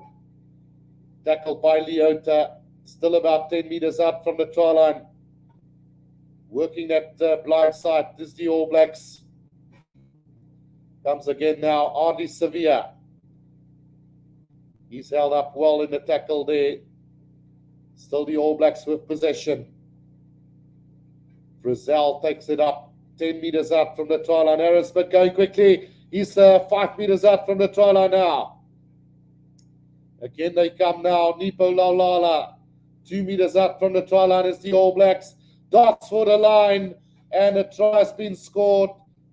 Tackled by Leota. Still about 10 meters out from the try line. Working that blind side. This is the All Blacks. Comes again now. Andy Sevilla. He's held up well in the tackle there. Still the All Blacks with possession. Frizzell takes it up 10 meters out from the try line. Aaron Smith going quickly. He's 5 meters out from the try line now. Again they come now. Nipo Laulala 2 meters out from the try line is the All Blacks. Darts for the line. And a try has been scored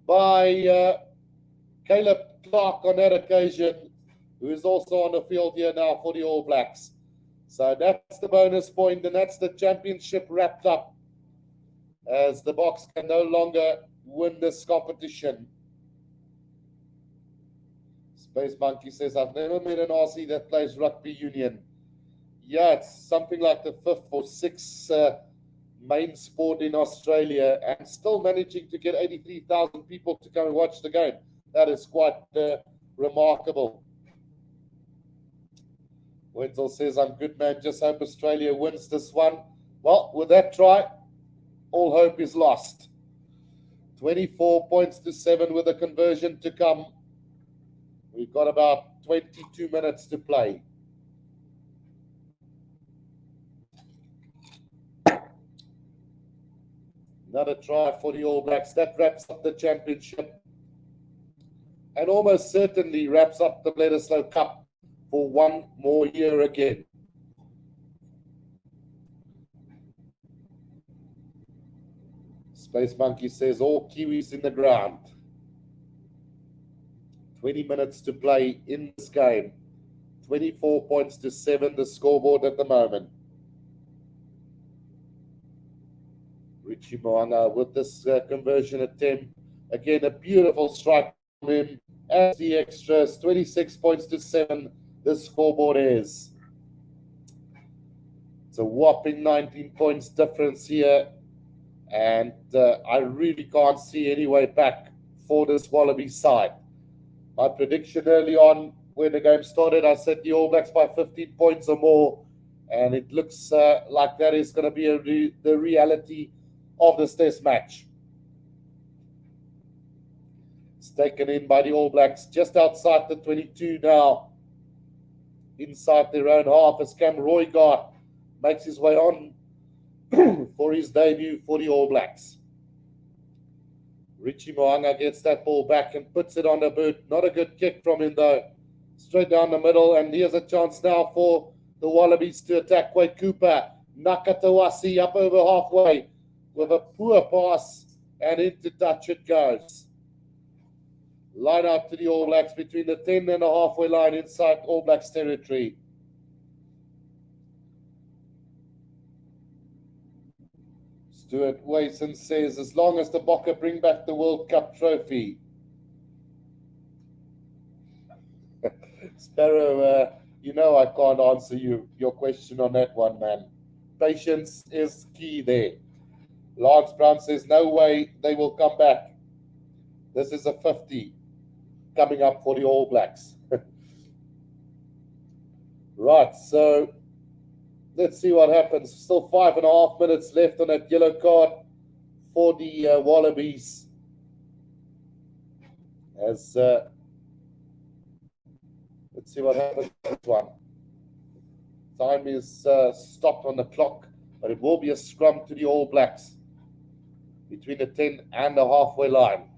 by Caleb Clark on that occasion, who is also on the field here now for the All Blacks. So that's the bonus point, and that's the championship wrapped up, as the Boks can no longer win this competition. Space Monkey says, I've never met an Aussie that plays rugby union. Yeah, it's something like the 5th or 6th main sport in Australia, and still managing to get 83,000 people to come and watch the game. That is quite remarkable. Wenzel says, I'm good, man. Just hope Australia wins this one. Well, with that try, all hope is lost. 24 points to 7 with a conversion to come. We've got about 22 minutes to play. Another try for the All Blacks. That wraps up the championship, and almost certainly wraps up the Bledisloe Cup for one more year again. Space Monkey says, all Kiwis in the ground. 20 minutes to play in this game. 24 points to 7, the scoreboard at the moment. Richie Moanga with this conversion attempt. Again, a beautiful strike from him. As the extras, 26 points to 7, the scoreboard is. It's a whopping 19 points difference here. And I really can't see any way back for this Wallaby side. My prediction early on when the game started, I said the All Blacks by 15 points or more. And it looks like that is going to be the reality of this test match. It's taken in by the All Blacks just outside the 22 now. Inside their own half as Cam Roygaard makes his way on for his debut for the All Blacks. Richie Moanga gets that ball back and puts it on the boot. Not a good kick from him though. Straight down the middle, and here's a chance now for the Wallabies to attack Quade Cooper. Nakatawasi up over halfway with a poor pass, and into touch it goes. Line out to the All Blacks between the 10 and the halfway line inside All Blacks territory. Stuart Wason says, as long as the Bokke bring back the World Cup trophy. Sparrow, you know I can't answer your question on that one, man. Patience is key there. Lance Brown says, no way they will come back. This is a 50 coming up for the All Blacks. Right, so let's see what happens. Still 5.5 minutes left on that yellow card for the Wallabies. As let's see what happens with this one. Time is stopped on the clock, but it will be a scrum to the All Blacks between the 10 and the halfway line.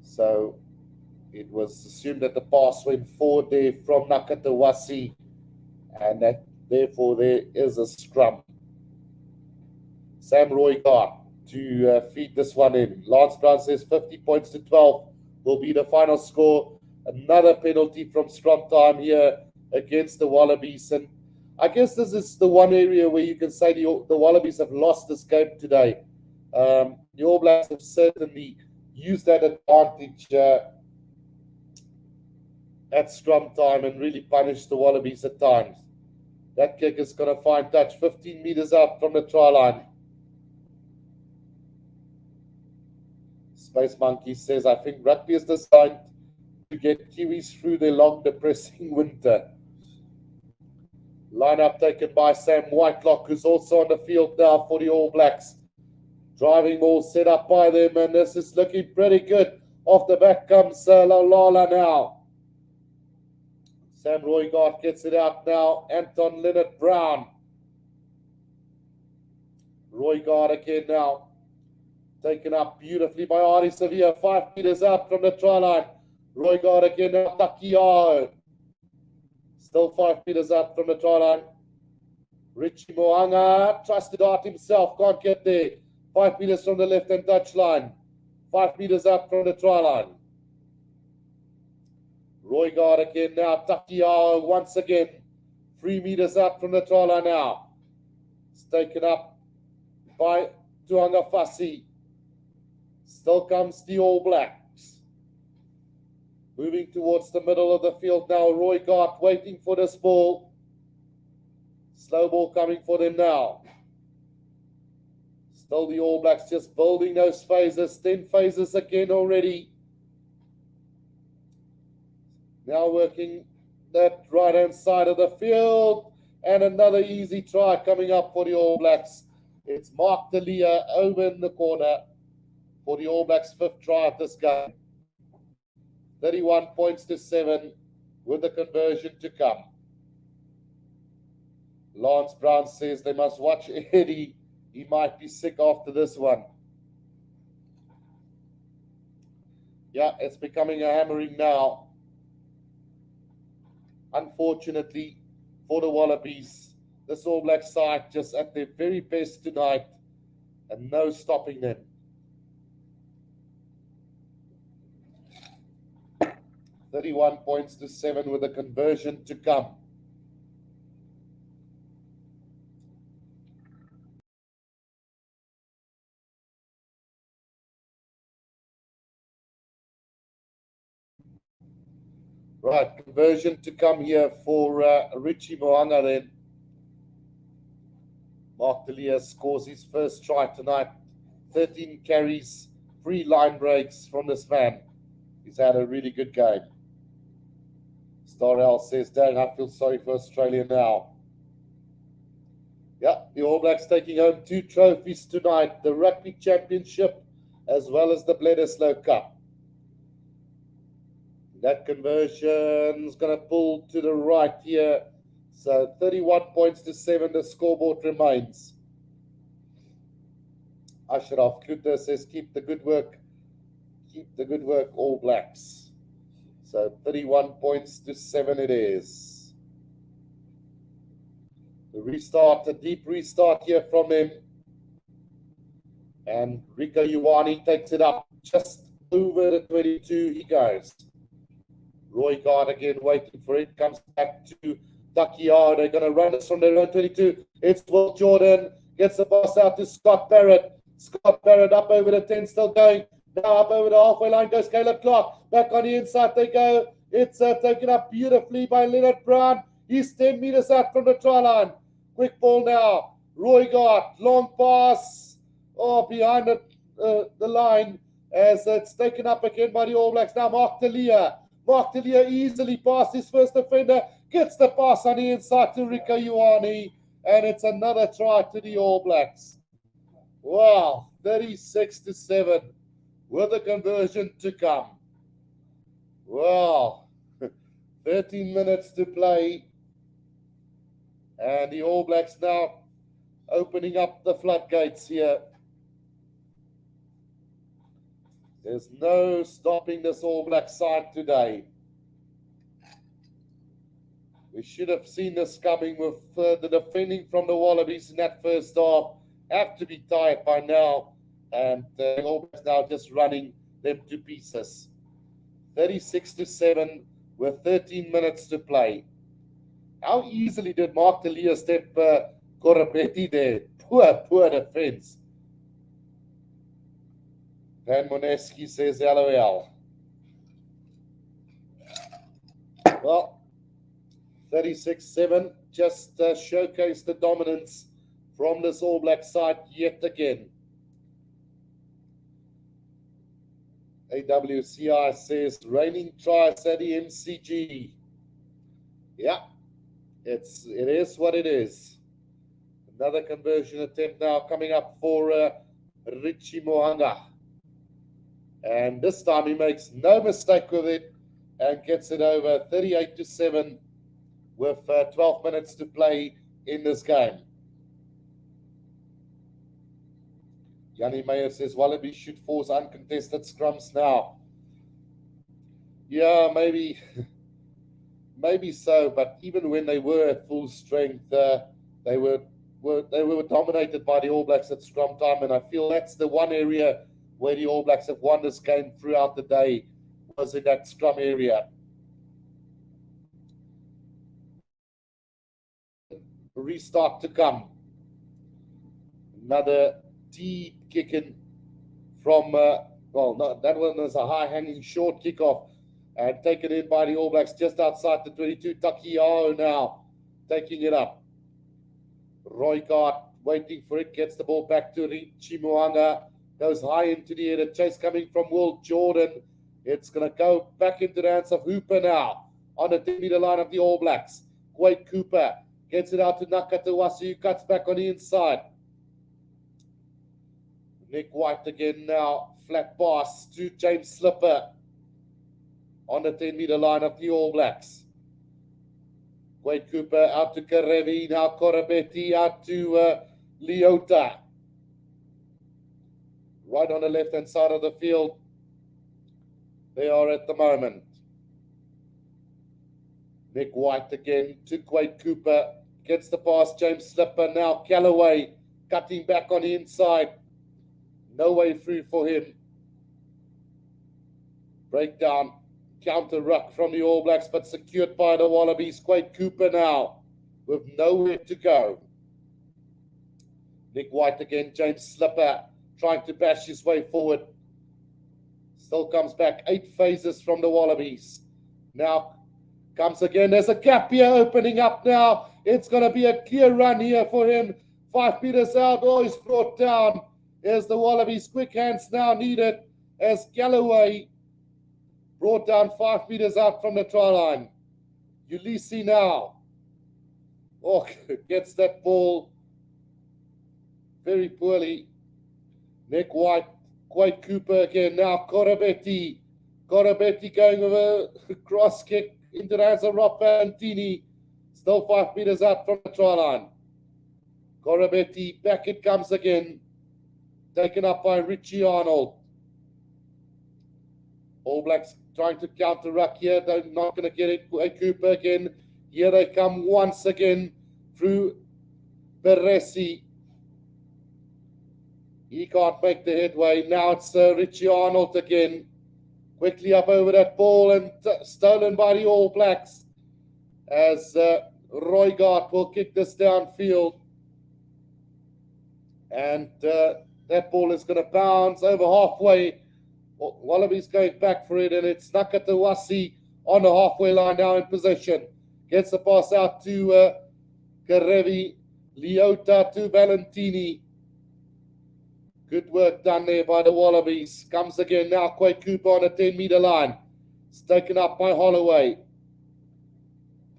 So it was assumed that the pass went forward there from Nakatawasi, and that therefore there is a scrum. Sam Roygaard to feed this one in. Lance Brown says 50 points to 12 will be the final score. Another penalty from scrum time here against the Wallabies. And I guess this is the one area where you can say the Wallabies have lost this game today. The All Blacks have certainly used that advantage at scrum time and really punished the Wallabies at times. That kick is going to find touch 15 meters out from the try line. Space Monkey says, I think rugby is designed to get Kiwis through their long, depressing winter. Lineup taken by Sam Whitelock, who's also on the field now for the All Blacks. Driving ball set up by them, and this is looking pretty good. Off the back comes Lalala now. Sam Roygaard gets it out now. Anton Leonard Brown. Roygaard again now. Taken up beautifully by Ari Sevilla. 5 meters out from the try line. Roygaard again now. Takiao. Still 5 meters out from the try line. Richie Moanga tries to dart himself. Can't get there. 5 meters from the left-hand touchline. 5 meters out from the try line. Roygaard again now. Takiao once again. 3 meters out from the try line now. It's taken up by Tuanga Fasi. Still comes the All Blacks. Moving towards the middle of the field now. Roygaard waiting for this ball. Slow ball coming for them now. Still the All Blacks just building those phases. 10 phases again already. Now working that right-hand side of the field. And another easy try coming up for the All Blacks. It's Mark Delia over in the corner for the All Blacks' 5th try of this game. 31 points to 7 with the conversion to come. Lance Brown says they must watch Eddie. He might be sick after this one. Yeah, it's becoming a hammering now. Unfortunately for the Wallabies, this All Black side just at their very best tonight and no stopping them. $31 points to 7 with a conversion to come. Right, conversion to come here for Richie Moanga then. Mark Delia scores his 1st try tonight. 13 carries, 3 line breaks from this man. He's had a really good game. Starrell says, dang, I feel sorry for Australia now. Yeah, the All Blacks taking home 2 trophies tonight. The Rugby Championship as well as the Bledisloe Cup. That conversion is going to pull to the right here. So 31 points to 7, the scoreboard remains. Ashraf Kluter says, keep the good work. Keep the good work, All Blacks. So 31 points to 7 it is. The restart, a deep restart here from him. And Rico Ioane takes it up just over the 22. He goes. Roygaard again waiting for it. Comes back to Takiao. They're going to run this from their own 22. It's Will Jordan. Gets the pass out to Scott Barrett. Scott Barrett up over the 10, still going. Now up over the halfway line goes Caleb Clark. Back on the inside they go. It's taken up beautifully by Leonard Brown. He's 10 meters out from the try line. Quick ball now. Roygard, long pass. Behind the line as it's taken up again by the All Blacks. Now Mark Talia. Mark Talia easily past his first defender. Gets the pass on the inside to Rico Ioane. And it's another try to the All Blacks. Wow, 36-7 with a conversion to come. Wow, 13 minutes to play. And the All Blacks now opening up the floodgates here. There's no stopping this All Black side today. We should have seen this coming with the defending from the Wallabies in that first half. Have to be tired by now. And the All Blacks now just running them to pieces. 36-7 with 13 minutes to play. How easily did Mark Talia step Corabetti there? Poor defense. Van Moneski says LOL. Well, 36-7 just showcased the dominance from this All Black side yet again. AWCI says raining tries at the MCG. Yeah, it is what it is. Another conversion attempt now coming up for Richie Mohanga. And this time he makes no mistake with it and gets it over 38-7 with 12 minutes to play in this game. Yanni Meyer says Wallabies should force uncontested scrums now. Yeah, maybe so, but even when they were at full strength, they were dominated by the All Blacks at scrum time, and I feel that's the one area where the All Blacks have won this game throughout the day, was in that scrum area. Restart to come. Another deep kicking from, that one was a high-hanging short kickoff and taken in by the All Blacks just outside the 22. Takiao now taking it up. Roygard waiting for it, gets the ball back to Richie Mohanga. Goes high into the air. The chase coming from Will Jordan. It's going to go back into the hands of Hooper now on the 10-meter line of the All Blacks. Quade Cooper gets it out to Nakatawasi, who cuts back on the inside. Nick White again now. Flat pass to James Slipper on the 10-meter line of the All Blacks. Quade Cooper out to Karevi. Now Corabetti out to Leota. Right on the left-hand side of the field, they are at the moment. Nick White again to Quade Cooper. Gets the pass, James Slipper. Now Callaway cutting back on the inside. No way through for him. Breakdown, counter ruck from the All Blacks, but secured by the Wallabies. Quade Cooper now with nowhere to go. Nick White again, James Slipper trying to bash his way forward. Still comes back. 8 phases from the Wallabies. Now comes again. There's a gap here opening up now. It's going to be a clear run here for him. 5 meters out. Oh, he's brought down. There's the Wallabies. Quick hands now needed as Galloway brought down 5 meters out from the try line. Ulysses now. Oh, gets that ball very poorly. Nick White, Quade Cooper again. Now Corabetti. Corabetti going with a cross kick into the hands of Rob Valentini. Still 5 meters out from the try line. Corabetti, back it comes again. Taken up by Richie Arnold. All Blacks trying to counter ruck here. They're not going to get it. Quade Cooper again. Here they come once again through Peresi. He can't make the headway. Now it's Richie Arnold again. Quickly up over that ball and stolen by the All Blacks as Roygard will kick this downfield. And that ball is going to bounce over halfway. Wallabies going back for it, and it's Nakatawasi on the halfway line now in possession. Gets the pass out to Karevi. Leota to Valentini. Good work done there by the Wallabies. Comes again now, Quay Cooper on the 10-meter line. It's taken up by Holloway.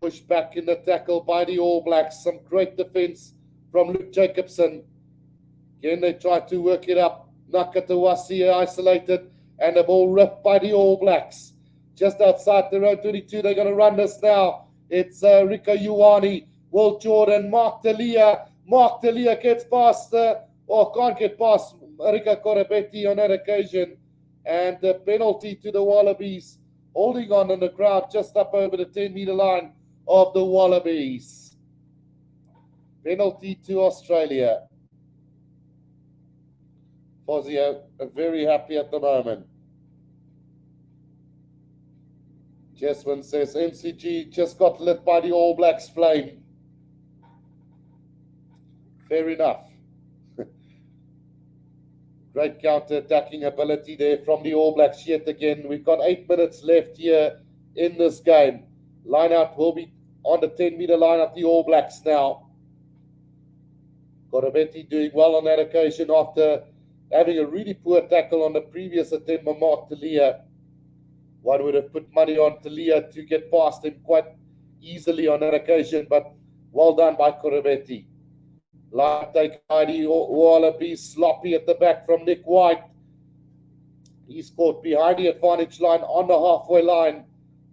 Pushed back in the tackle by the All Blacks. Some great defense from Luke Jacobson. Again, they try to work it up. Nakatawasi isolated, and the ball ripped by the All Blacks. Just outside the road 22, they're going to run this now. It's Rico Ioane, Will Jordan, Mark Delia. Mark Delia gets past, can't get past Rico Corabetti on that occasion. And the penalty to the Wallabies, holding on in the crowd just up over the 10-meter line of the Wallabies. Penalty to Australia. Fozio are very happy at the moment. Jeswin says MCG just got lit by the All Blacks flame. Fair enough. Great counter-attacking ability there from the All Blacks yet again. We've got 8 minutes left here in this game. Lineout will be on the 10-meter line of the All Blacks now. Corabetti doing well on that occasion after having a really poor tackle on the previous attempt by Mark Talia. One would have put money on Talia to get past him quite easily on that occasion, but well done by Corabetti. Line take by the Wallabies, sloppy at the back from Nick White. He's caught behind the advantage line on the halfway line.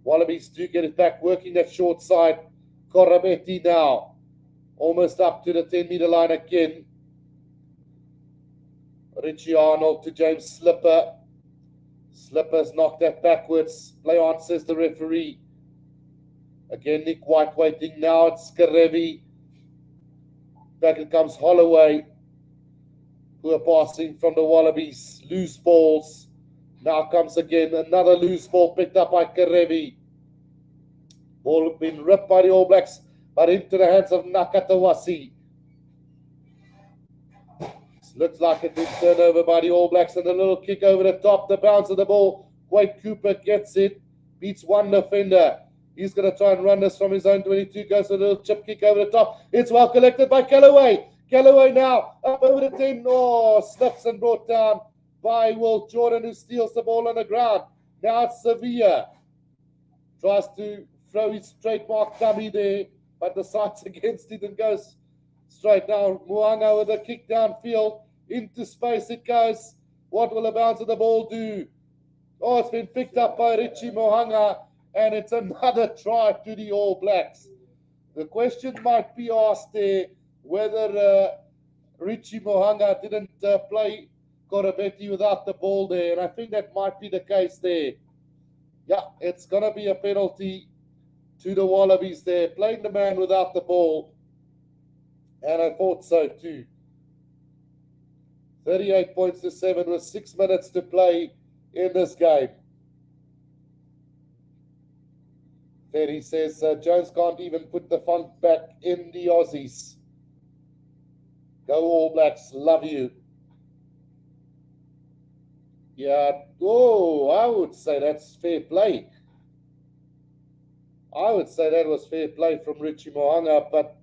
Wallabies do get it back, working that short side. Corabetti now, almost up to the 10-meter line again. Richie Arnold to James Slipper. Slipper's knocked that backwards. Play on, says the referee. Again, Nick White waiting now. It's Karevi. Back it comes Holloway. Who are passing from the Wallabies. Loose balls. Now comes again another loose ball picked up by Karevi. Ball been ripped by the All Blacks, but into the hands of Nakatawasi. Looks like a big turnover by the All Blacks and a little kick over the top. The bounce of the ball. Quay Cooper gets it. Beats one defender. He's going to try and run this from his own 22. Goes a little chip kick over the top. It's well collected by Callaway. Callaway now up over the 10. Oh, slips and brought down by Will Jordan, who steals the ball on the ground. Now it's Sevilla. Tries to throw his trademark dummy there, but the side's against it and goes straight now. Moanga with a kick downfield. Into space it goes. What will the bounce of the ball do? Oh, it's been picked up by Richie Mohanga, and it's another try to the All Blacks. The question might be asked there whether Richie Mohanga didn't play Corabetti without the ball there, and I think that might be the case there. Yeah, it's going to be a penalty to the Wallabies there, playing the man without the ball, and I thought so too. 38 points to 7 with 6 minutes to play in this game. Ferry says Jones can't even put the funk back in the Aussies. Go All Blacks, love you. Yeah, I would say that's fair play. I would say that was fair play from Richie Mohanga, but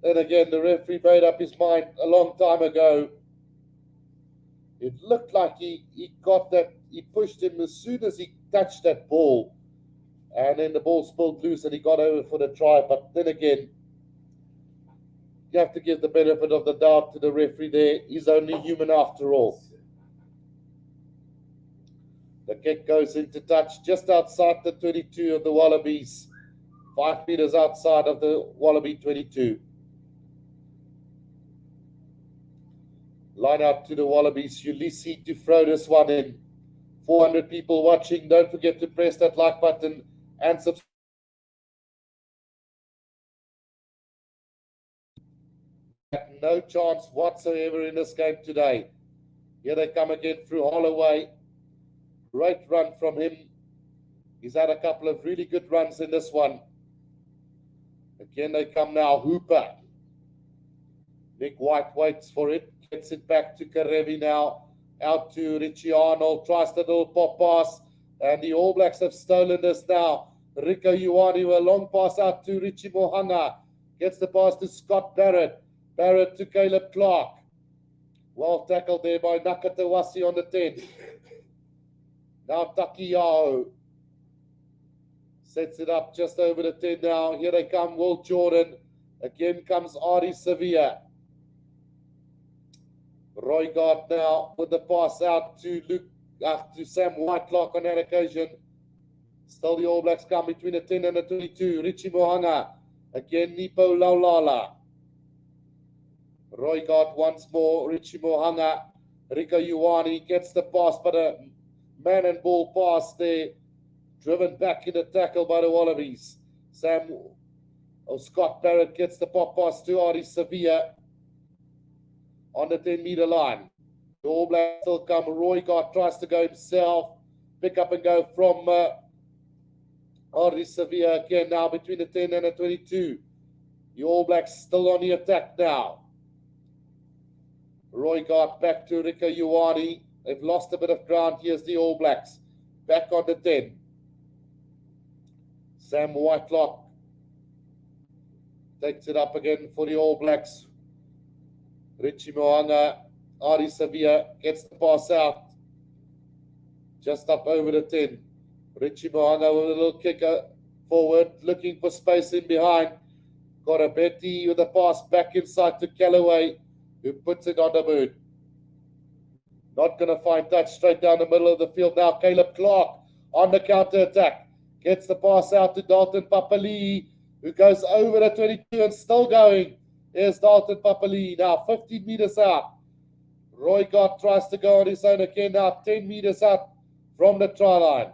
then again, the referee made up his mind a long time ago. It looked like he got that, he pushed him as soon as he touched that ball. And then the ball spilled loose and he got over for the try. But then again, you have to give the benefit of the doubt to the referee there. He's only human after all. The kick goes into touch just outside the 22 of the Wallabies. 5 meters outside of the Wallaby 22. Line out to the Wallabies. Ulysses to throw this one in. 400 people watching. Don't forget to press that like button and subscribe. No chance whatsoever in this game today. Here they come again through Holloway. Great run from him. He's had a couple of really good runs in this one. Again they come now. Hooper. Nick White waits for it. Gets it back to Karevi now. Out to Richie Arnold. Tries the little pop pass. And the All Blacks have stolen this now. Rico Ioane, a long pass out to Richie Mohanga. Gets the pass to Scott Barrett. Barrett to Caleb Clark. Well tackled there by Nakatawasi on the 10. Now Takiyao sets it up just over the 10 now. Here they come, Will Jordan. Again comes Ari Sevilla. Roygard now with the pass out to Sam Whitelock on that occasion. Still the All Blacks come between the 10 and the 22. Richie Mohanga. Again, Nipo Laulala. Roygard once more. Richie Mohanga. Rika Ioane gets the pass, but a man and ball pass there. Driven back in the tackle by the Wallabies. Scott Barrett gets the pop pass to Ari Sevilla on the 10-meter line. The All Blacks still come. Roygard tries to go himself. Pick up and go from Ari Sevilla again now between the 10 and the 22. The All Blacks still on the attack now. Roygard back to Rika Ioane. They've lost a bit of ground. Here's the All Blacks. Back on the 10. Sam Whitelock takes it up again for the All Blacks. Richie Moanga, Ari Sevilla gets the pass out. Just up over the 10. Richie Moanga with a little kicker forward, looking for space in behind. Got a Betty with a pass back inside to Callaway, who puts it on the moon. Not going to find touch straight down the middle of the field now. Caleb Clark on the counter attack. Gets the pass out to Dalton Papali'i, who goes over the 22 and still going. Here's Dalton Papali'i now 15 meters out. Roygard tries to go on his own again now 10 meters out from the try line.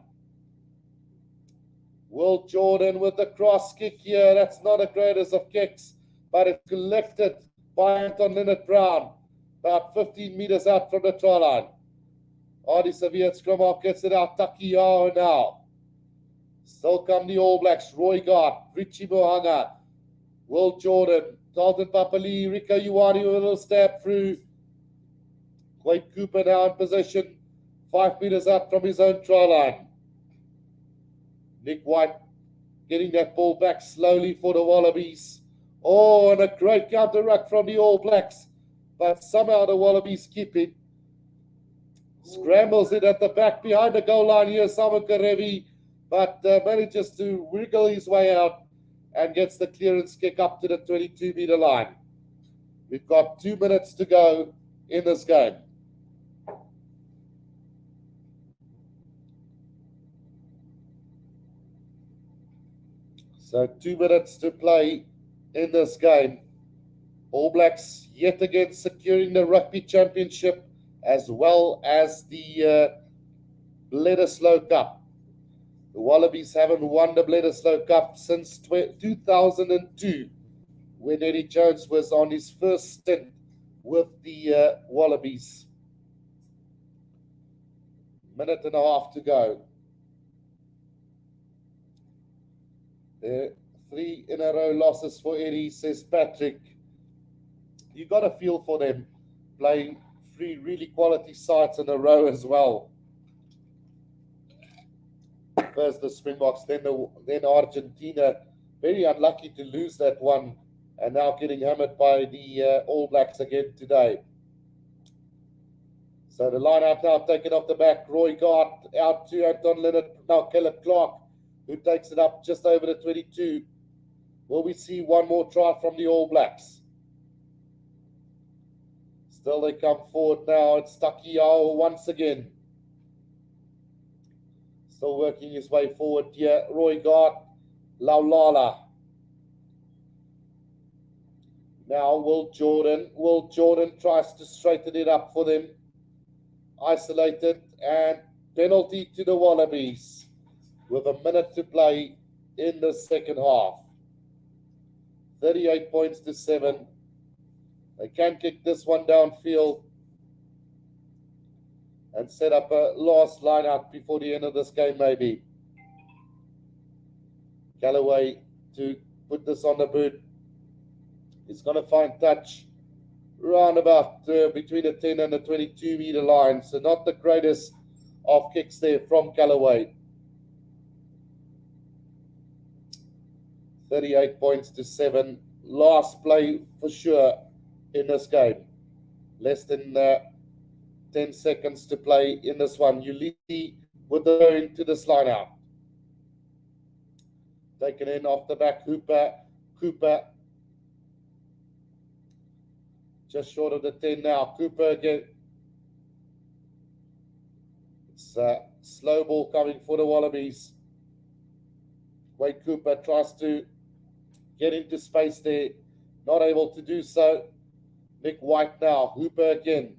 Will Jordan with the cross kick here. That's not the greatest of kicks, but it's collected by Anton Linnett-Brown about 15 meters out from the try line. Adi Sevilla scrum off gets it out. Takiyao now. Still come the All Blacks. Roygard, Richie Mohanga, Will Jordan, Dalton Papali'i, Rika Ioane with a little stab through. Quade Cooper now in position, 5 meters out from his own try line. Nick White getting that ball back slowly for the Wallabies. Oh, and a great counter ruck from the All Blacks. But somehow the Wallabies keep it. Scrambles it at the back behind the goal line here, Simon Karevi, but manages to wriggle his way out and gets the clearance kick up to the 22-meter line. We've got 2 minutes to go in this game. So 2 minutes to play in this game. All Blacks yet again securing the Rugby Championship as well as the Bledisloe Cup. The Wallabies haven't won the Bledisloe Cup since 2002, when Eddie Jones was on his first stint with the Wallabies. Minute and a half to go. 3 in a row losses for Eddie, says Patrick. You got a feel for them playing 3 really quality sides in a row as well. First the Springboks, then Argentina. Very unlucky to lose that one, and now getting hammered by the All Blacks again today. So the line out now taken off the back. Roygard out to Anton Linnett. Now Caleb Clark, who takes it up just over the 22. Will we see one more try from the All Blacks? Still they come forward now. It's Takiyao once again. Still working his way forward here. Roygard, Laulala. Now Will Jordan. Will Jordan tries to straighten it up for them. Isolated, and penalty to the Wallabies with a minute to play in the second half. 38 points to 7. They can kick this one downfield and set up a last line out before the end of this game, maybe. Callaway to put this on the boot. He's going to find touch round about between the 10 and the 22-meter line. So not the greatest of kicks there from Callaway. 38 points to 7. Last play for sure in this game. Less than 10 seconds to play in this one. Ulysses with the throw into this line out. Taken in off the back, Cooper. Just short of the 10 now. Cooper again. It's a slow ball coming for the Wallabies. Wade Cooper tries to get into space there. Not able to do so. Nick White now. Hooper again.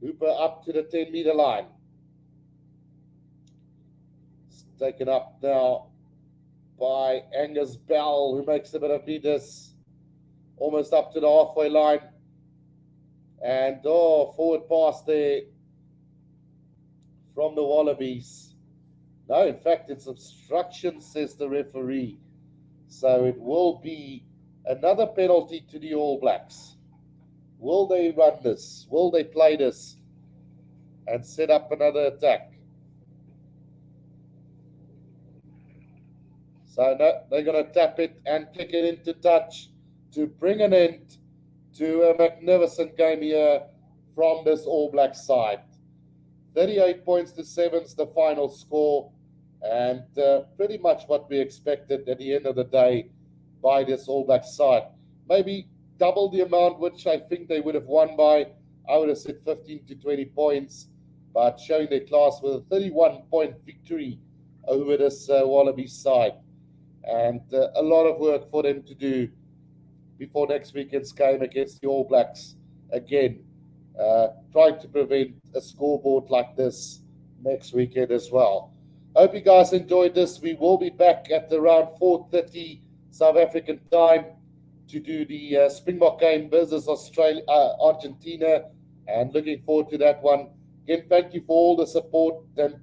Hooper up to the 10-meter line. It's taken up now by Angus Bell, who makes a bit of meters. Almost up to the halfway line. And forward pass there from the Wallabies. No, in fact, it's obstruction, says the referee. So it will be another penalty to the All Blacks. Will they run this? Will they play this and set up another attack? So no, they're going to tap it and kick it into touch to bring an end to a magnificent game here from this All Black side. 38 points to 7 is the final score, and pretty much what we expected at the end of the day by this All Black side. Maybe double the amount which I think they would have won by. I would have said 15 to 20 points, but showing their class with a 31-point victory over this Wallabies side. And a lot of work for them to do before next weekend's game against the All Blacks. Again, trying to prevent a scoreboard like this next weekend as well. Hope you guys enjoyed this. We will be back at around 4:30 South African time to do the Springbok game versus Argentina, and looking forward to that one. Again, thank you for all the support, and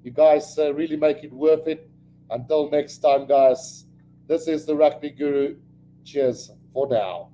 you guys really make it worth it. Until next time, guys, this is the Rugby Guru. Cheers for now.